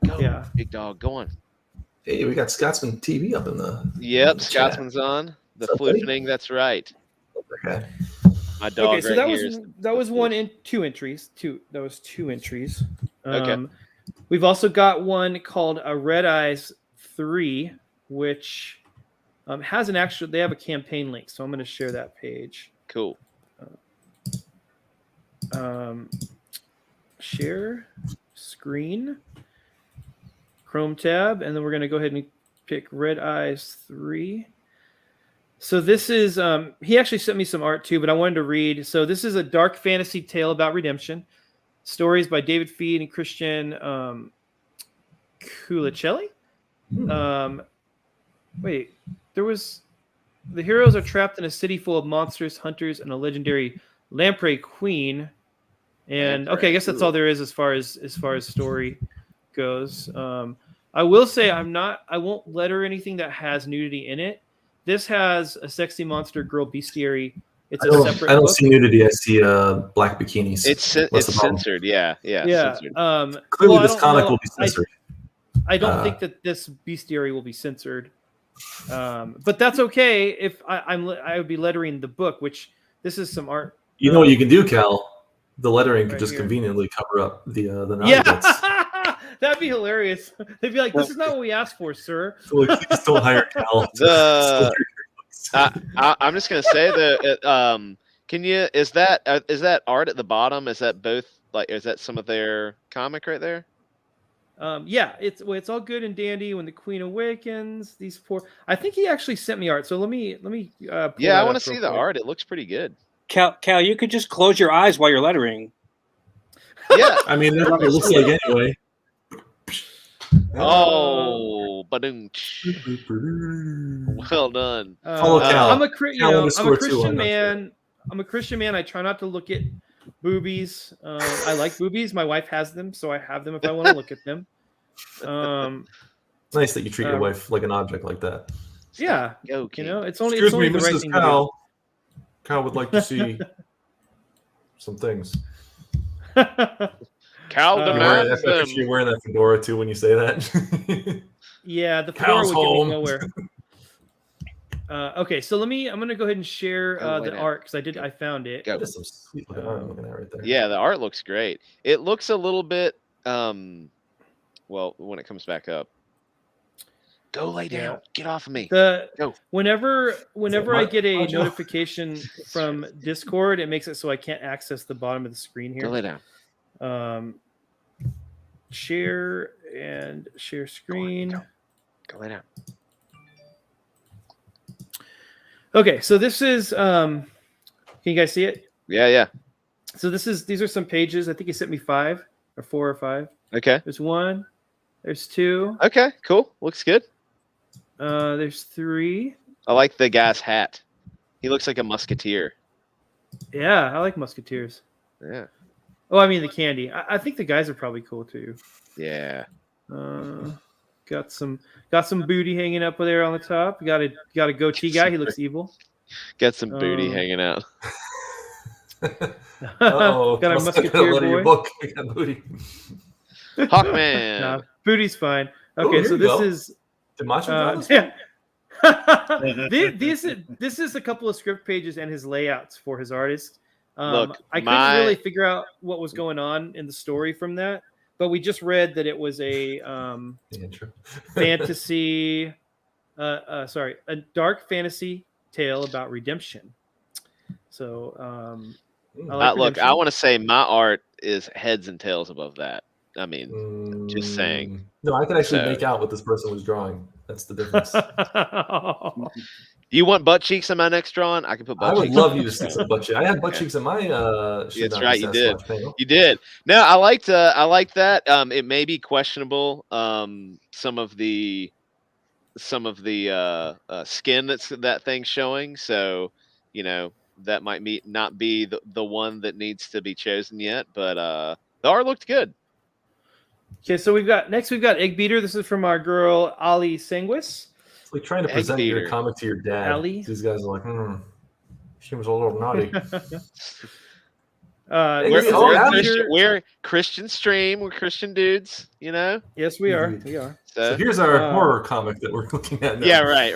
Speaker 4: Go,
Speaker 8: yeah,
Speaker 4: big dog, go on.
Speaker 2: Hey, we got Scotsman TV up in the.
Speaker 4: Yep, Scotsman's on. The flooning. That's right.
Speaker 2: Okay.
Speaker 4: My dog.
Speaker 8: Okay, so that was 2 entries. That was 2 entries.
Speaker 4: Okay.
Speaker 8: We've also got one called Red Eyes 3, which has they have a campaign link, so I'm going to share that page.
Speaker 4: Cool.
Speaker 8: Share screen, Chrome tab, and then we're going to go ahead and pick Red Eyes 3. So this is he actually sent me some art too, but I wanted to read. So this is a dark fantasy tale about redemption. Stories by David Feed and Christian Culicelli. Wait, there was The heroes are trapped in a city full of monsters, hunters, and a legendary lamprey queen. And okay, I guess that's all there is as far as story goes. I will say I won't letter anything that has nudity in it. This has a sexy monster girl bestiary. It's a separate.
Speaker 2: I don't
Speaker 8: book.
Speaker 2: see nudity. I see black bikinis.
Speaker 4: It's censored. Yeah. Censored.
Speaker 2: Clearly, this comic will be censored.
Speaker 8: I don't think that this bestiary will be censored, but that's okay. If I would be lettering the book, which this is some art.
Speaker 2: You know what you can do, Cal? The lettering could
Speaker 8: Right
Speaker 2: just
Speaker 8: here.
Speaker 2: conveniently cover up the
Speaker 8: Yeah,
Speaker 2: bits.
Speaker 8: that'd be hilarious. They'd be like, "This is not what we asked for, sir."
Speaker 2: So like, please don't hire Cal.
Speaker 4: I'm just gonna say that. Can you? Is that art at the bottom? Is that both? Like, is that some of their comic right there?
Speaker 8: Yeah, it's all good and dandy when the queen awakens. These poor. I think he actually sent me art. So let me.
Speaker 4: Yeah, I want to see the art. It looks pretty good.
Speaker 7: Cal, you could just close your eyes while you're lettering.
Speaker 4: Yeah,
Speaker 2: I mean that's what it looks like anyway.
Speaker 4: Oh, ba-doom. Well done.
Speaker 2: Follow Cal.
Speaker 8: I'm a Christian
Speaker 2: on
Speaker 8: man. I'm a Christian man. I try not to look at boobies. I like boobies. My wife has them, so I have them if I want to look at them.
Speaker 2: It's nice that you treat your wife like an object like that.
Speaker 8: Yeah,
Speaker 4: Okay.
Speaker 8: you know, it's only
Speaker 2: Excuse
Speaker 8: it's only
Speaker 2: me,
Speaker 8: the right
Speaker 2: Mrs.
Speaker 8: thing
Speaker 2: Cal. Cal would like to see some things.
Speaker 8: to do.
Speaker 4: Cal demands them.
Speaker 2: You're wearing that fedora too when you say that.
Speaker 8: Yeah, the fedora
Speaker 2: Cal's
Speaker 8: would get me
Speaker 2: home.
Speaker 8: nowhere. Okay, so I'm gonna go ahead and share the art because I found it.
Speaker 4: Go.
Speaker 2: That's some sweet looking art I'm looking at right there.
Speaker 4: Yeah, the art looks great. It looks a little bit well, when it comes back up. Go lay down.
Speaker 8: Yeah.
Speaker 4: Get off of me.
Speaker 8: Go. Whenever I get a
Speaker 2: Mark?
Speaker 8: notification from Discord, it makes it so I can't access the bottom of the screen here.
Speaker 4: Go lay down.
Speaker 8: Share screen.
Speaker 4: Go lay down.
Speaker 8: Okay, so this is can you guys see it?
Speaker 4: Yeah.
Speaker 8: So these are some pages. I think he sent me 5 or 4 or 5.
Speaker 4: Okay.
Speaker 8: There's 1, there's 2,
Speaker 4: Okay, cool. Looks good.
Speaker 8: there's 3.
Speaker 4: I like the guy's hat. He looks like a musketeer.
Speaker 8: Yeah, I like musketeers.
Speaker 4: Yeah.
Speaker 8: Oh, I mean the candy. I think the guys are probably cool too.
Speaker 4: Yeah.
Speaker 8: Got some booty hanging up there on the top. Got a goatee guy. He looks evil.
Speaker 4: Got some booty hanging out.
Speaker 2: Oh,
Speaker 8: got a musketeer boy.
Speaker 2: Book. I got booty.
Speaker 4: Hawkman.
Speaker 8: Nah, booty's fine. Okay, so this is
Speaker 2: Did Macho draw this
Speaker 8: yeah. This is a couple of script pages and his layouts for his artist.
Speaker 4: Look,
Speaker 8: I couldn't really figure out what was going on in the story from that, but we just read that it was a fantasy, a dark fantasy tale about redemption. So, I like
Speaker 4: Look,
Speaker 8: redemption.
Speaker 4: I want to say my art is heads and tails above that. I mean, just saying.
Speaker 2: No, I can actually make out what this person was drawing. That's the difference.
Speaker 4: You want butt cheeks in my next drawing? I can put butt cheeks.
Speaker 2: I would love you to stick some butt cheeks. I had butt cheeks in my
Speaker 4: That's right, you did. You did. No, I like that. It may be questionable. Some of the skin that thing's showing. So, you know, that might not be the one that needs to be chosen yet. But the art looked good.
Speaker 8: Okay, so we've got Egg Beater. This is from our girl Ali Sanguis.
Speaker 2: It's like trying to present your comic to your dad.
Speaker 8: Ali?
Speaker 2: These guys are like, she was a little naughty.
Speaker 4: We're Christian stream. We're Christian dudes, you know?
Speaker 8: Yes, we are. We are.
Speaker 2: So here's our horror comic that we're looking at now.
Speaker 4: Yeah, right.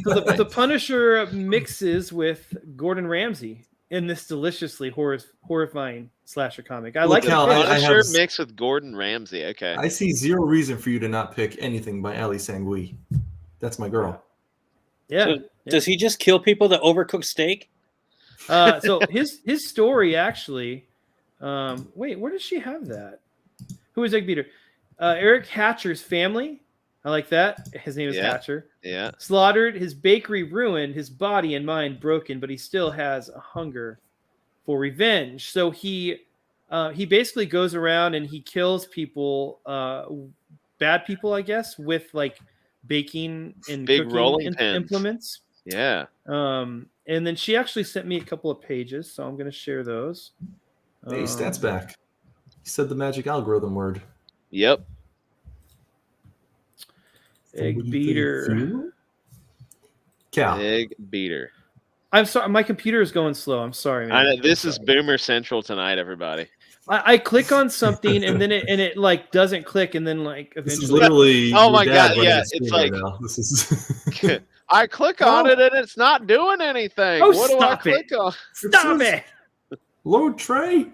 Speaker 8: So the Punisher mixes with Gordon Ramsay in this deliciously horrifying slasher comic. I like it.
Speaker 4: Punisher mixed with Gordon Ramsay. Okay.
Speaker 2: I see zero reason for you to not pick anything by Ali Sangui. That's my girl.
Speaker 8: Yeah.
Speaker 7: So does he just kill people that overcook steak?
Speaker 8: So his story actually. Wait, where does she have that? Who is Egg Beater? Eric Hatcher's family. I like that. His name is Hatcher.
Speaker 4: Yeah.
Speaker 8: Slaughtered, his bakery ruined, his body and mind broken, but he still has a hunger for revenge. So he basically goes around and he kills people, bad people, I guess, with like baking and
Speaker 4: big
Speaker 8: cooking
Speaker 4: rolling pins.
Speaker 8: implements.
Speaker 4: Yeah.
Speaker 8: And then she actually sent me a couple of pages, so I'm going to share those.
Speaker 2: Hey, stats back. He said the magic algorithm word.
Speaker 4: Yep.
Speaker 8: Egg beater.
Speaker 2: Cal.
Speaker 4: Egg beater.
Speaker 8: I'm sorry, my computer is going slow. I'm sorry, man.
Speaker 4: I know, this is Boomer Central tonight, everybody.
Speaker 8: I click on something and then it like doesn't click, and then like eventually.
Speaker 2: This is literally.
Speaker 4: Oh my
Speaker 2: dad
Speaker 4: God!
Speaker 2: running
Speaker 4: Yeah,
Speaker 2: the stream
Speaker 4: it's
Speaker 2: right
Speaker 4: like
Speaker 2: now. This is.
Speaker 4: I click on it and it's not doing anything.
Speaker 8: Oh,
Speaker 4: what do I
Speaker 8: stop
Speaker 4: click
Speaker 8: it.
Speaker 4: on?
Speaker 8: Stop it.
Speaker 2: Load tray.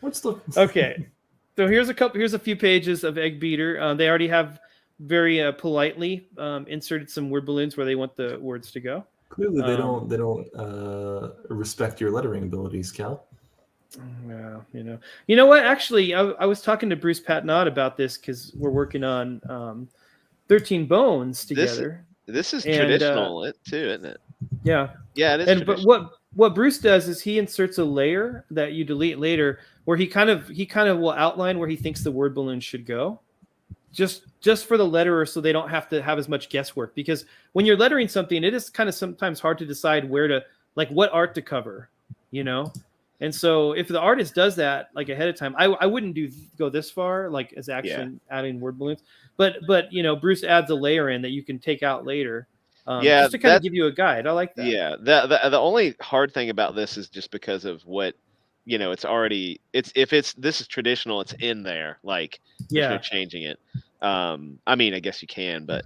Speaker 2: What's the?
Speaker 8: Okay, so here's a few pages of egg beater. They already have very politely inserted some word balloons where they want the words to go.
Speaker 2: Clearly, they don't respect your lettering abilities, Cal.
Speaker 8: Well, you know what? Actually, I was talking to Bruce Patnod about this because we're working on 13 Bones together.
Speaker 4: This is traditional too, isn't it?
Speaker 8: Yeah.
Speaker 4: Yeah, it is.
Speaker 8: But what Bruce does is he inserts a layer that you delete later, where he kind of will outline where he thinks the word balloon should go, just for the letterer, so they don't have to have as much guesswork. Because when you're lettering something, it is kind of sometimes hard to decide where to, like, what art to cover, And so if the artist does that like ahead of time, I wouldn't go this far, like as actually adding word balloons. But Bruce adds a layer in that you can take out later. Just to kind of give you a guide. I like that.
Speaker 4: Yeah. The only hard thing about this is just because of what, it's already, this is traditional, it's in there. Like, there's no changing it. I mean, I guess you can, but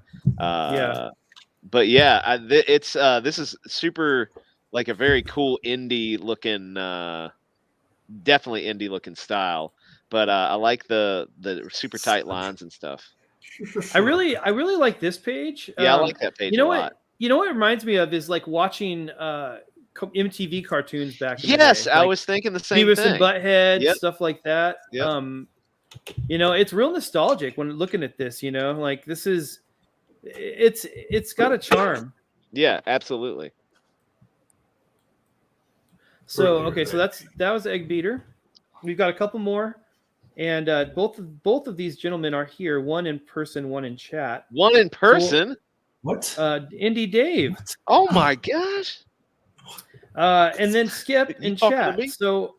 Speaker 4: this is super, like a very cool indie looking, definitely indie looking style. But I like the super tight lines and stuff.
Speaker 8: I really like this page.
Speaker 4: Yeah, I like that page a lot.
Speaker 8: You know what it reminds me of is like watching MTV cartoons back in the day.
Speaker 4: I was thinking the same
Speaker 8: Beavis
Speaker 4: thing.
Speaker 8: and Butthead, stuff like that.
Speaker 4: Yep.
Speaker 8: It's real nostalgic when looking at this. Like this is, it's got a charm.
Speaker 4: Yeah, absolutely.
Speaker 8: So okay, so that was Egg Beater. We've got a couple more, and both of these gentlemen are here. One in person, one in chat.
Speaker 4: One in person.
Speaker 2: What?
Speaker 8: Indy Dave.
Speaker 4: Oh my gosh.
Speaker 8: And then Skip in chat. So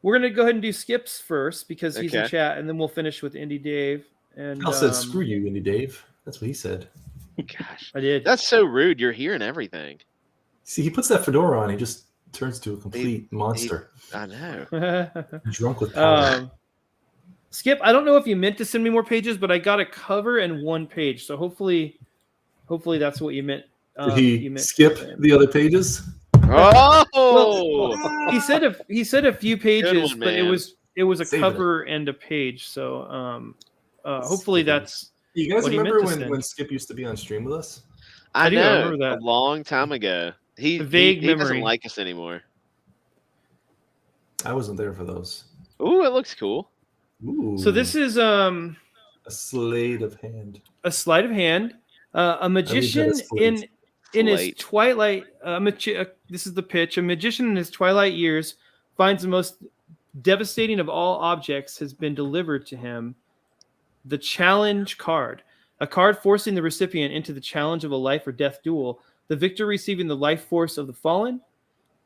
Speaker 8: we're gonna go ahead and do Skip's first because he's in chat, and then we'll finish with Indy Dave. And
Speaker 2: Cal said, "Screw you, Indy Dave." That's what he said.
Speaker 4: Gosh,
Speaker 8: I did.
Speaker 4: That's so rude. You're hearing everything.
Speaker 2: See, he puts that fedora on. He just turns to a complete monster.
Speaker 4: I know.
Speaker 2: Drunk with power.
Speaker 8: Skip, I don't know if you meant to send me more pages, but I got a cover and one page. So hopefully that's what you meant.
Speaker 2: Did he skip the other pages?
Speaker 4: Oh,
Speaker 8: well, he said a few pages,
Speaker 4: one,
Speaker 8: but it was a cover and a page. So hopefully that's.
Speaker 2: You guys remember when Skip used to be on stream with us?
Speaker 4: I
Speaker 8: do
Speaker 4: know,
Speaker 8: remember that.
Speaker 4: a long time ago. He
Speaker 8: memory.
Speaker 4: Doesn't like us anymore.
Speaker 2: I wasn't there for those.
Speaker 4: Ooh, it looks cool.
Speaker 2: Ooh.
Speaker 8: So this is
Speaker 2: a sleight of hand.
Speaker 8: A sleight of hand. A magician in his twilight. This is the pitch. A magician in his twilight years finds the most devastating of all objects has been delivered to him. The challenge card. A card forcing the recipient into the challenge of a life or death duel. The victor receiving the life force of the fallen.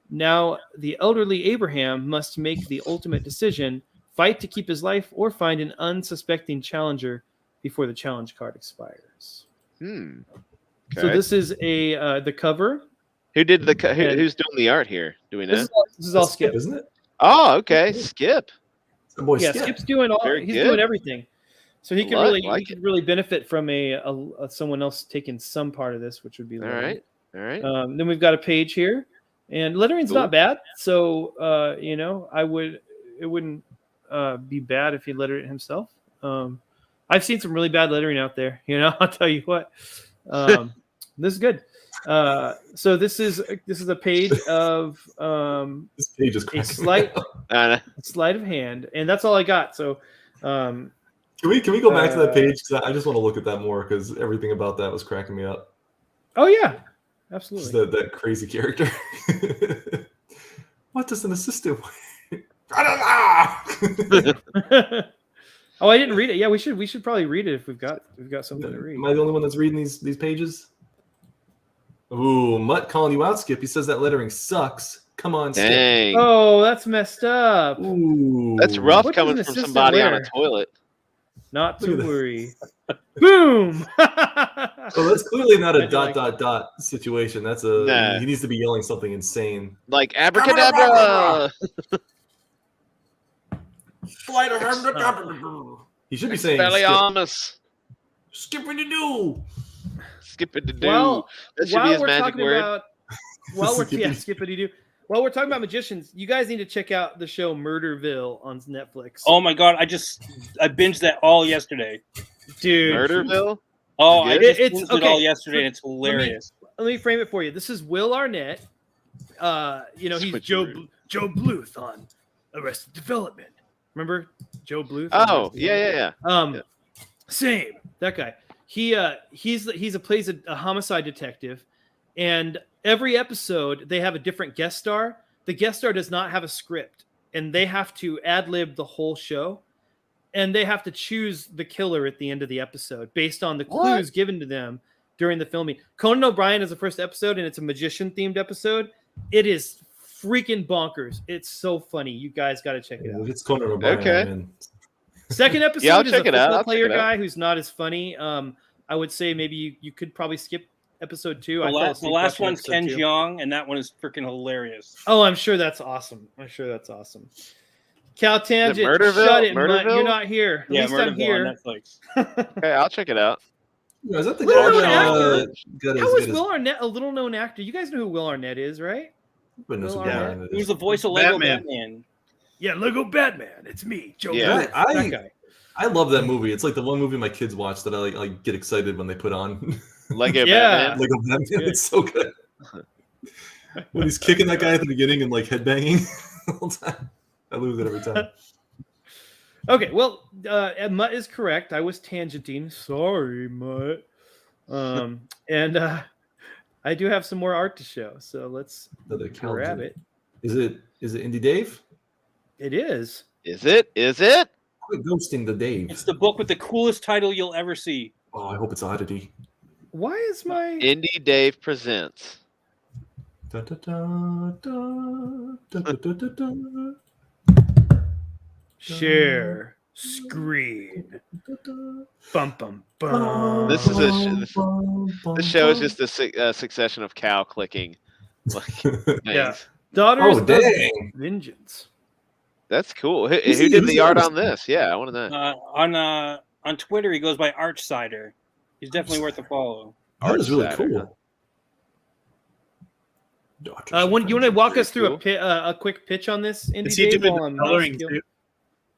Speaker 8: Now, the elderly Abraham must make the ultimate decision, fight to keep his life, or find an unsuspecting challenger before the challenge card expires.
Speaker 4: Okay.
Speaker 8: So this is the cover.
Speaker 4: Who's doing the art here? Do we know?
Speaker 8: This is all Skip,
Speaker 2: isn't it?
Speaker 4: Oh, okay. Skip.
Speaker 2: Boy,
Speaker 8: yeah,
Speaker 2: Skip.
Speaker 8: Skip's doing all.
Speaker 4: Very
Speaker 8: he's
Speaker 4: good.
Speaker 8: doing everything. So he can really benefit from someone else taking some part of this, which would be
Speaker 4: all right.
Speaker 8: Then we've got a page here, and lettering's not bad. So it wouldn't be bad if he lettered it himself. I've seen some really bad lettering out there. I'll tell you what. This is good. So this is a page of
Speaker 2: this page is
Speaker 8: a sleight of hand, and that's all I got. So.
Speaker 2: Can we go back to that page? Because I just want to look at that more because everything about that was cracking me up.
Speaker 8: Oh yeah, absolutely.
Speaker 2: Just that crazy character. What does an assistant?
Speaker 8: Oh, I didn't read it. Yeah, we should probably read it if we've got something to read.
Speaker 2: Am I the only one that's reading these pages? Ooh, Mutt calling you out, Skip. He says that lettering sucks. Come on, Skip.
Speaker 4: Dang.
Speaker 8: Oh, that's messed up.
Speaker 2: Ooh.
Speaker 4: That's rough
Speaker 8: What
Speaker 4: coming
Speaker 8: does an
Speaker 4: from
Speaker 8: assistant
Speaker 4: somebody on a
Speaker 8: wear?
Speaker 4: toilet.
Speaker 8: Not
Speaker 2: Look
Speaker 8: to
Speaker 2: at that.
Speaker 8: worry. Boom.
Speaker 2: Well, that's clearly not a
Speaker 8: How'd you like
Speaker 2: dot situation. That's a
Speaker 4: Nah.
Speaker 2: he needs to be yelling something insane.
Speaker 4: Like abracadabra.
Speaker 2: He should be saying
Speaker 4: Expelliarmus.
Speaker 2: Skipping to do.
Speaker 4: Skipping to do.
Speaker 8: Well,
Speaker 4: That should be his magic word.
Speaker 8: Skippity-doo. While we're talking about magicians, you guys need to check out the show Murderville on Netflix.
Speaker 7: Oh my god, I binged that all yesterday.
Speaker 8: Dude.
Speaker 4: Murderville?
Speaker 7: Oh, I just
Speaker 8: It's
Speaker 7: binged it all yesterday, and it's hilarious.
Speaker 8: Let me frame it for you. This is Will Arnett. He's Joe Bluth on Arrested Development. Remember Joe Bluth?
Speaker 4: Oh, yeah.
Speaker 8: Same. That guy. He plays a homicide detective, and every episode they have a different guest star. The guest star does not have a script, and they have to ad-lib the whole show, and they have to choose the killer at the end of the episode based on the clues given to them during the filming. Conan O'Brien is the first episode, and it's a magician-themed episode. It is freaking bonkers. It's so funny. You guys got to check it out.
Speaker 2: It's Conan O'Brien.
Speaker 4: Okay.
Speaker 2: Man.
Speaker 8: Second episode
Speaker 4: Yeah, I'll
Speaker 8: is
Speaker 4: check
Speaker 8: a
Speaker 4: it out.
Speaker 8: football
Speaker 4: I'll
Speaker 8: player
Speaker 4: check it out.
Speaker 8: guy who's not as funny. I would say maybe you could probably skip episode 2.
Speaker 7: The last
Speaker 8: watching
Speaker 7: one's
Speaker 8: episode
Speaker 7: Ken
Speaker 8: 2.
Speaker 7: Jeong, and that one is freaking hilarious.
Speaker 8: Oh, I'm sure that's awesome. Cal Tangent,
Speaker 4: Murderville?
Speaker 8: shut it, Mutt.
Speaker 4: Murderville?
Speaker 8: You're not here. At
Speaker 7: Yeah,
Speaker 8: least I'm
Speaker 7: Murderville
Speaker 8: here.
Speaker 7: on Netflix.
Speaker 4: Okay, I'll check it out.
Speaker 2: Is that the
Speaker 8: Will
Speaker 2: guy?
Speaker 8: Arnett? How is Will Arnett a little known actor? You guys know who Will Arnett is, right? Will Arnett.
Speaker 7: He was the voice of Lego
Speaker 10: Batman.
Speaker 7: Batman.
Speaker 8: Yeah, Lego Batman. It's me, Joe.
Speaker 4: Yeah.
Speaker 8: Bluth. That guy.
Speaker 2: I love that movie. It's like the one movie my kids watch that I like get excited when they put on.
Speaker 4: Lego
Speaker 8: Yeah.
Speaker 4: Batman.
Speaker 2: Lego Batman.
Speaker 8: Yeah.
Speaker 2: It's so good. When he's kicking that guy at the beginning and like headbanging the whole time. I lose it every time.
Speaker 8: Okay, well, Mutt is correct. I was tangenting. Sorry, Mutt. And I do have some more art to show, so let's grab it.
Speaker 2: Is it Indie Dave?
Speaker 8: It is.
Speaker 4: Is it?
Speaker 2: Quit ghosting the Dave.
Speaker 7: It's the book with the coolest title you'll ever see.
Speaker 2: Oh, I hope it's Oddity.
Speaker 8: Why is my
Speaker 4: Indie Dave presents.
Speaker 2: Da, da, da, da, da, da, da, da, da.
Speaker 8: share screen? Bum bum bum.
Speaker 4: This is this show is just a succession of cow clicking. Like,
Speaker 8: Yeah.
Speaker 4: nice.
Speaker 8: Daughters
Speaker 2: Oh,
Speaker 8: of
Speaker 2: dang.
Speaker 8: Vengeance.
Speaker 4: That's cool. Who
Speaker 2: Who's
Speaker 4: did
Speaker 2: who's
Speaker 4: the art
Speaker 2: artist?
Speaker 4: on this? Yeah, I want to know.
Speaker 7: On Twitter, he goes by Archsider. He's definitely worth a follow.
Speaker 2: That is really
Speaker 4: Archsider,
Speaker 2: cool.
Speaker 8: You want to walk us through
Speaker 4: Cool.
Speaker 8: a quick pitch on this? Indie
Speaker 10: Is he
Speaker 8: Dave,
Speaker 10: doing
Speaker 8: while
Speaker 10: the
Speaker 8: I'm
Speaker 10: coloring
Speaker 8: skill-
Speaker 10: too?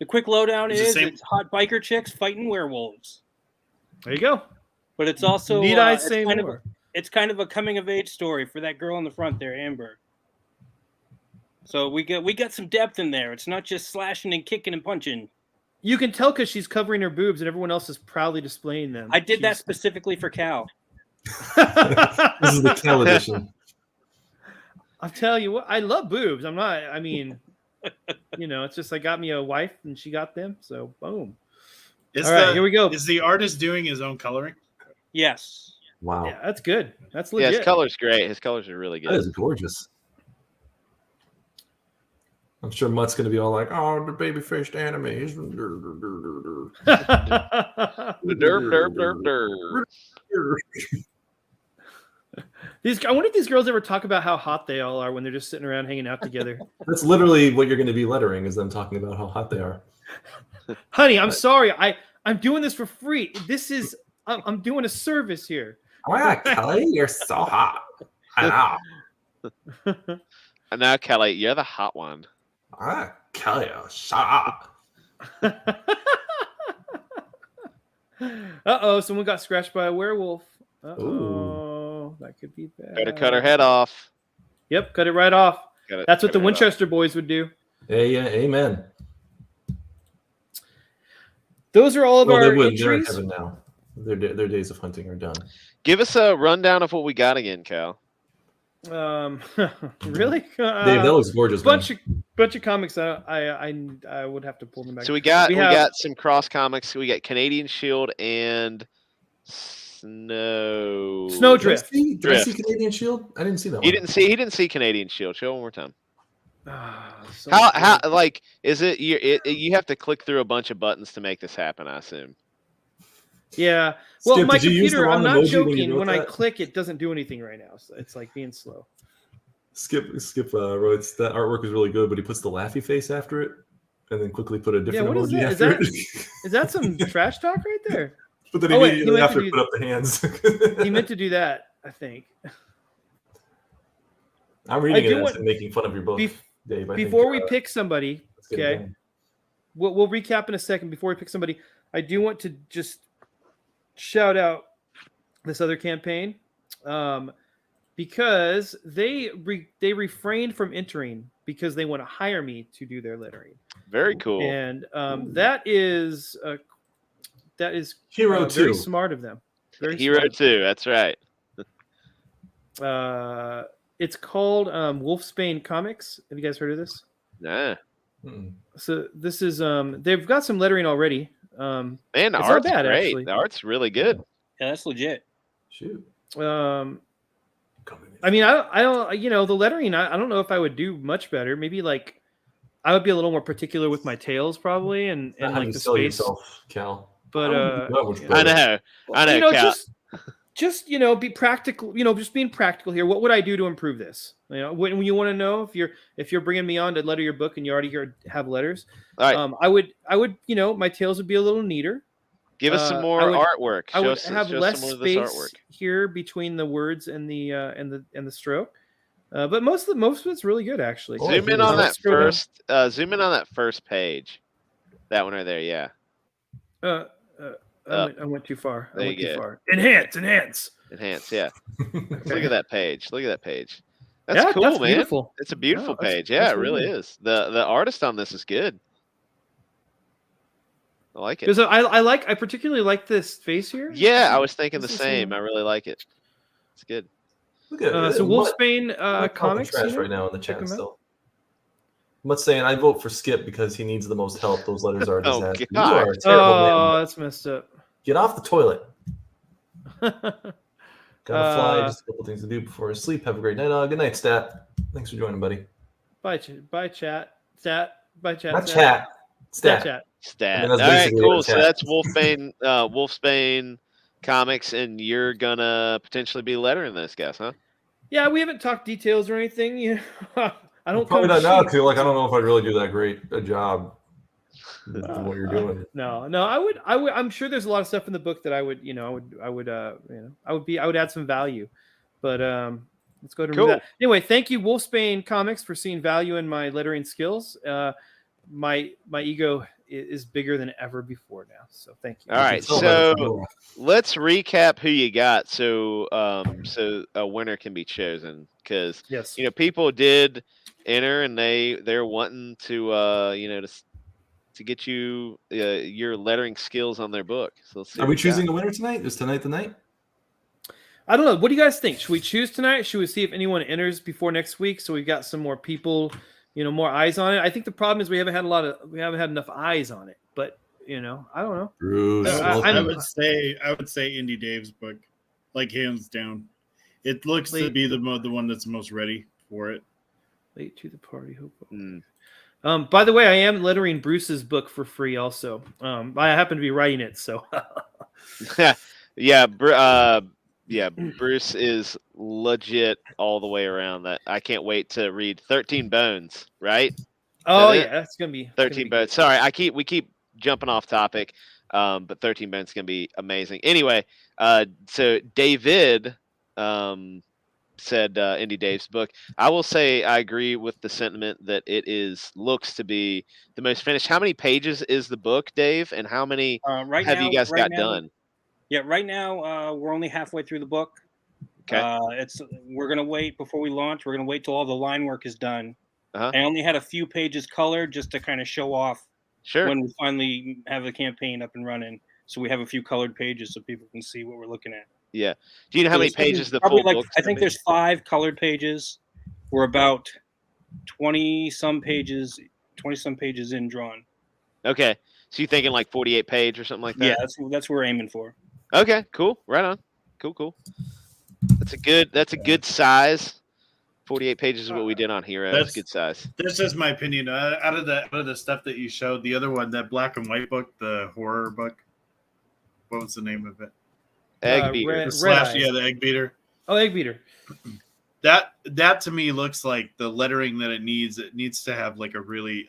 Speaker 7: The quick lowdown
Speaker 10: It's the
Speaker 7: is
Speaker 10: same-
Speaker 7: it's hot biker chicks fighting werewolves,
Speaker 8: There you go.
Speaker 7: but it's also
Speaker 8: Need I
Speaker 7: it's
Speaker 8: say
Speaker 7: kind
Speaker 8: more?
Speaker 7: it's kind of a coming of age story for that girl in the front there, Amber. So we got some depth in there. It's not just slashing and kicking and punching.
Speaker 8: You can tell because she's covering her boobs and everyone else is proudly displaying them.
Speaker 7: I did that specifically for Cal.
Speaker 2: This is the Cal edition.
Speaker 8: I'll tell you what, I love boobs. I mean, it's just I got me a wife and she got them. So boom. All right, here we go.
Speaker 10: Is the artist doing his own coloring?
Speaker 7: Yes.
Speaker 2: Wow.
Speaker 8: Yeah, that's good. That's
Speaker 4: Yeah,
Speaker 8: legit.
Speaker 4: his color's great. His colors are really
Speaker 2: That is
Speaker 4: good.
Speaker 2: gorgeous. I'm sure Mutt's going to be all like, oh, the baby-faced enemies.
Speaker 4: Derp, derp, derp, derp.
Speaker 8: I wonder if these girls ever talk about how hot they all are when they're just sitting around hanging out together.
Speaker 2: That's literally what you're going to be lettering, is them talking about how hot they are.
Speaker 8: Honey, I'm sorry. I'm doing this for free. I'm doing a service here.
Speaker 2: Oh, yeah, Kelly, you're so hot. I know.
Speaker 4: And now, Kelly, you're the hot one.
Speaker 2: Ah, Kelly, shut up.
Speaker 8: Uh-oh, someone got scratched by a werewolf. Uh-oh, that could be bad.
Speaker 4: Gotta cut her head off.
Speaker 8: Yep, cut it right off. That's what
Speaker 4: cut
Speaker 8: the
Speaker 4: her head
Speaker 8: Winchester boys would do.
Speaker 2: Hey, yeah, amen.
Speaker 8: Those are all of
Speaker 2: Well,
Speaker 8: our
Speaker 2: they wouldn't. They're in
Speaker 8: entries.
Speaker 2: heaven now. Their days of hunting are done.
Speaker 4: Give us a rundown of what we got again, Cal.
Speaker 8: Really?
Speaker 2: Dave, that looks gorgeous.
Speaker 8: Bunch of comics. I would have to pull them back.
Speaker 4: So we got some cross comics. We got Canadian Shield and
Speaker 8: Snowdrift.
Speaker 2: Did I see Canadian Shield? I didn't see that one.
Speaker 4: He didn't see Canadian Shield. Show it one more time.
Speaker 8: So
Speaker 4: How like is it you have to click through a bunch of buttons to make this happen, I assume.
Speaker 8: Yeah. Well,
Speaker 2: Skip,
Speaker 8: my
Speaker 2: did you use the
Speaker 8: computer, I'm
Speaker 2: wrong
Speaker 8: not
Speaker 2: emoji when you
Speaker 8: joking.
Speaker 2: wrote
Speaker 8: When I
Speaker 2: that?
Speaker 8: click, it doesn't do anything right now. So it's like being slow.
Speaker 2: Skip wrote that artwork is really good, but he puts the laughy face after it and then quickly put a different
Speaker 8: what is
Speaker 2: emoji
Speaker 8: that?
Speaker 2: after it.
Speaker 8: Is that some trash talk right there?
Speaker 2: But then
Speaker 8: Oh, wait,
Speaker 2: immediately after put up the hands.
Speaker 8: He meant to do that, I think.
Speaker 2: I'm reading it as making fun of your book, Dave.
Speaker 8: Before we pick somebody,
Speaker 2: let's get it
Speaker 8: okay,
Speaker 2: done.
Speaker 8: we'll recap in a second. Before we pick somebody, I do want to just shout out this other campaign because they refrained from entering because they want to hire me to do their lettering.
Speaker 4: Very cool.
Speaker 8: And that is
Speaker 2: Hero
Speaker 8: very
Speaker 2: 2.
Speaker 8: smart of them. Very
Speaker 4: Hero
Speaker 8: smart.
Speaker 4: 2, that's right.
Speaker 8: It's called Wolfsbane Comics. Have you guys heard of this?
Speaker 4: Nah.
Speaker 8: So this is they've got some lettering already.
Speaker 4: Man, the
Speaker 8: it's
Speaker 4: art's
Speaker 8: not bad,
Speaker 4: great.
Speaker 8: actually.
Speaker 4: The art's really good.
Speaker 7: Yeah, that's legit.
Speaker 2: Shoot.
Speaker 8: I mean, I don't, the lettering. I don't know if I would do much better. Maybe like I would be a little more particular with my tails, probably, and
Speaker 2: How
Speaker 8: like
Speaker 2: you
Speaker 8: the
Speaker 2: sell
Speaker 8: space.
Speaker 2: yourself, Cal.
Speaker 8: But
Speaker 4: I know, Cal.
Speaker 8: Just be practical. Just being practical here. What would I do to improve this? When you want to know if you're bringing me on to letter your book and you already have letters,
Speaker 4: all right.
Speaker 8: I would my tails would be a little neater.
Speaker 4: Give us some more artwork.
Speaker 8: I would
Speaker 4: show
Speaker 8: have less
Speaker 4: some of this artwork.
Speaker 8: space here between the words and the stroke. But most of it's really good, actually.
Speaker 4: Zoom in on that first. Zoom in on that first page. That one right there. Yeah.
Speaker 8: I went too far.
Speaker 4: There you go.
Speaker 8: Enhance.
Speaker 4: Yeah. Look at that page. That's cool,
Speaker 8: that's
Speaker 4: man.
Speaker 8: Beautiful.
Speaker 4: It's a beautiful
Speaker 8: Yeah,
Speaker 4: page. Yeah, it really is. The artist on this is good. I like it.
Speaker 8: Because I particularly like this face here.
Speaker 4: Yeah, I was thinking the same. I really like it. It's good.
Speaker 2: Look at
Speaker 8: so Wolfsbane Comics
Speaker 2: trash right now in the chat still. I'm not saying I vote for Skip because he needs the most help. Those letters are a disaster. You are a terrible man.
Speaker 8: That's messed up.
Speaker 2: Get off the toilet. Gotta fly. Just a couple things to do before I sleep. Have a great night. Good night, Stat. Thanks for joining, buddy.
Speaker 8: Bye, chat. Stat. Bye, chat.
Speaker 2: Not chat. Stat.
Speaker 4: All right, cool. So that's Wolfsbane Comics, and you're gonna potentially be lettering this, guys, huh?
Speaker 8: Yeah, we haven't talked details or anything. I don't
Speaker 2: probably not now because I don't know if I'd really do that great a job than what you're doing.
Speaker 8: No, I would. I'm sure there's a lot of stuff in the book that I would add some value. But let's go to that. Anyway, thank you, Wolfsbane Comics, for seeing value in my lettering skills. My ego is bigger than ever before now. So thank you.
Speaker 4: All right, so let's recap who you got, so a winner can be chosen, because people did enter and they're wanting to to get you your lettering skills on their book. So let's see.
Speaker 2: Are we choosing a winner tonight? Is tonight the night?
Speaker 8: I don't know. What do you guys think? Should we choose tonight? Should we see if anyone enters before next week so we've got some more people? More eyes on it. I think the problem is we haven't had enough eyes on it. But I don't know.
Speaker 2: Bruce,
Speaker 10: I would say Indie Dave's book, like hands down. It looks to be the one that's most ready for it.
Speaker 8: Late to the party, hope. By the way, I am lettering Bruce's book for free. Also, I happen to be writing it. So,
Speaker 4: yeah. Bruce is legit all the way around. That I can't wait to read 13 Bones, right?
Speaker 8: Oh yeah, that's gonna be
Speaker 4: 13 Bones. Sorry, we keep jumping off topic, but 13 Bones is gonna be amazing. Anyway, so David said Indie Dave's book. I will say I agree with the sentiment that it looks to be the most finished. How many pages is the book, Dave? And how many have you guys got done?
Speaker 7: Yeah, right now we're only halfway through the book.
Speaker 4: Okay.
Speaker 7: We're gonna wait before we launch. We're gonna wait till all the line work is done.
Speaker 4: Uh-huh.
Speaker 7: I only had a few pages colored just to kind of show off when we finally have the campaign up and running. So we have a few colored pages so people can see what we're looking at.
Speaker 4: Yeah. Do you know how many pages the full book?
Speaker 7: I think there's 5 colored pages. We're about 20-some pages in drawn.
Speaker 4: Okay. So you're thinking like 48 page or something like that?
Speaker 7: Yeah, that's what we're aiming for.
Speaker 4: Okay, cool. Right on. Cool. That's a good size. 48 pages is what we did on Hero. That's a good size.
Speaker 10: That's just my opinion. Out of the stuff that you showed, the other one, that black and white book, the horror book. What was the name of it?
Speaker 4: Egg Beater.
Speaker 10: The Egg Beater.
Speaker 8: Oh, Egg Beater.
Speaker 10: That to me looks like the lettering that it needs. It needs to have like a really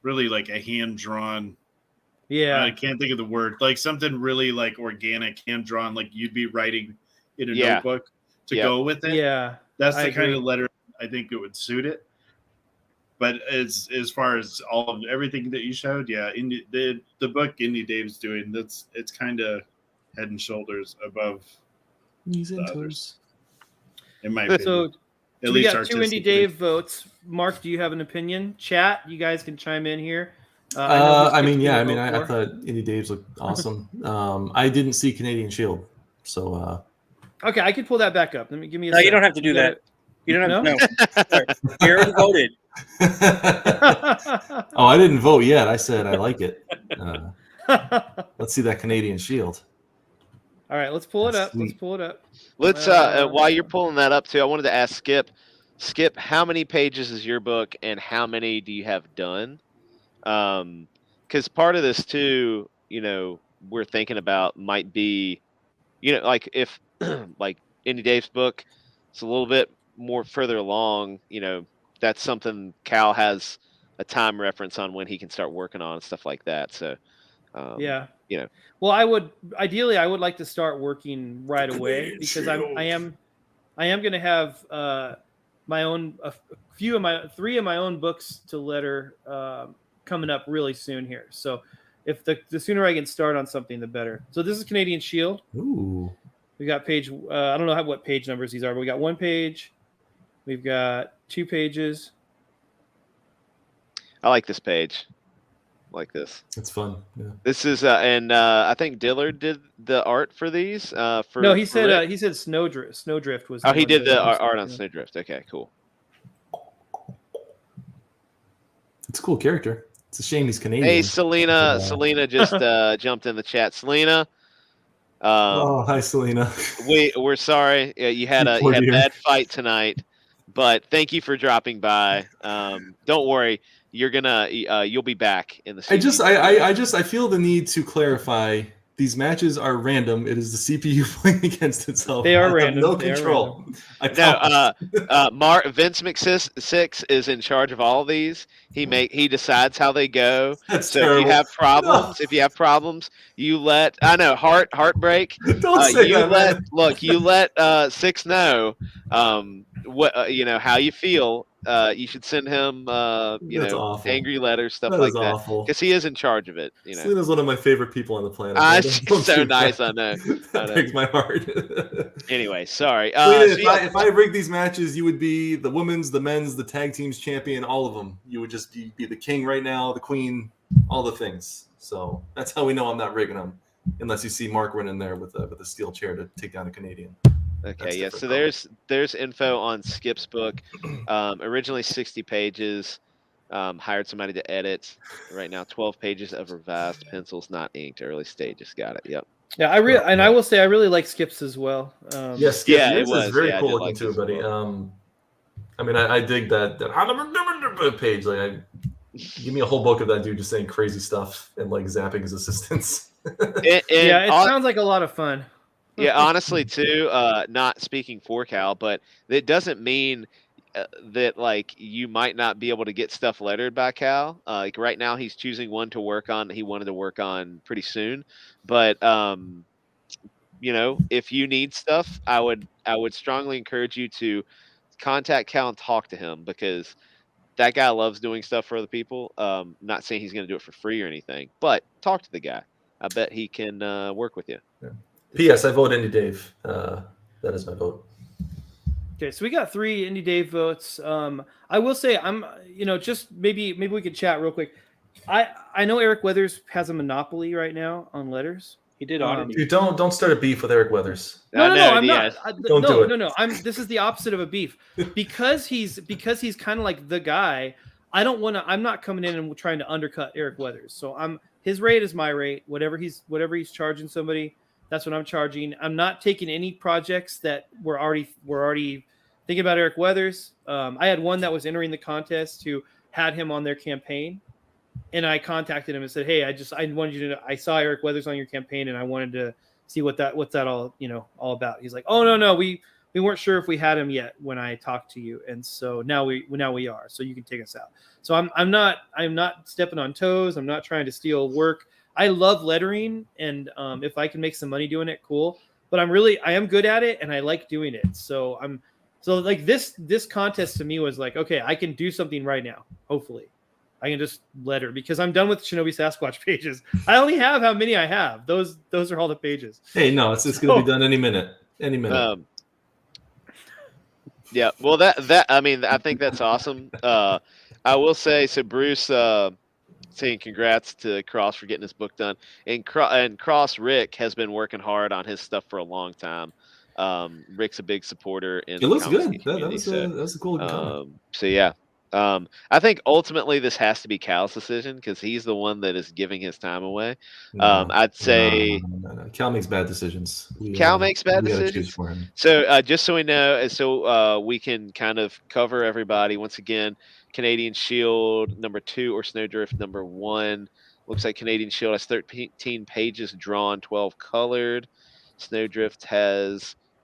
Speaker 10: like a hand drawn.
Speaker 8: Yeah,
Speaker 10: I can't think of the word. Like something really like organic, hand drawn, like you'd be writing in a notebook to go with it.
Speaker 8: Yeah,
Speaker 10: that's the kind of letter I think it would suit it. But as far as all of everything that you showed, the book Indy Dave's doing, it's kind of head and shoulders above
Speaker 2: knees and
Speaker 10: the
Speaker 2: toes.
Speaker 10: others, in my opinion.
Speaker 8: So
Speaker 10: At
Speaker 8: we
Speaker 10: least
Speaker 8: got 2 Indy Dave votes. Mark, do you have an opinion? Chat, you guys can chime in here.
Speaker 2: I thought Indy Dave's looked awesome. I didn't see Canadian Shield, so.
Speaker 8: Okay, I can pull that back up. Give me a
Speaker 7: No,
Speaker 8: second.
Speaker 7: you don't have to do that. You don't have to. No. Aaron voted.
Speaker 2: Oh, I didn't vote yet. I said I like it. Let's see that Canadian Shield.
Speaker 8: All right, let's pull it up.
Speaker 2: Sweet.
Speaker 8: Let's pull it up.
Speaker 4: Let's while you're pulling that up too, I wanted to ask Skip, how many pages is your book and how many do you have done? Because part of this too, we're thinking about might be, like if like Indy Dave's book, it's a little bit more further along, that's something Cal has a time reference on when he can start working on and stuff like that. So, well, I would like to start working right away because I am going to have my own three of my own books to letter coming up really soon here. So if the sooner I can start on something, the better. So this is Canadian Shield.
Speaker 2: Ooh.
Speaker 8: We got page. I don't know what page numbers these are, but we got 1 page. We've got 2 pages.
Speaker 4: I like this page. Like this.
Speaker 2: It's fun. Yeah.
Speaker 4: This is and I think Dillard did the art for these.
Speaker 8: No, he said Snowdrift was.
Speaker 4: Oh, he did the art on Snowdrift. Okay, cool.
Speaker 2: It's a cool character. It's a shame he's Canadian.
Speaker 4: Hey, Selena just jumped in the chat. Selena.
Speaker 2: Hi, Selena.
Speaker 4: We're sorry. You had a bad fight tonight, but thank you for dropping by. Don't worry, you'll be back in the season.
Speaker 2: I feel the need to clarify these matches are random. It is the CPU playing against itself.
Speaker 8: They are random.
Speaker 2: No control.
Speaker 4: Vince McSix is in charge of all of these. He decides how they go.
Speaker 2: That's
Speaker 4: so
Speaker 2: terrible.
Speaker 4: if you have problems, you let heartbreak.
Speaker 2: Don't say that.
Speaker 4: You let Six know what how you feel. You should send him angry letters, stuff like that, because he is in charge of it.
Speaker 2: Selena's one of my favorite people on the planet.
Speaker 4: She's so nice. I know.
Speaker 2: That breaks my heart.
Speaker 4: Anyway, sorry.
Speaker 2: If I rigged these matches, you would be the women's, the men's, the tag teams champion, all of them. You would just be the king right now, the queen, all the things. So that's how we know I'm not rigging them, unless you see Mark running there with a steel chair to take down a Canadian.
Speaker 4: Okay, yeah. So there's info on Skip's book. Originally 60 pages. Hired somebody to edit. Right now, 12 pages of revised pencils, not inked. Early stages. Got it. Yep.
Speaker 8: Yeah, I will say I really like Skip's as well.
Speaker 2: Yes,
Speaker 4: yeah,
Speaker 2: it was very cool looking
Speaker 4: like
Speaker 2: too, buddy. I dig that page. Like, give me a whole book of that dude just saying crazy stuff and like zapping his assistants.
Speaker 8: It sounds like a lot of fun.
Speaker 4: Yeah, honestly, too. Not speaking for Cal, but it doesn't mean that like you might not be able to get stuff lettered by Cal. Like right now, he's choosing one to work on. He wanted to work on pretty soon, but if you need stuff, I would strongly encourage you to contact Cal and talk to him, because that guy loves doing stuff for other people. Not saying he's going to do it for free or anything, but talk to the guy. I bet he can work with you.
Speaker 2: Yeah. P.S. I vote Indy Dave. That is my vote.
Speaker 8: Okay, so we got 3 Indy Dave votes. I will say I'm, just maybe we could chat real quick. I know Eric Weathers has a monopoly right now on letters.
Speaker 7: He did audit.
Speaker 2: Dude, don't start a beef with Eric Weathers.
Speaker 8: No, I'm not.
Speaker 2: Don't do it.
Speaker 8: No. This is the opposite of a beef because he's kind of like the guy. I'm not coming in and trying to undercut Eric Weathers. So his rate is my rate. Whatever he's charging somebody, that's what I'm charging. I'm not taking any projects that we're already thinking about Eric Weathers. I had one that was entering the contest who had him on their campaign, and I contacted him and said, "Hey, I wanted you to know, I saw Eric Weathers on your campaign, and I wanted to see what's that all about." He's like, "Oh no, we weren't sure if we had him yet when I talked to you, and so now we are. So you can take us out." So I'm not stepping on toes. I'm not trying to steal work. I love lettering, and if I can make some money doing it, cool. But I am good at it, and I like doing it. So like this contest to me was like, okay, I can do something right now. Hopefully, I can just letter because I'm done with Shinobi Sasquatch pages. I only have how many I have. Those are all the pages.
Speaker 2: Hey, no, it's going to be done any minute. Any minute.
Speaker 4: Yeah, well, I mean, I think that's awesome. I will say, so Bruce saying congrats to Cross for getting his book done, and Cross Rick has been working hard on his stuff for a long time. Rick's a big supporter in.
Speaker 2: It looks
Speaker 4: the
Speaker 2: good.
Speaker 4: community,
Speaker 2: That was a cool comment.
Speaker 4: So yeah. I think ultimately this has to be Cal's decision because he's the one that is giving his time away. I'd say
Speaker 2: no. Cal makes bad decisions.
Speaker 4: Cal makes bad
Speaker 2: we gotta
Speaker 4: decisions.
Speaker 2: choose for him.
Speaker 4: So just so we know, so we can kind of cover everybody once again. Canadian Shield #2 or Snowdrift #1. Looks like Canadian Shield has 13 pages drawn, 12 colored. Snowdrift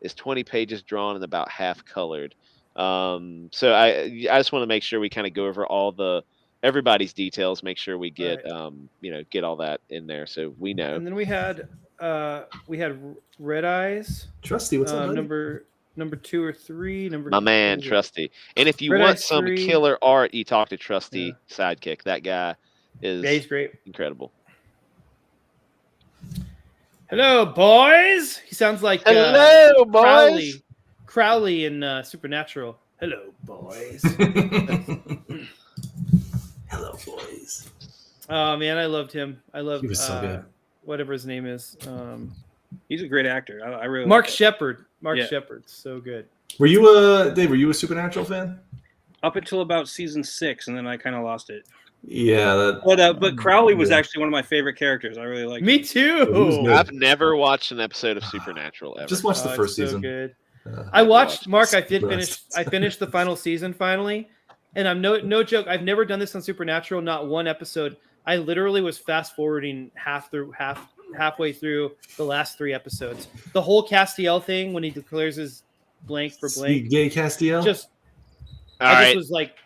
Speaker 4: is 20 pages drawn and about half colored. So I just want to make sure we kind of go over everybody's details, make sure we get get all that in there so we know.
Speaker 8: And then we had Red Eyes.
Speaker 2: Trusty, what's up,
Speaker 8: number 2 or 3.
Speaker 4: My man, Trusty. And if you want some killer art, you talk to Trusty Sidekick. That guy is
Speaker 8: he's great.
Speaker 4: Incredible.
Speaker 8: Hello, boys. He sounds like
Speaker 4: hello, boys.
Speaker 8: Crowley in Supernatural. Hello, boys.
Speaker 2: Hello, boys.
Speaker 8: Oh man, I loved him. I loved
Speaker 2: he was so good.
Speaker 8: Whatever his name is.
Speaker 7: He's a great actor. I really
Speaker 8: Mark
Speaker 7: like
Speaker 8: Shepard. Mark Shepard, so good.
Speaker 2: Were you Dave? Were you a Supernatural fan?
Speaker 7: Up until about season 6, and then I kind of lost it.
Speaker 2: Yeah,
Speaker 7: but Crowley was actually one of my favorite characters. I really like.
Speaker 8: Me too.
Speaker 4: I've never watched an episode of Supernatural ever.
Speaker 2: Just watch the first season.
Speaker 8: Good. I watched Mark. I finished the final season finally, and I'm no joke. I've never done this on Supernatural. Not one episode. I literally was fast forwarding halfway through the last 3 episodes. The whole Castiel thing when he declares his blank for blank.
Speaker 2: Gay Castiel.
Speaker 8: Just was like.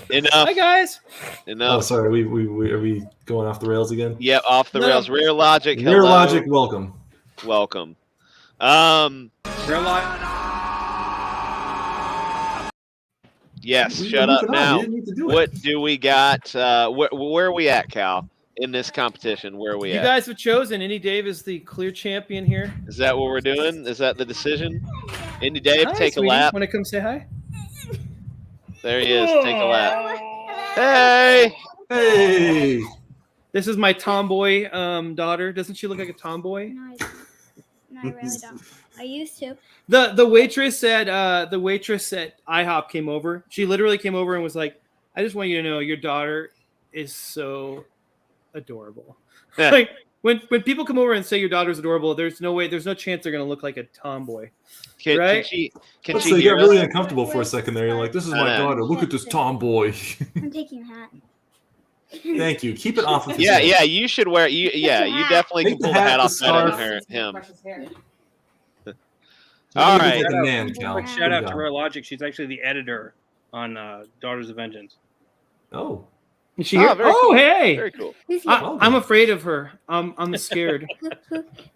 Speaker 4: Enough.
Speaker 8: Hi guys.
Speaker 4: Enough.
Speaker 2: Oh, sorry. We are we going off the rails again?
Speaker 4: Yeah, off the rails. Rear Logic.
Speaker 2: Rear Logic. Welcome.
Speaker 4: Welcome. Yes, shut up now. What do we got? Where are we at, Cal, in this competition? Where are we at?
Speaker 8: You guys have chosen Indy Dave is the clear champion here.
Speaker 4: Is that what we're doing? Is that the decision? Indy Dave, take
Speaker 8: sweetie.
Speaker 4: a lap.
Speaker 8: Want to come say hi?
Speaker 4: There he is. Take a lap. Hey!
Speaker 2: Hey!
Speaker 8: This is my tomboy daughter. Doesn't she look like a tomboy?
Speaker 12: No, I really don't. I used to.
Speaker 8: The waitress at IHOP came over. She literally came over and was like, "I just want you to know your daughter is so adorable."
Speaker 4: Yeah.
Speaker 8: Like when people come over and say your daughter's adorable, there's no chance they're gonna look like a tomboy. Right?
Speaker 4: Can she
Speaker 2: you
Speaker 4: hear
Speaker 2: got really
Speaker 4: us?
Speaker 2: uncomfortable for a second there. You're like, "This is my daughter. Look at this tomboy."
Speaker 12: I'm taking your hat.
Speaker 2: Thank you. Keep it off of his
Speaker 4: Yeah,
Speaker 2: head.
Speaker 4: yeah. You should wear. You definitely
Speaker 2: Take
Speaker 4: can pull
Speaker 2: the
Speaker 4: the hat
Speaker 2: hat,
Speaker 4: off
Speaker 2: the
Speaker 4: better
Speaker 2: scarf.
Speaker 4: than him.
Speaker 2: All
Speaker 4: All
Speaker 2: right.
Speaker 4: right.
Speaker 2: Like a man, Cal.
Speaker 7: Shout out to Real Logic. She's actually the editor on Daughters of Vengeance.
Speaker 2: Oh.
Speaker 8: Is she here?
Speaker 4: very
Speaker 8: Oh,
Speaker 4: cool.
Speaker 8: hey.
Speaker 4: Very cool.
Speaker 8: I'm afraid of her. I'm scared.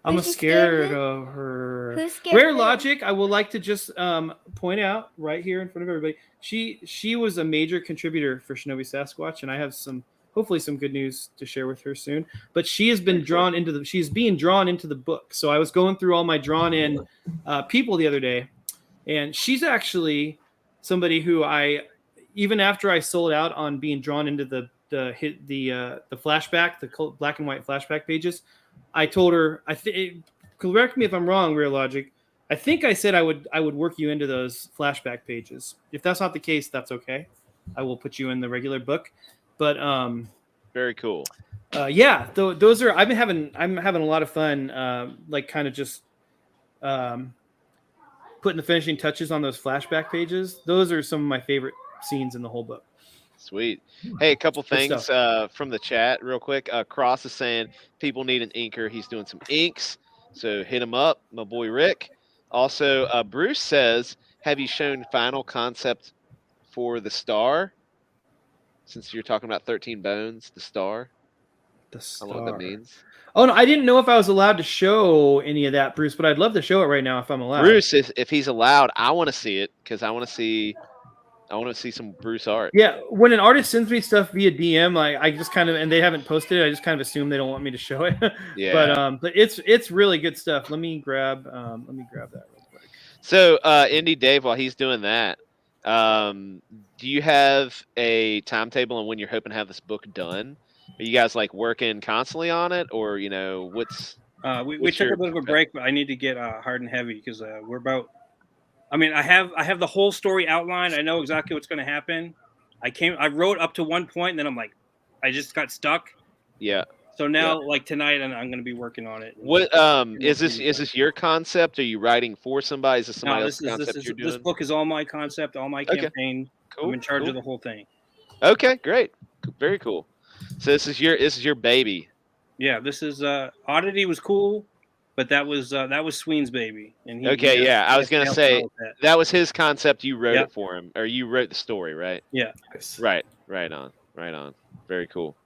Speaker 8: I'm
Speaker 12: Who's
Speaker 8: scared of her.
Speaker 12: Who's scared
Speaker 8: Rare
Speaker 12: of her?
Speaker 8: Logic, I would like to just point out right here in front of everybody. She was a major contributor for Shinobi Sasquatch, and I have hopefully some good news to share with her soon. But she has been she's being drawn into the book. So I was going through all my drawn in people the other day, and she's actually somebody who even after I sold out on being drawn into the flashback, the black and white flashback pages, I told her, correct me if I'm wrong, Real Logic. I think I said I would work you into those flashback pages. If that's not the case, that's okay. I will put you in the regular book. But
Speaker 4: Very cool.
Speaker 8: Yeah, those are. I'm having a lot of fun. Like kind of just putting the finishing touches on those flashback pages. Those are some of my favorite scenes in the whole book.
Speaker 4: Sweet. Hey, a couple
Speaker 8: Good
Speaker 4: things
Speaker 8: stuff.
Speaker 4: from the chat real quick. Cross is saying people need an inker. He's doing some inks, so hit him up, my boy Rick. Also, Bruce says, have you shown final concept for the star? Since you're talking about 13 Bones, the star.
Speaker 8: The
Speaker 4: I
Speaker 8: star.
Speaker 4: don't know what that means.
Speaker 8: Oh no, I didn't know if I was allowed to show any of that, Bruce. But I'd love to show it right now if I'm allowed.
Speaker 4: Bruce, if he's allowed, I want to see it because I want to see some Bruce art.
Speaker 8: Yeah, when an artist sends me stuff via DM, I just kind of, and they haven't posted it, I just kind of assume they don't want me to show it.
Speaker 4: Yeah.
Speaker 8: But it's really good stuff. Let me grab that real quick.
Speaker 4: So Indy Dave, while he's doing that, do you have a timetable on when you're hoping to have this book done? Are you guys like working constantly on it, or what's?
Speaker 7: We took a bit of a break, but I need to get hard and heavy because we're about. I mean, I have the whole story outlined. I know exactly what's going to happen. I wrote up to one point, and then I'm like, I just got stuck.
Speaker 4: Yeah.
Speaker 7: So now, like tonight, I'm going to be working on it.
Speaker 4: What is this? Is this your concept? Are you writing for somebody? Is this somebody else's concept you're doing?
Speaker 7: This book is all my concept, all my campaign.
Speaker 4: Cool.
Speaker 7: I'm in charge of the whole thing.
Speaker 4: Okay, great, very cool. So this is your baby.
Speaker 7: Yeah, this is Oddity was cool, but that was Sween's baby. And
Speaker 4: I was gonna say that was his concept. You wrote it for him, or you wrote the story, right?
Speaker 7: Yeah.
Speaker 4: Right on. Very cool.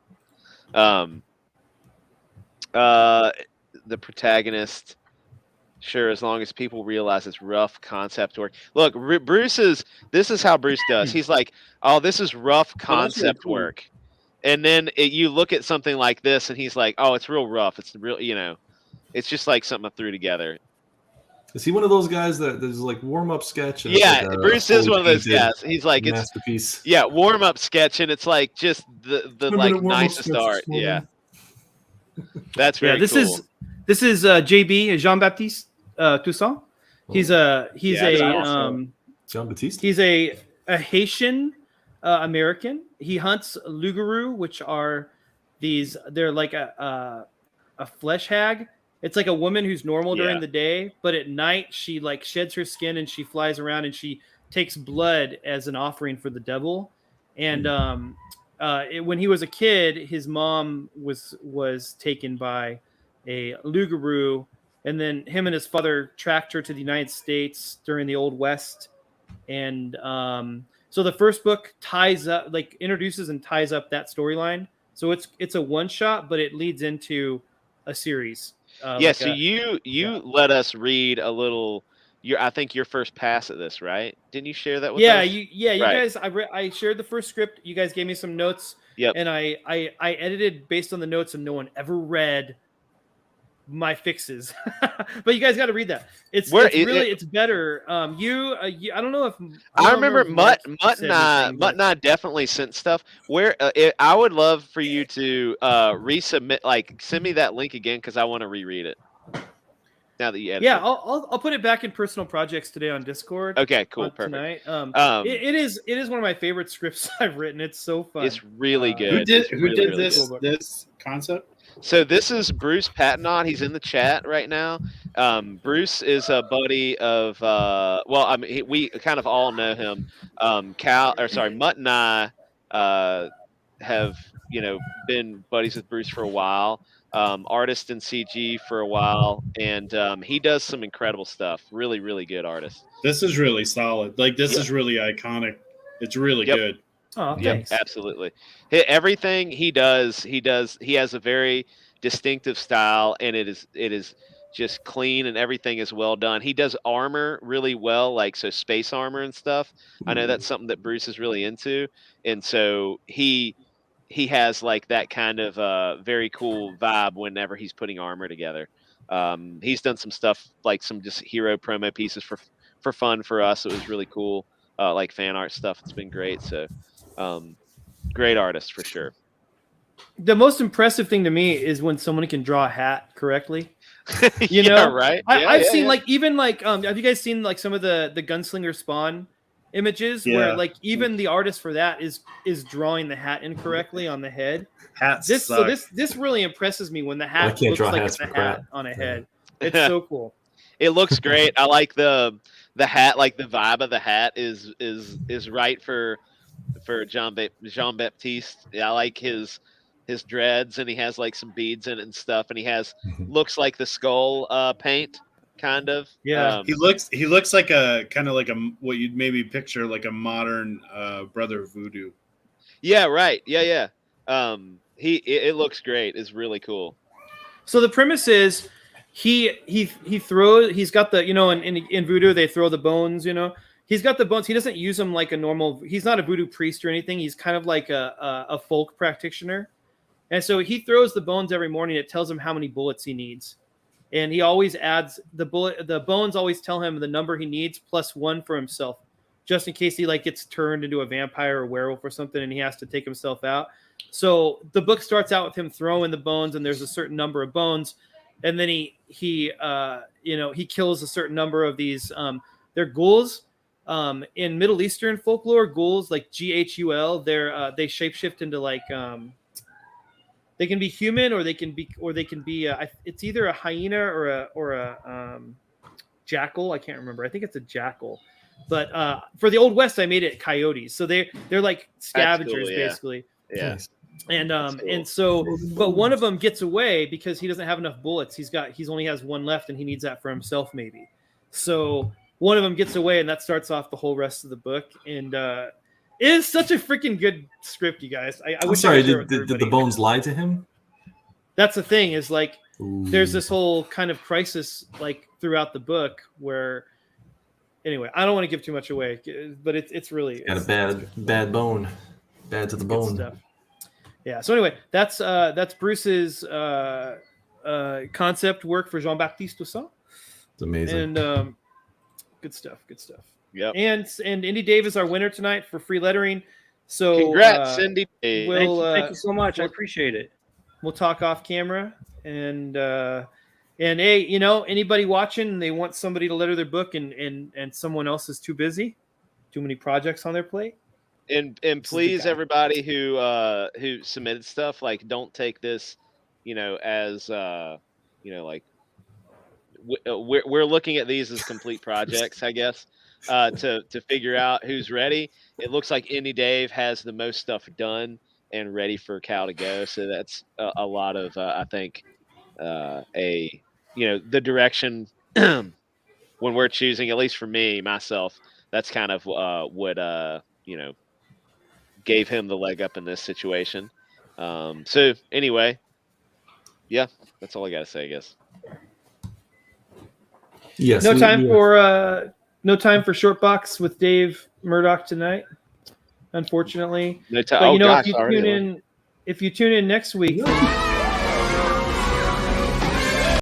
Speaker 4: The protagonist, sure, as long as people realize it's rough concept work. Look, this is how Bruce does. He's like, oh, this is rough concept work. And then you look at something like this and he's like, oh, it's real rough. It's real, it's just like something I threw together.
Speaker 2: Is he one of those guys that there's like warm up sketch? And
Speaker 4: yeah,
Speaker 2: like
Speaker 4: Bruce is one of those guys. He's like, it's
Speaker 2: masterpiece.
Speaker 4: Yeah, warm up sketch, and it's like just the like nicest art. Yeah. That's very cool.
Speaker 8: This is JB Jean Baptiste Toussaint. He's
Speaker 2: Jean Baptiste.
Speaker 8: He's a Haitian American. He hunts loup-garou, which are they're like a flesh hag. It's like a woman who's normal during the day, but at night she like sheds her skin and she flies around and she takes blood as an offering for the devil. And when he was a kid, his mom was taken by a loup-garou, and then him and his father tracked her to the United States during the Old West. And so the first book introduces and ties up that storyline. So it's a one shot, but it leads into a series.
Speaker 4: So you let us read a little. I think your first pass at this, right? Didn't you share that with us?
Speaker 8: You guys. I shared the first script. You guys gave me some notes.
Speaker 4: Yep.
Speaker 8: And I edited based on the notes, and no one ever read my fixes. But you guys got to read that. It's better. I don't know if
Speaker 4: I remember Mutt and I definitely sent stuff. Where I would love for you to resubmit. Like, send me that link again because I want to reread it. Now that you edit.
Speaker 8: Yeah, I'll put it back in personal projects today on Discord.
Speaker 4: Okay, cool,
Speaker 8: perfect.
Speaker 4: Tonight.
Speaker 8: It is one of my favorite scripts I've written. It's so fun.
Speaker 4: It's really good.
Speaker 10: Who did this concept?
Speaker 4: So this is Bruce Patnott. He's in the chat right now. Bruce is a buddy of we kind of all know him. Mutt and I have been buddies with Bruce for a while. Artist in CG for a while, and he does some incredible stuff. Really, really good artist.
Speaker 10: This is really solid. Like, this is really iconic. It's really good.
Speaker 8: Oh, thanks.
Speaker 4: Absolutely. Everything he does. He has a very distinctive style, and it is just clean, and everything is well done. He does armor really well, like space armor and stuff. I know that's something that Bruce is really into, and so he has like that kind of very cool vibe whenever he's putting armor together. He's done some stuff like some just hero promo pieces for fun for us. It was really cool, like fan art stuff. It's been great. So great artist for sure.
Speaker 8: The most impressive thing to me is when someone can draw a hat correctly.
Speaker 4: Right?
Speaker 8: I've seen have you guys seen like some of the Gunslinger Spawn images where like even the artist for that is drawing the hat incorrectly on the head. This really impresses me when the hat looks like it's a hat on a head. It's so cool.
Speaker 4: It looks great. I like the hat, like the vibe of the hat is right for Jean Baptiste. Yeah, I like his dreads, and he has like some beads in it and stuff, and he has looks like the skull paint kind of.
Speaker 8: Yeah.
Speaker 10: He looks like a kind of like a what you'd maybe picture like a modern Brother Voodoo.
Speaker 4: Yeah, right. Yeah. It looks great. It's really cool.
Speaker 8: So the premise is he's got the, in Voodoo they throw the bones, He's got the bones. He doesn't use them like a normal. He's not a voodoo priest or anything. He's kind of like a folk practitioner. And so he throws the bones every morning. It tells him how many bullets he needs. And he always adds the bones always tell him the number he needs plus 1 for himself, just in case he like gets turned into a vampire or werewolf or something and he has to take himself out. So the book starts out with him throwing the bones, and there's a certain number of bones. And then he kills a certain number of these. They're ghouls. In Middle Eastern folklore, ghouls like Ghul, they shapeshift into like they can be human or they can be it's either a hyena or a jackal. I can't remember. I think it's a jackal. But for the Old West, I made it coyotes. So they're like scavengers basically.
Speaker 4: Yeah.
Speaker 8: And
Speaker 4: cool.
Speaker 8: and so, but one of them gets away because he doesn't have enough bullets. He only has 1 left, and he needs that for himself maybe. So one of them gets away, and that starts off the whole rest of the book. And it is such a freaking good script, you guys.
Speaker 2: I'm sorry, did the bones lie to him?
Speaker 8: That's the thing, is like there's this whole kind of crisis like throughout the book where, anyway, I don't want to give too much away, but it's really
Speaker 2: got a bad bone, bad to the bone.
Speaker 8: Stuff. Yeah. So anyway, that's Bruce's concept work for Jean-Baptiste Toussaint.
Speaker 2: It's amazing.
Speaker 8: And good stuff.
Speaker 4: Yep.
Speaker 8: And Indy Dave is our winner tonight for free lettering. So
Speaker 4: congrats, Indy Dave.
Speaker 7: Thank you so much. I appreciate it.
Speaker 8: We'll talk off camera, and hey, anybody watching, they want somebody to letter their book, and someone else is too busy, too many projects on their plate.
Speaker 4: And please, everybody who submitted stuff, like, don't take this, as like we're looking at these as complete projects, I guess, to figure out who's ready. It looks like Indy Dave has the most stuff done and ready for Cal to go. So that's a lot of, I think, the direction when we're choosing, at least for me, myself, that's kind of what, gave him the leg up in this situation. So anyway, yeah, that's all I got to say, I guess.
Speaker 2: Yes.
Speaker 8: No time for short box with Dave Murdoch tonight, unfortunately.
Speaker 4: No time.
Speaker 8: But if you tune in next week,